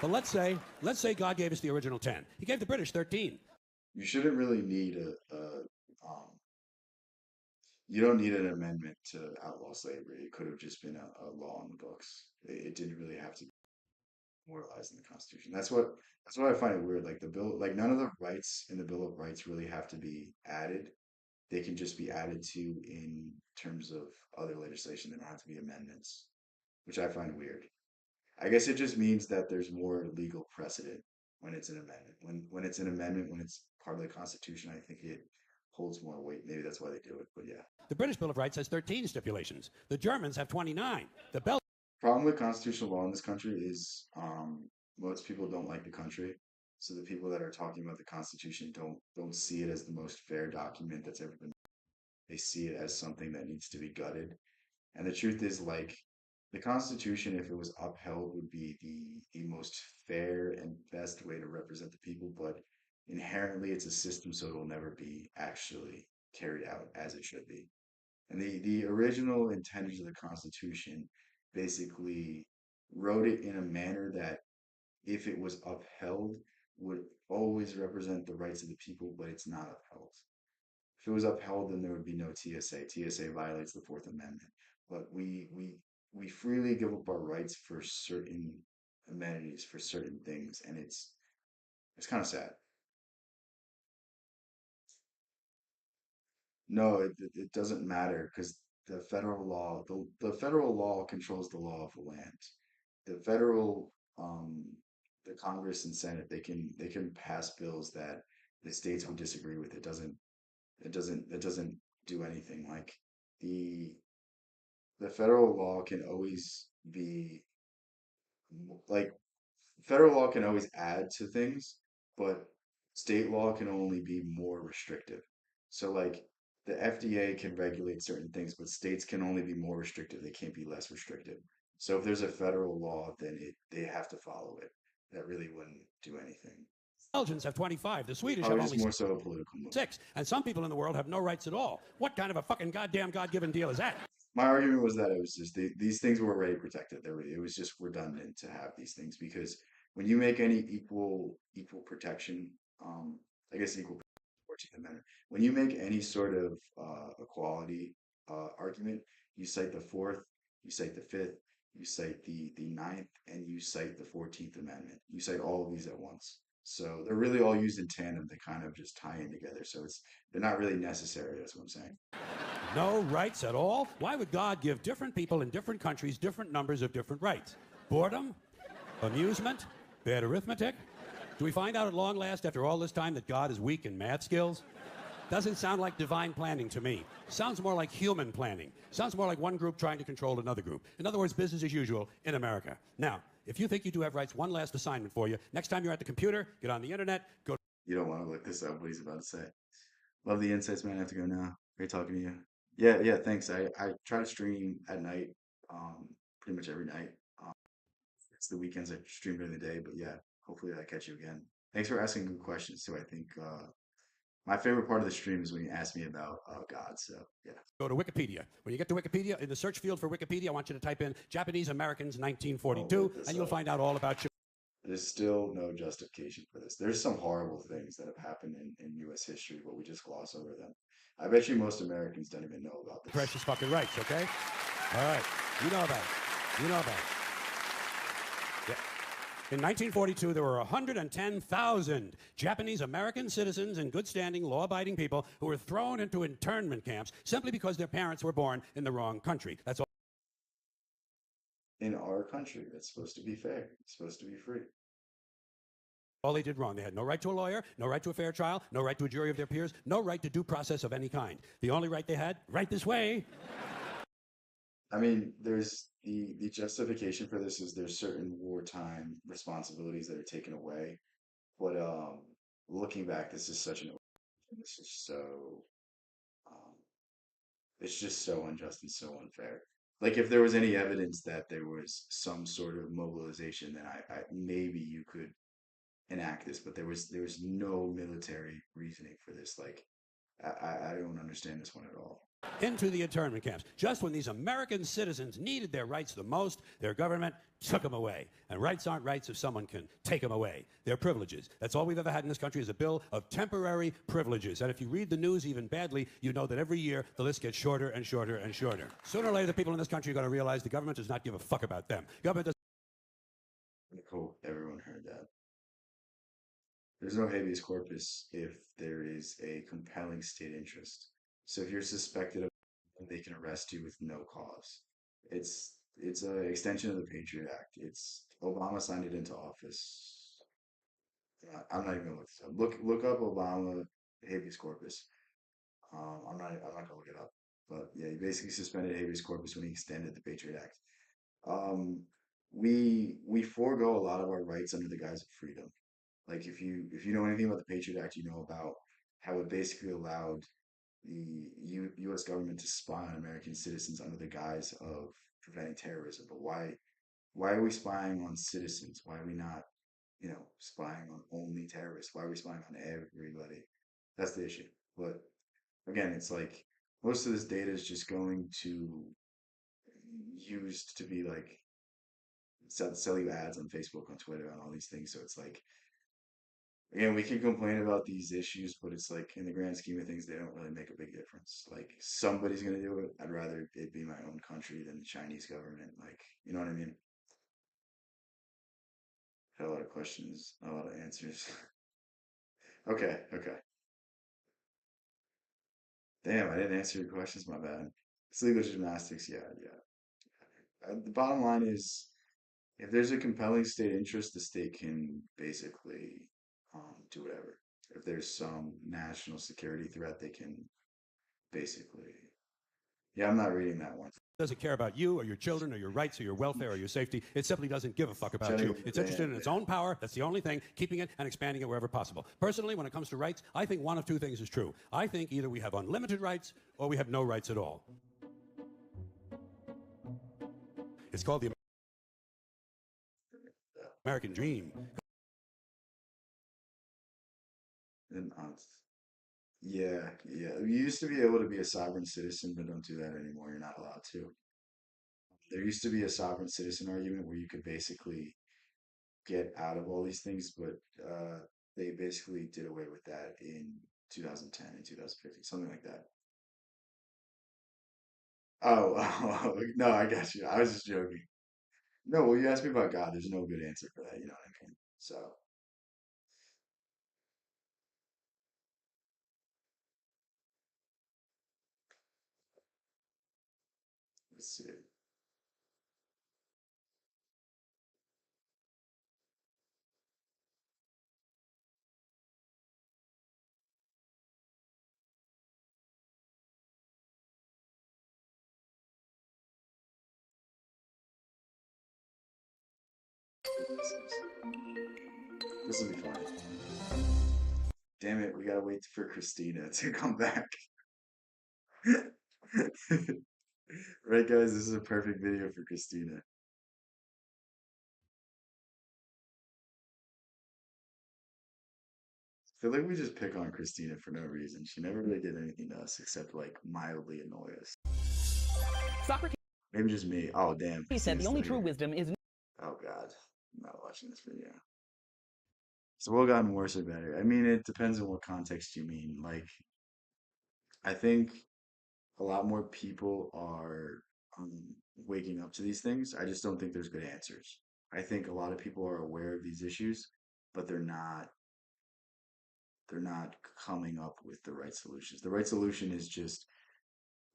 But let's say God gave us the original 10. He gave the British 13. You shouldn't really need you don't need an amendment to outlaw slavery. It could have just been a law in the books. It didn't really have to be memorialized in the Constitution. That's why I find it weird. Like the bill, like none of the rights in the Bill of Rights really have to be added. They can just be added to in terms of other legislation. They don't have to be amendments, which I find weird. I guess it just means that there's more legal precedent when it's an amendment. When it's an amendment, when it's part of the Constitution, I think it holds more weight. Maybe that's why they do it, but yeah. The British Bill of Rights has 13 stipulations. The Germans have 29. The Belgians... Problem with constitutional law in this country is most people don't like the country. So the people that are talking about the Constitution don't see it as the most fair document that's ever been. They see it as something that needs to be gutted. And the truth is, like, the Constitution, if it was upheld, would be the most fair and best way to represent the people, but inherently it's a system, so it'll never be actually carried out as it should be. And the original intentions of the Constitution basically wrote it in a manner that, if it was upheld, would always represent the rights of the people, but it's not upheld. If it was upheld, then there would be no TSA. TSA violates the Fourth Amendment. But we freely give up our rights for certain amenities, for certain things, and it's kind of sad. No, it doesn't matter because the federal law controls the law of the land. The federal the Congress and Senate, they can pass bills that the states would disagree with. It doesn't do anything. Like the federal law can always be like federal law can always add to things, but state law can only be more restrictive. So like the FDA can regulate certain things, but states can only be more restrictive. They can't be less restrictive. So if there's a federal law, then they have to follow it. That really wouldn't do anything. Belgians have 25. The Swedish have Probably just only more so a political move. 6. And some people in the world have no rights at all. What kind of a fucking goddamn God-given deal is that? My argument was that it was just these things were already protected. It was just redundant to have these things because when you make any equal protection, I guess equal 14th Amendment, when you make any sort of equality argument, you cite the Fourth, you cite the Fifth, you cite the Ninth, and you cite the 14th Amendment. You cite all of these at once. So they're really all used in tandem to kind of just tie in together. So they're not really necessary. That's what I'm saying. No rights at all? Why would God give different people in different countries different numbers of different rights? Boredom? Amusement? Bad arithmetic? Do we find out at long last after all this time that God is weak in math skills? Doesn't sound like divine planning to me. Sounds more like human planning. Sounds more like one group trying to control another group. In other words, business as usual in America. Now, if you think you do have rights, one last assignment for you. Next time you're at the computer, get on the internet, go. You don't want to look this up, what he's about to say. Love the insights, man. I have to go now. Great talking to you. Yeah, yeah, thanks. I try to stream at night, pretty much every night. Um, it's the weekends I stream during the day, but yeah, hopefully I catch you again. Thanks for asking good questions too. I think my favorite part of the stream is when you ask me about God. So yeah. Go to Wikipedia. When you get to Wikipedia, in the search field for Wikipedia, I want you to type in Japanese Americans 1942, and you'll find out all about you. There's still no justification for this. There's some horrible things that have happened in U.S. history, but we just gloss over them. I bet you most Americans don't even know about this. Precious fucking rights, okay? All right. You know about it. You know about it. Yeah. In 1942, there were 110,000 Japanese American citizens and good standing, law abiding people who were thrown into internment camps simply because their parents were born in the wrong country. That's all. In our country, it's supposed to be fair, it's supposed to be free. All they did wrong. They had no right to a lawyer, no right to a fair trial, no right to a jury of their peers, no right to due process of any kind. The only right they had, right this way. I mean, there's the justification for this is there's certain wartime responsibilities that are taken away. But looking back, this is so um, it's just so unjust and so unfair. Like if there was any evidence that there was some sort of mobilization, then I maybe you could enact this, but there was no military reasoning for this. Like I don't understand this one at all. Into the internment camps. Just when these American citizens needed their rights the most, their government took them away. And rights aren't rights if someone can take them away. They're privileges. That's all we've ever had in this country is a bill of temporary privileges. And if you read the news even badly, you know that every year the list gets shorter and shorter and shorter. Sooner or later, the people in this country are going to realize the government does not give a fuck about them. Government does. I hope everyone heard that. There's no habeas corpus if there is a compelling state interest. So if you're suspected of, they can arrest you with no cause. It's an extension of the Patriot Act. It's Obama signed it into office. I'm not even gonna look this up. Look up Obama habeas corpus. I'm not gonna look it up. But yeah, he basically suspended habeas corpus when he extended the Patriot Act. Um, we forego a lot of our rights under the guise of freedom. Like if you know anything about the Patriot Act, you know about how it basically allowed the U.S. government to spy on American citizens under the guise of preventing terrorism. But why are we spying on citizens? Why are we not, spying on only terrorists? Why are we spying on everybody? That's the issue. But again, it's like most of this data is just going to used to be like sell you ads on Facebook, on Twitter, on all these things. So it's like again, we can complain about these issues, but it's like in the grand scheme of things, they don't really make a big difference. Like somebody's gonna do it. I'd rather it be my own country than the Chinese government. Like, you know what I mean? Had a lot of questions, not a lot of answers. Okay, okay. Damn, I didn't answer your questions. My bad. It's legal gymnastics. Yeah, yeah. The bottom line is, if there's a compelling state interest, the state can basically do whatever. If there's some national security threat, they can basically, Yeah, I'm not reading that one. doesn't care about you or your children or your rights or your welfare or your safety. It simply doesn't give a fuck about you. It's interested in its own power. That's the only thing, keeping it and expanding it wherever possible. Personally, when it comes to rights, I think one of two things is true. I think either we have unlimited rights or we have no rights at all. It's called the American dream. And yeah, yeah. You used to be able to be a sovereign citizen, but don't do that anymore. You're not allowed to. There used to be a sovereign citizen argument where you could basically get out of all these things, but they basically did away with that in 2010 and 2015, something like that. Oh, oh, no, I got you. I was just joking. No, well, you asked me about God. There's no good answer for that. You know what I mean? So let's see. This will be fun. Damn it, we gotta wait for Christina to come back. Right, guys, this is a perfect video for Christina. I feel like we just pick on Christina for no reason. She never really did anything to us except like mildly annoy us. Socrates Maybe just me. Oh, damn. said the Christina's only still true here. wisdom is Oh, God. I'm not watching this video. So what gotten worse or better? I mean, it depends on what context you mean. Like, I think a lot more people are waking up to these things. I just don't think there's good answers. I think a lot of people are aware of these issues, but they're not coming up with the right solutions. The right solution is just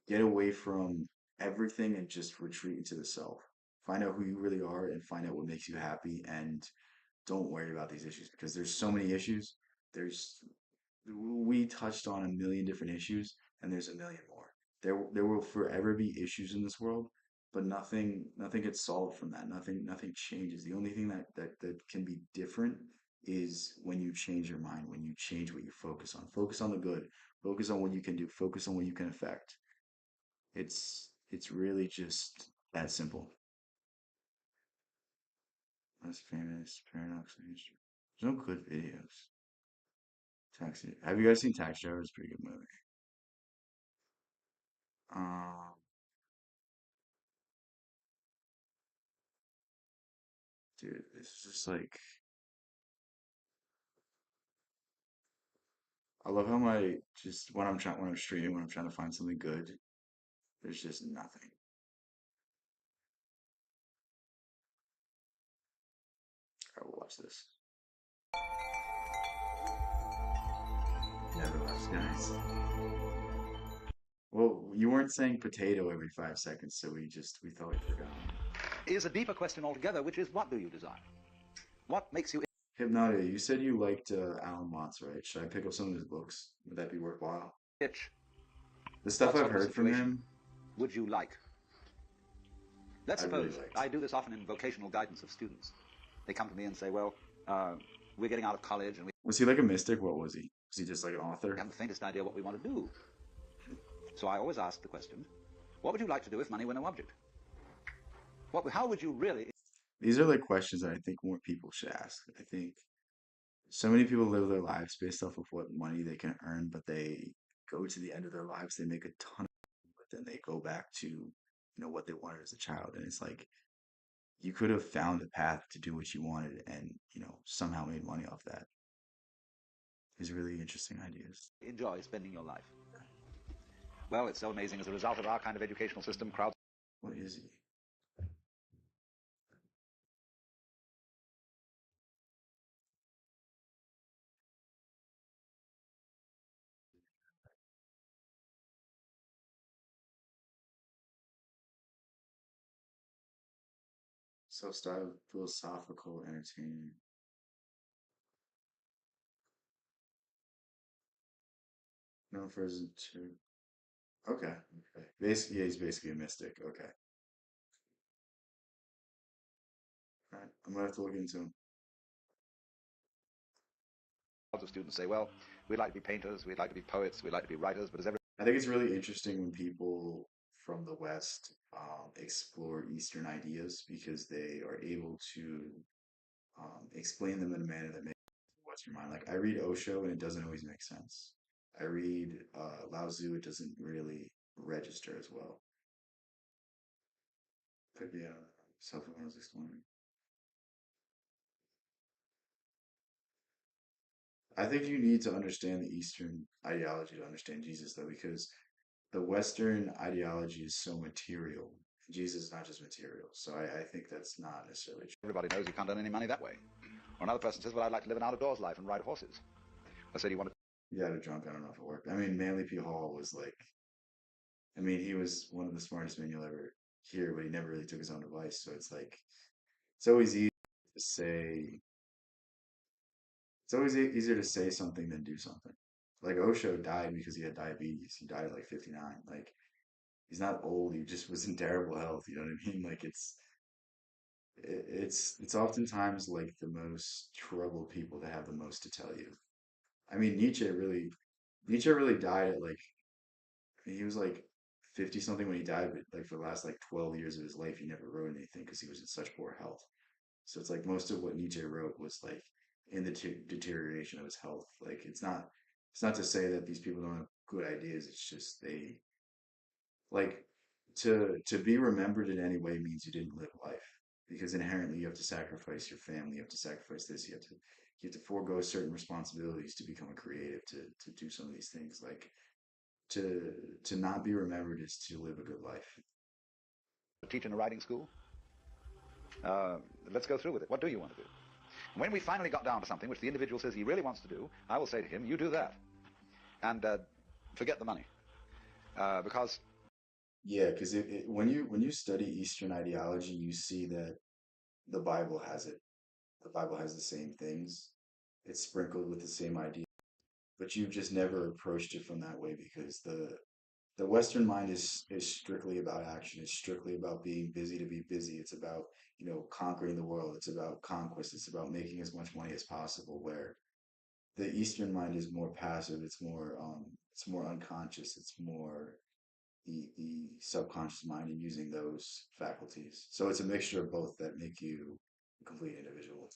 get away from everything and just retreat into the self. Find out who you really are and find out what makes you happy and don't worry about these issues because there's so many issues. There's we touched on a million different issues and there's a million more. There will forever be issues in this world, but nothing gets solved from that. Nothing changes. The only thing that can be different is when you change your mind, when you change what you focus on. Focus on the good. Focus on what you can do. Focus on what you can affect. It's really just that simple. Most famous paradox in history. There's no good videos. Taxi. Have you guys seen Taxi Driver? It's a pretty good movie. Um, dude, this is just like I love how my just when I'm streaming when I'm trying to find something good, there's just nothing. I will watch this. Never watched guys. Well, you weren't saying potato every 5 seconds, so we thought we forgot. Is a deeper question altogether, which is what do you desire? What makes you Hypnotic, you said you liked Alan Watts, right? Should I pick up some of his books? Would that be worthwhile? itch? The stuff What I've sort of heard from situation him, would you like? Let's I really suppose liked. I do this often in vocational guidance of students. They come to me and say, well, we're getting out of college and we Was he like a mystic? What was he? Was he just like an author? haven't the faintest idea what we want to do. So I always ask the question, what would you like to do if money were no object? How would you really... These are like questions that I think more people should ask. I think so many people live their lives based off of what money they can earn, but they go to the end of their lives, they make a ton of money, but then they go back to, what they wanted as a child. And it's like you could have found a path to do what you wanted and, somehow made money off that. These really interesting ideas. enjoy spending your life? Well, it's so amazing as a result of our kind of educational system, crowds... What is he? Self-styled philosophical entertainer. Known for his two. Okay. Okay. Basically, yeah, he's basically a mystic. Okay. All right. I'm gonna have to look into him. Lots of students say, well, we'd like to be painters, we'd like to be poets, we'd like to be writers, but as every I think it's really interesting when people from the West explore Eastern ideas because they are able to explain them in a manner that makes Western mind. Like I read Osho and it doesn't always make sense. I read Lao Tzu, it doesn't really register as well. Could be self-awareness explaining. I think you need to understand the Eastern ideology to understand Jesus, though, because the Western ideology is so material. Jesus is not just material. So I think that's not necessarily true. everybody knows you can't earn any money that way. Or another person says, well, I'd like to live an out-of-doors life and ride horses. I said, you want to... Yeah, to drunk, I don't know if it worked. I mean, Manly P. Hall was like, I mean, he was one of the smartest men you'll ever hear, but he never really took his own advice. So it's like, it's always easy to say, it's always easier to say something than do something. Like Osho died because he had diabetes. He died at like 59. Like, he's not old. He just was in terrible health. You know what I mean? Like, it's oftentimes like the most troubled people that have the most to tell you. I mean, Nietzsche really died at like, I mean, he was like 50 something when he died, but like for the last like 12 years of his life, he never wrote anything because he was in such poor health. So it's like most of what Nietzsche wrote was like in the deterioration of his health. Like it's not to say that these people don't have good ideas. It's just they like to be remembered in any way means you didn't live life because inherently you have to sacrifice your family, you have to sacrifice this, you have to forego certain responsibilities to become a creative, to do some of these things. Like to not be remembered is to live a good life. teach in a writing school? Let's go through with it. What do you want to do? When we finally got down to something which the individual says he really wants to do, I will say to him, you do that. And forget the money. Because Yeah, because when you study Eastern ideology, you see that the Bible has it. The Bible has the same things. It's sprinkled with the same idea, but you've just never approached it from that way because the Western mind is strictly about action. It's strictly about being busy to be busy. It's about, conquering the world. It's about conquest. It's about making as much money as possible. Where the Eastern mind is more passive. It's more unconscious. It's more the subconscious mind and using those faculties. So it's a mixture of both that make you a complete individual.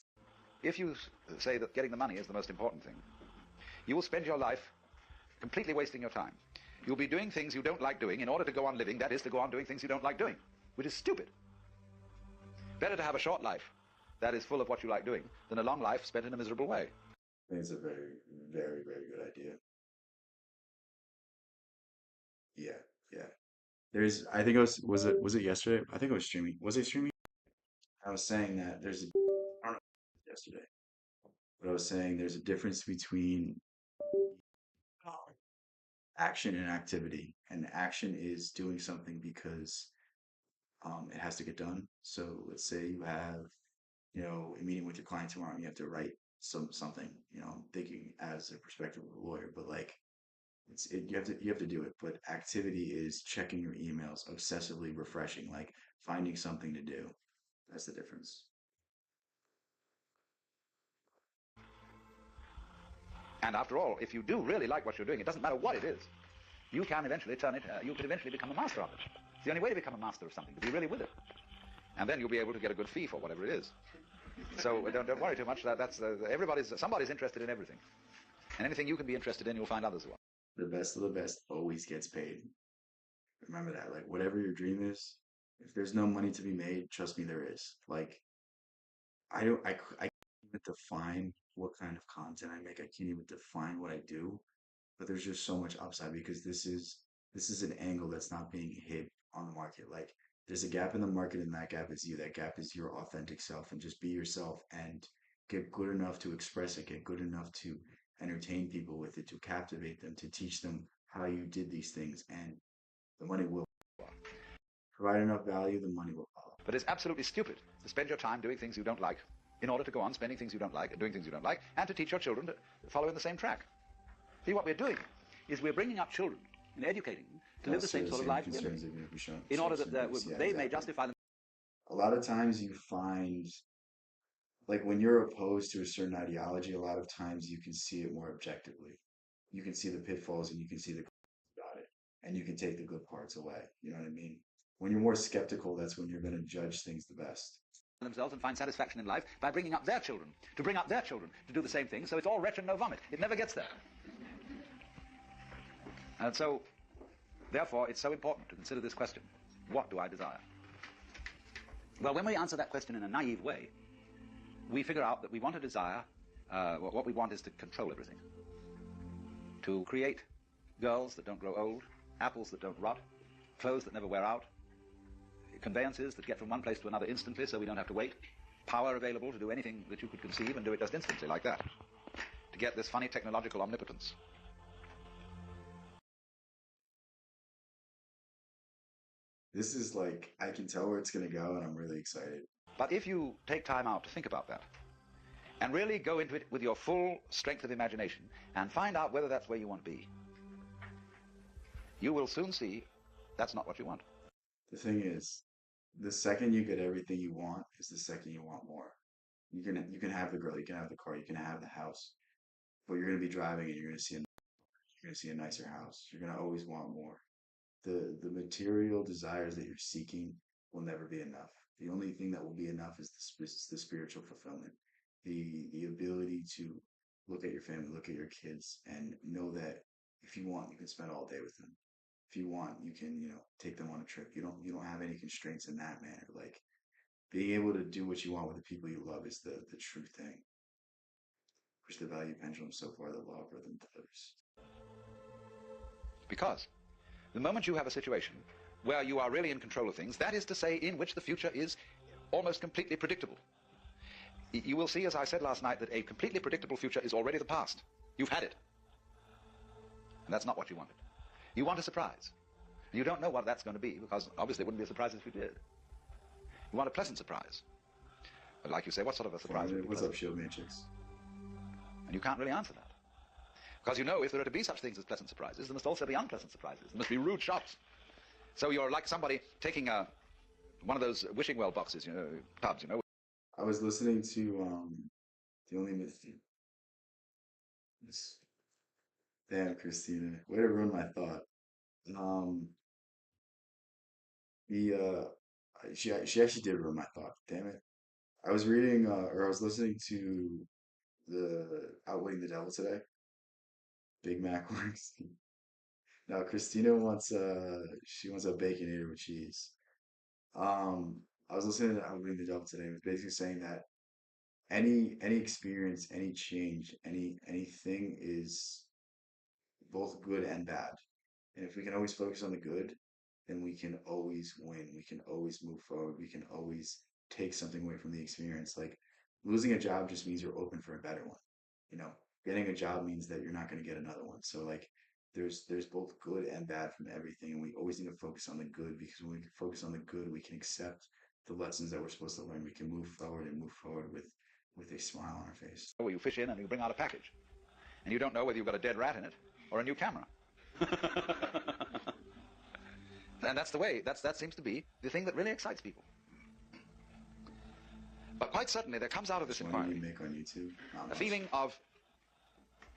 if you say that getting the money is the most important thing, you will spend your life completely wasting your time. You'll be doing things you don't like doing in order to go on living, that is, to go on doing things you don't like doing, which is stupid. Better to have a short life that is full of what you like doing than a long life spent in a miserable way. I think it's a very, very, very good idea. Yeah, yeah. I think was it yesterday? I think it was streaming. Was it streaming? I was saying that I don't know, yesterday, but I was saying there's a difference between action and activity. And action is doing something because it has to get done. So let's say you have, a meeting with your client tomorrow and you have to write something, I'm thinking as a perspective of a lawyer, but like you have to do it. But activity is checking your emails, obsessively refreshing, like finding something to do. That's the difference. And after all, if you do really like what you're doing, it doesn't matter what it is. You can eventually you can eventually become a master of it. It's the only way to become a master of something, to be really with it. And then you'll be able to get a good fee for whatever it is. So don't worry too much. Somebody's interested in everything. And anything you can be interested in, you'll find others who are. The best of the best always gets paid. Remember that. Like whatever your dream is, if there's no money to be made, trust me, there is. Like I can't even define what kind of content I make. I can't even define what I do, but there's just so much upside because this is an angle that's not being hit on the market. Like there's a gap in the market and that gap is you. That gap is your authentic self and just be yourself and get good enough to express it, get good enough to entertain people with it, to captivate them, to teach them how you did these things and the money will provide enough value, the money will follow. But it's absolutely stupid to spend your time doing things you don't like in order to go on spending things you don't like and doing things you don't like and to teach your children to follow in the same track. See, what we're doing is we're bringing up children in educating them to live the same sort of life we live, in order that they may justify them. A lot of times you find, like when you're opposed to a certain ideology, a lot of times you can see it more objectively. You can see the pitfalls and you can see the good about it, and you can take the good parts away. You know what I mean? When you're more skeptical, that's when you're going to judge things the best. Themselves and find satisfaction in life by bringing up their children, to bring up their children to do the same thing, so it's all wretch and no vomit. It never gets there. And so, therefore, it's so important to consider this question: what do I desire? Well, when we answer that question in a naive way, we figure out that we want to desire, what we want is to control everything. To create girls that don't grow old, apples that don't rot, clothes that never wear out, conveyances that get from one place to another instantly so we don't have to wait, power available to do anything that you could conceive and do it just instantly like that, to get this funny technological omnipotence. This is like, I can tell where it's going to go, and I'm really excited. But if you take time out to think about that, and really go into it with your full strength of imagination, and find out whether that's where you want to be, you will soon see that's not what you want. The thing is, the second you get everything you want is the second you want more. You can have the girl, you can have the car, you can have the house, but you're going to be driving and you're going to see a nicer house. You're going to always want more. The material desires that you're seeking will never be enough. The only thing that will be enough is the spiritual fulfillment, the ability to look at your family, look at your kids, and know that if you want, you can spend all day with them. If you want, you can, take them on a trip. You don't have any constraints in that manner. Like, being able to do what you want with the people you love is the true thing. Push the value pendulum so far that law of rhythm delivers. Because the moment you have a situation where you are really in control of things, that is to say, in which the future is almost completely predictable, you will see, as I said last night, that a completely predictable future is already the past. You've had it. And that's not what you wanted. You want a surprise. And you don't know what that's going to be, because obviously it wouldn't be a surprise if you did. You want a pleasant surprise. But like you say, what sort of a surprise would be What's pleasant? up, Shield Matrix? And you can't really answer that. Because if there are to be such things as pleasant surprises, there must also be unpleasant surprises. There must be rude shocks. So you're like somebody taking one of those wishing well boxes, tubs, I was listening to The Only Myth. Damn, Christina, way to ruin my thought. She actually did ruin my thought. Damn it. I was reading or I was listening to the Outwitting the Devil today. Big Mac works. Now Christina wants she wants a baconator with cheese. I was listening to Outwitting the Devil today. It was basically saying that any experience, any change, anything is both good and bad. And if we can always focus on the good, then we can always win. We can always move forward. We can always take something away from the experience. Like, losing a job just means you're open for a better one. Getting a job means that you're not going to get another one. So like, there's both good and bad from everything, and we always need to focus on the good, because when we can focus on the good, we can accept the lessons that we're supposed to learn. We can move forward with a smile on our face. Where you fish in and you bring out a package, and you don't know whether you've got a dead rat in it or a new camera. And that's the way, that seems to be the thing that really excites people. But quite certainly there comes out of this inquiry make on YouTube? a feeling of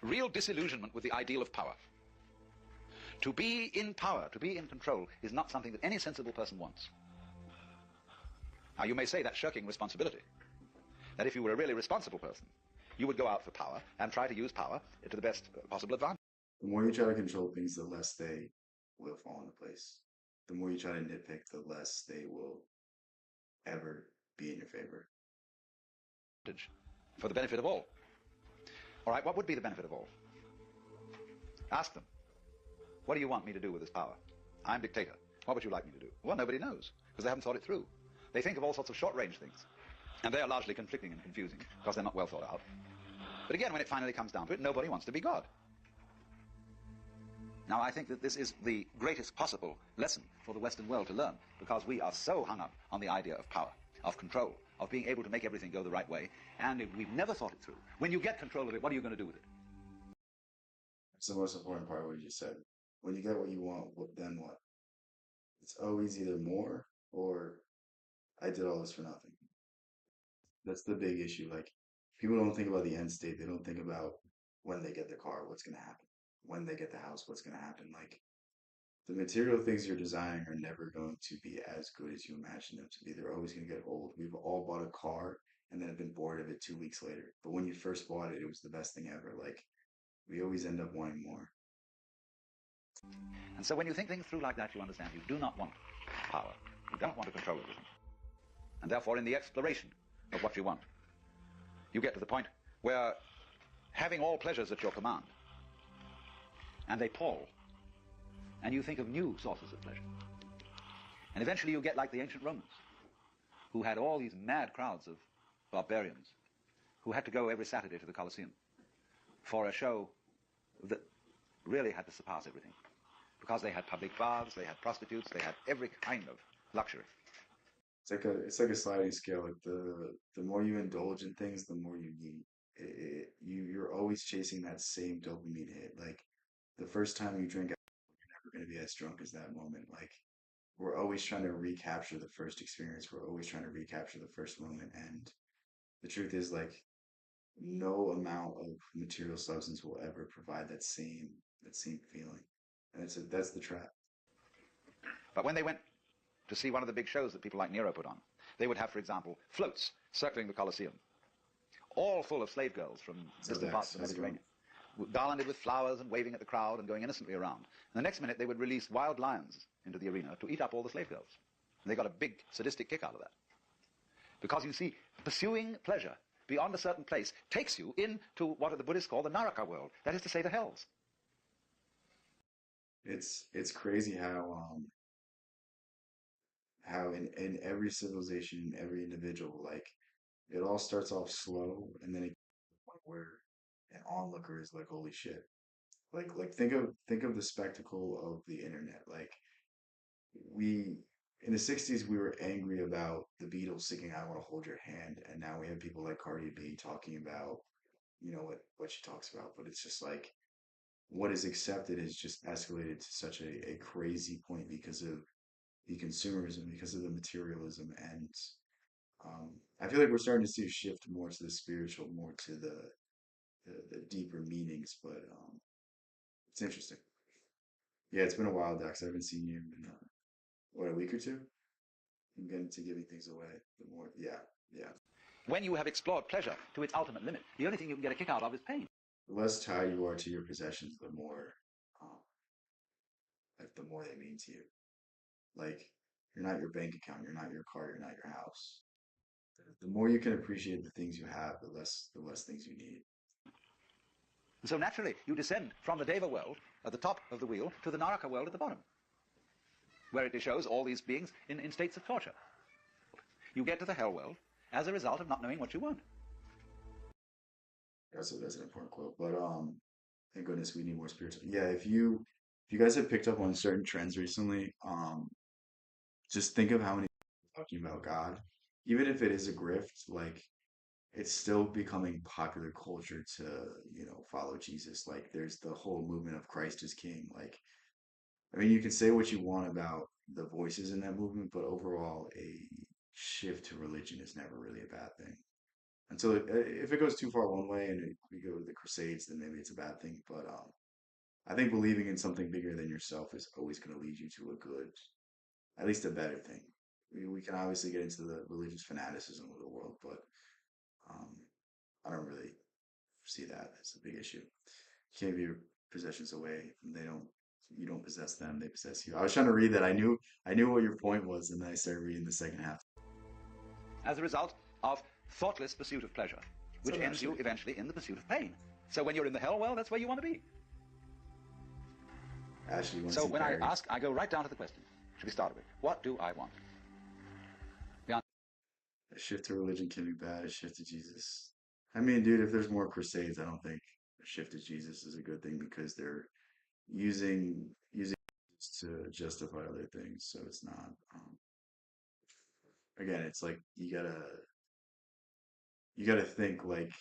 real disillusionment with the ideal of power. To be in power, to be in control, is not something that any sensible person wants. Now you may say that's shirking responsibility. That if you were a really responsible person, you would go out for power and try to use power to the best possible advantage. The more you try to control things, the less they will fall into place. The more you try to nitpick, the less they will ever be in your favor. For the benefit of all. All right, what would be the benefit of all? Ask them. What do you want me to do with this power? I'm dictator. What would you like me to do? Well, nobody knows, because they haven't thought it through. They think of all sorts of short-range things, and they are largely conflicting and confusing, because they're not well thought out. But again, when it finally comes down to it, nobody wants to be God. Now, I think that this is the greatest possible lesson for the Western world to learn, because we are so hung up on the idea of power, of control, of being able to make everything go the right way, and we've never thought it through. When you get control of it, what are you going to do with it? That's the most important part of what you just said. when you get what you want, then what? It's always either more or I did all this for nothing. That's the big issue. Like people don't think about the end state. They don't think about when they get the car, what's going to happen. When they get the house, what's going to happen. Like the material things you're designing are never going to be as good as you imagine them to be. They're always going to get old. We've all bought a car and then have been bored of it 2 weeks later. But when you first bought it, it was the best thing ever. Like we always end up wanting more. And so when you think things through like that, you understand you do not want power. You don't want to control everything. And therefore, in the exploration of what you want, you get to the point where having all pleasures at your command, and they pall, and you think of new sources of pleasure. And eventually you get like the ancient Romans, who had all these mad crowds of barbarians who had to go every Saturday to the Colosseum for a show that really had to surpass everything. Because they had public baths, they had prostitutes, they had every kind of luxury. It's like a sliding scale. Like the more you indulge in things, the more you need. You're always chasing that same dopamine hit. Like the first time you drink alcohol, you're never going to be as drunk as that moment. Like we're always trying to recapture the first experience. We're always trying to recapture the first moment. And the truth is, like, no amount of material substance will ever provide that same feeling. And that's the trap. But when they went to see one of the big shows that people like Nero put on, they would have, for example, floats circling the Colosseum, all full of slave girls from distant parts of the Mediterranean, garlanded with flowers and waving at the crowd and going innocently around. And the next minute they would release wild lions into the arena to eat up all the slave girls. And they got a big sadistic kick out of that. Because you see, pursuing pleasure beyond a certain place takes you into what the Buddhists call the Naraka world, that is to say, the hells. It's crazy how in every civilization, every individual, like it all starts off slow and then it where an onlooker is like, holy shit. Like think of the spectacle of the internet. Like we in the 60s we were angry about the Beatles singing I Want to Hold Your Hand, and now we have people like Cardi B talking about, what she talks about. But it's just like what is accepted is just escalated to such a crazy point because of the consumerism, because of the materialism. And I feel like we're starting to see a shift more to the spiritual, more to the deeper meanings. But it's interesting. Yeah, it's been a while, Dax. I haven't seen you in what, a week or two. I'm getting to giving things away. The more, yeah, yeah. When you have explored pleasure to its ultimate limit, the only thing you can get a kick out of is pain. The less tied you are to your possessions, um, the more they mean to you. Like you're not your bank account, you're not your car, you're not your house. The more you can appreciate the things you have, the less things you need. And so naturally, you descend from the Deva world at the top of the wheel to the Naraka world at the bottom, where it shows all these beings in states of torture. You get to the hell world as a result of not knowing what you want. That's an important quote. But thank goodness we need more spiritual. Yeah, if you guys have picked up on certain trends recently, just think of how many people are talking about God. Even if it is a grift, like it's still becoming popular culture to, follow Jesus. Like there's the whole movement of Christ is King. Like, I mean, you can say what you want about the voices in that movement, but overall, a shift to religion is never really a bad thing. Until if it goes too far one way and we go to the Crusades, then maybe it's a bad thing. But I think believing in something bigger than yourself is always going to lead you to a good, at least a better thing. We can obviously get into the religious fanaticism of the world, but um, I don't really see that as a big issue. You can't give your possessions away. You don't possess them; they possess you. I was trying to read that. I knew what your point was, and then I started reading the second half. As a result of thoughtless pursuit of pleasure, which ends you eventually in the pursuit of pain. So when you're in the hell, well, that's where you want to be. Ashley, so when I ask, I go right down to the question, to be started with. What do I want? A shift to religion can be bad. A shift to Jesus. I mean, dude, if there's more crusades, I don't think a shift to Jesus is a good thing because they're using to justify other things. So it's not. Again, it's like you gotta think like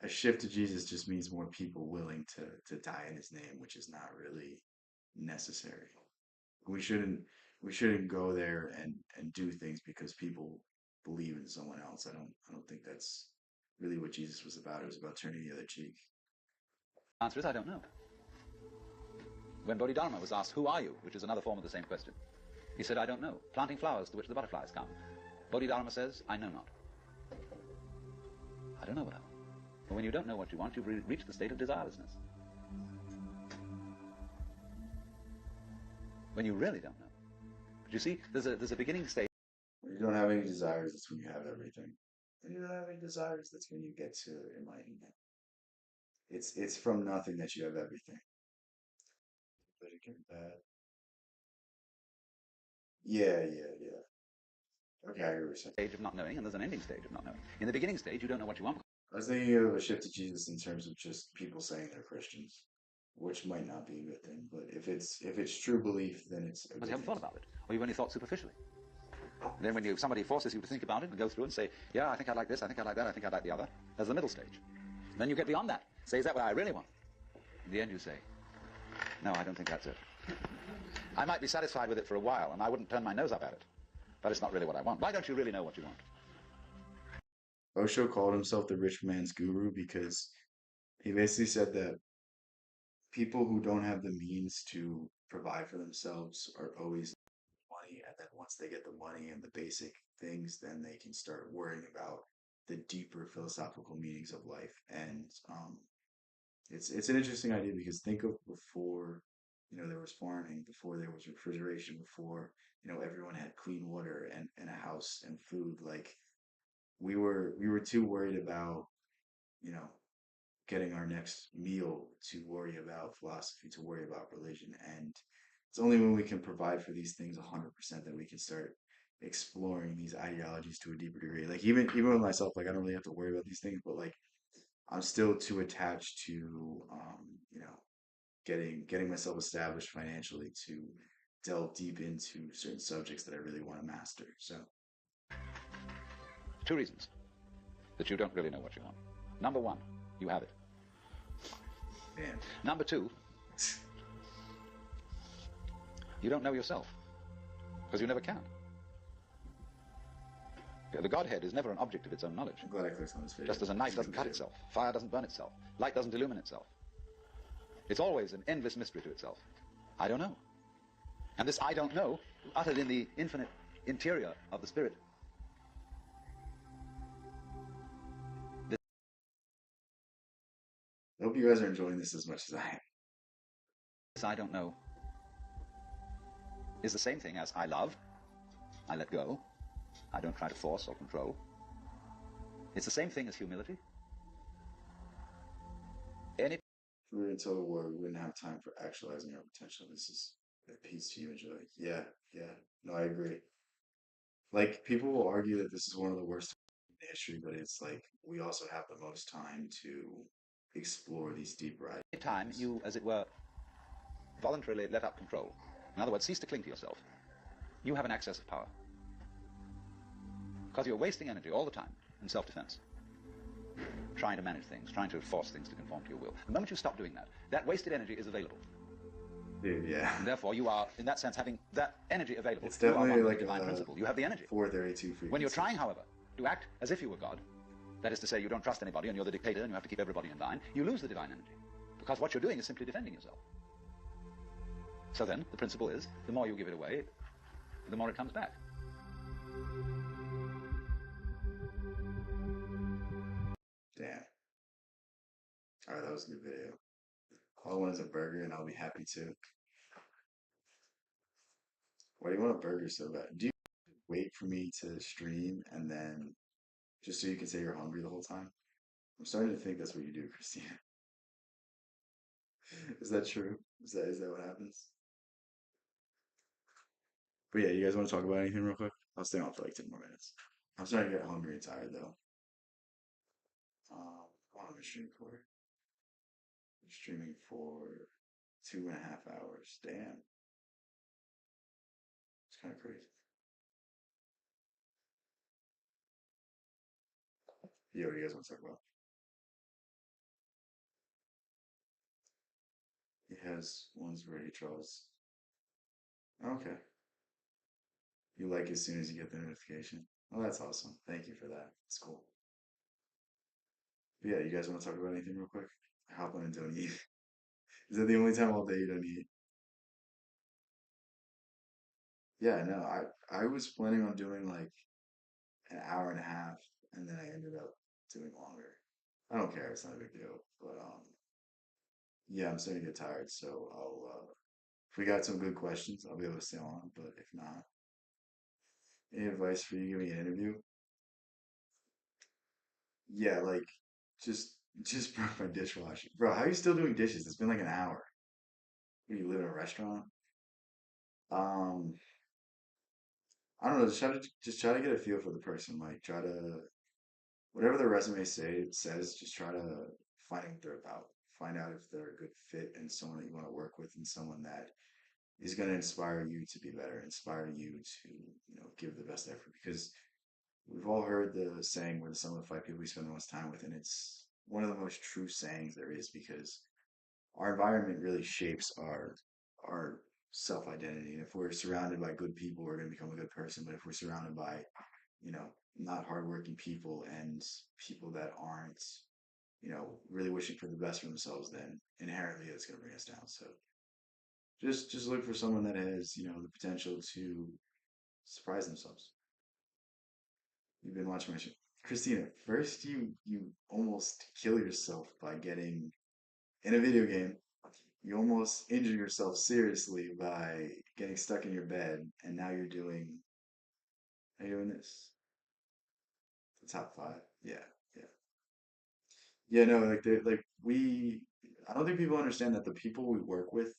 a shift to Jesus just means more people willing to die in His name, which is not really necessary. We shouldn't we shouldn't go there and do things because people believe in someone else. I don't think that's really what Jesus was about. It was about turning the other cheek. Answer is, I don't know. When Bodhidharma was asked, who are you? Which is another form of the same question. He said, I don't know. Planting flowers to which the butterflies come. Bodhidharma says, I know not. I don't know what I want. But when you don't know what you want, you've reached the state of desirelessness. When you really don't know. But you see, there's a beginning stage. When you don't have any desires, that's when you have everything. When you don't have any desires, that's when you get to enlightenment. It's from nothing that you have everything. But again, yeah. Okay, I hear what you're saying. Stage of not knowing, and there's an ending stage of not knowing. In the beginning stage, you don't know what you want. I was thinking of a shift to Jesus in terms of just people saying they're Christians, which might not be a good thing. But if it's true belief, then it's a good Because you haven't thing. thought about it, or you've only thought superficially. And then when somebody forces you to think about it and go through and say, yeah, I think I'd like this, I think I'd like that, I think I'd like the other, there's the middle stage. Then you get beyond that. Say, is that what I really want? In the end you say, no, I don't think that's it. I might be satisfied with it for a while, and I wouldn't turn my nose up at it. But it's not really what I want. Why don't you really know what you want? Osho called himself the rich man's guru because he basically said that people who don't have the means to provide for themselves are always money, and then once they get the money and the basic things, then they can start worrying about the deeper philosophical meanings of life. And it's an interesting idea because think of before, there was farming, before there was refrigeration, before, everyone had clean water and a house and food. Like we were too worried about, you know, getting our next meal to worry about philosophy, to worry about religion. And it's only when we can provide for these things 100% that we can start exploring these ideologies to a deeper degree. Like even with myself, like I don't really have to worry about these things, but like I'm still too attached to getting myself established financially to delve deep into certain subjects that I really want to master. So Two reasons that you don't really know what you want. Number one, you have it. man, Number two, you don't know yourself, because you never can. The Godhead is never an object of its own knowledge. I'm glad I clicked on this video. Just as a knife doesn't cut itself, fire doesn't burn itself, light doesn't illumine itself. It's always an endless mystery to itself. I don't know. And this I don't know, uttered in the infinite interior of the spirit. I hope you guys are enjoying this as much as I am. This I don't know is the same thing as I love, I let go, I don't try to force or control. It's the same thing as humility. Any If we were in total war, we wouldn't have time for actualizing our potential. This is a peace to you and joy. Yeah. No, I agree. Like people will argue that this is one of the worst in history, but it's like we also have the most time to explore these deeper ideas. time you, as it were, voluntarily let up control, in other words, cease to cling to yourself, you have an access of power. Because you're wasting energy all the time in self-defense, trying to manage things, trying to force things to conform to your will. The moment you stop doing that, that wasted energy is available. Dude, yeah. And therefore, you are, in that sense, having that energy available. It's definitely you are one with like the divine principle. You have the energy. 432 frequency. When you're trying, however, to act as if you were God, that is to say, you don't trust anybody and you're the dictator and you have to keep everybody in line, you lose the divine energy. Because what you're doing is simply defending yourself. So then, the principle is, the more you give it away, the more it comes back. Damn. All right, that was a good video. All I want is a burger, and I'll be happy too. Why do you want a burger so bad? Do you wait for me to stream and then just so you can say you're hungry the whole time? I'm starting to think that's what you do, Christina. Is that true? Is that what happens? But yeah, you guys want to talk about anything real quick? I'll stay on for like 10 more minutes. I'm starting to get hungry and tired though. How long am I streaming for? I'm streaming for 2.5 hours. Damn. It's kind of crazy. Yeah, what do you guys want to talk about? Yeah. He has ones where he draws. Okay. You like as soon as you get the notification. Oh, that's awesome. Thank you for that. It's cool. But yeah, you guys want to talk about anything real quick? I hop on and don't eat. Is that the only time all day you don't eat? Yeah, no, I was planning on doing like an hour and a half, and then I ended up doing longer. I don't care, it's not a big deal. But yeah, I'm starting to get tired, so if we got some good questions, I'll be able to stay on. But if not, any advice for you giving an interview? Yeah, like just broke my dishwasher. Bro, how are you still doing dishes? It's been like an hour. What, do you live in a restaurant? Um, I don't know, just try to get a feel for the person. Like try to whatever the resume says, just try to find out what they're about. Find out if they're a good fit and someone that you want to work with and someone that is going to inspire you to be better, inspire you to, give the best effort. Because we've all heard the saying where the sum of the five people we spend the most time with, and it's one of the most true sayings there is because our environment really shapes our self identity. And if we're surrounded by good people, we're going to become a good person. But if we're surrounded by, not hardworking people and people that aren't, really wishing for the best for themselves, then inherently it's going to bring us down. So just look for someone that has, the potential to surprise themselves. You've been watching my show. Christina, first you almost kill yourself by getting in a video game. You almost injure yourself seriously by getting stuck in your bed, and now you're doing this. The top five. Yeah, yeah. Yeah, no, like I don't think people understand that the people we work with,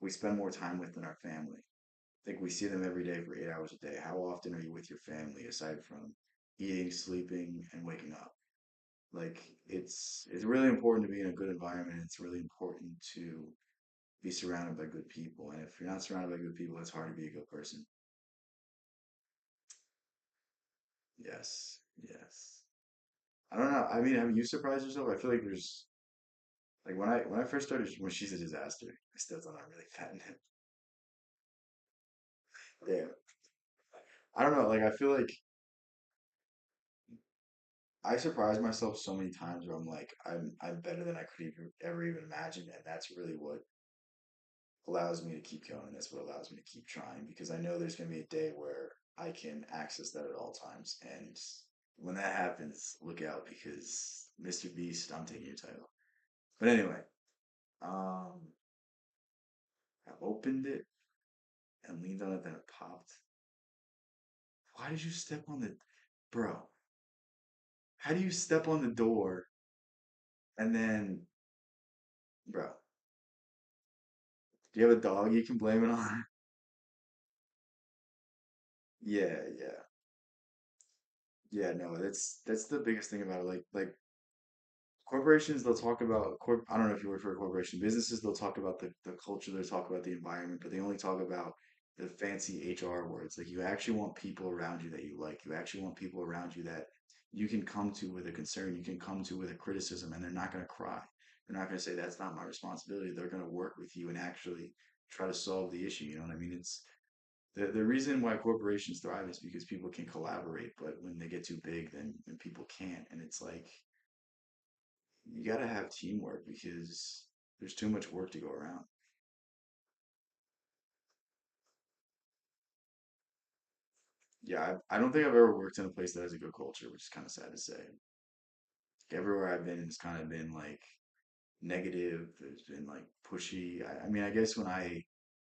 we spend more time with than our family. I think we see them every day for 8 hours a day. How often are you with your family aside from eating, sleeping, and waking up? Like it's really important to be in a good environment. It's really important to be surrounded by good people. And if you're not surrounded by good people, it's hard to be a good person. Yes, yes. I don't know. I mean, have you surprised yourself? I feel like there's like when I first started when she's a disaster, I still thought I'm really fat in it. Yeah. I don't know. Like I feel like I surprise myself so many times where I'm like I'm better than I could ever even imagine, and that's really what allows me to keep going. That's what allows me to keep trying because I know there's going to be a day where I can access that at all times. And when that happens, look out because Mr. Beast, I'm taking your title. But anyway, um, I opened it and leaned on it, then it popped. Why did you step on the, bro? How do you step on the door and then, bro? Do you have a dog you can blame it on? Yeah, yeah, yeah. No, that's the biggest thing about it. Like corporations, they'll talk about I don't know if you work for a corporation. Businesses, they'll talk about the culture, they'll talk about the environment, but they only talk about the fancy HR words. Like you actually want people around you that you like. You actually want people around you that you can come to with a concern, you can come to with a criticism, and they're not going to cry. They're not going to say that's not my responsibility. They're going to work with you and actually try to solve the issue. You know what I mean? It's the reason why corporations thrive is because people can collaborate, but when they get too big, then people can't, and it's like you got to have teamwork because there's too much work to go around. Yeah, I don't think I've ever worked in a place that has a good culture, which is kind of sad to say. Everywhere I've been, it's kind of been like negative. There's been like pushy. I mean, I guess when I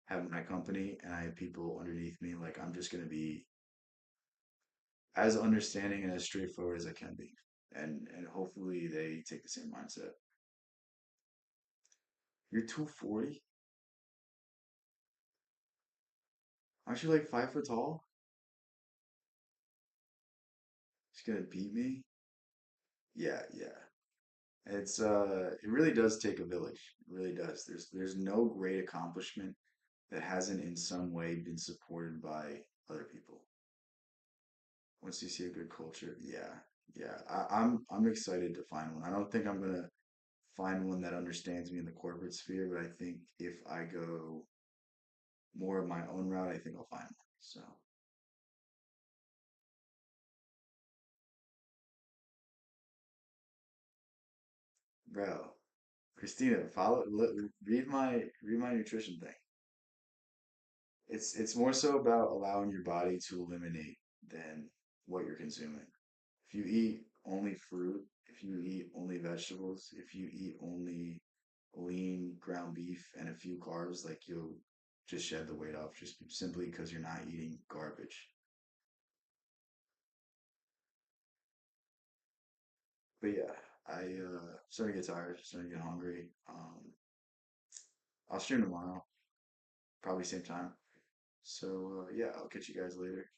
have my company and I have people underneath me, like I'm just going to be as understanding and as straightforward as I can be. And hopefully they take the same mindset. You're 240? Aren't you like 5 foot tall? She's gonna beat me? Yeah, yeah. It really does take a village. It really does. There's no great accomplishment that hasn't in some way been supported by other people. Once you see a good culture, yeah, yeah. I'm excited to find one. I don't think I'm gonna find one that understands me in the corporate sphere, but I think if I go more of my own route, I think I'll find one. So, bro, Christina, read my nutrition thing. It's more so about allowing your body to eliminate than what you're consuming. If you eat only fruit, if you eat only vegetables, if you eat only lean ground beef and a few carbs, like you'll just shed the weight off just simply because you're not eating garbage. But yeah, starting to get tired, starting to get hungry. I'll stream tomorrow, probably same time. So yeah, I'll catch you guys later.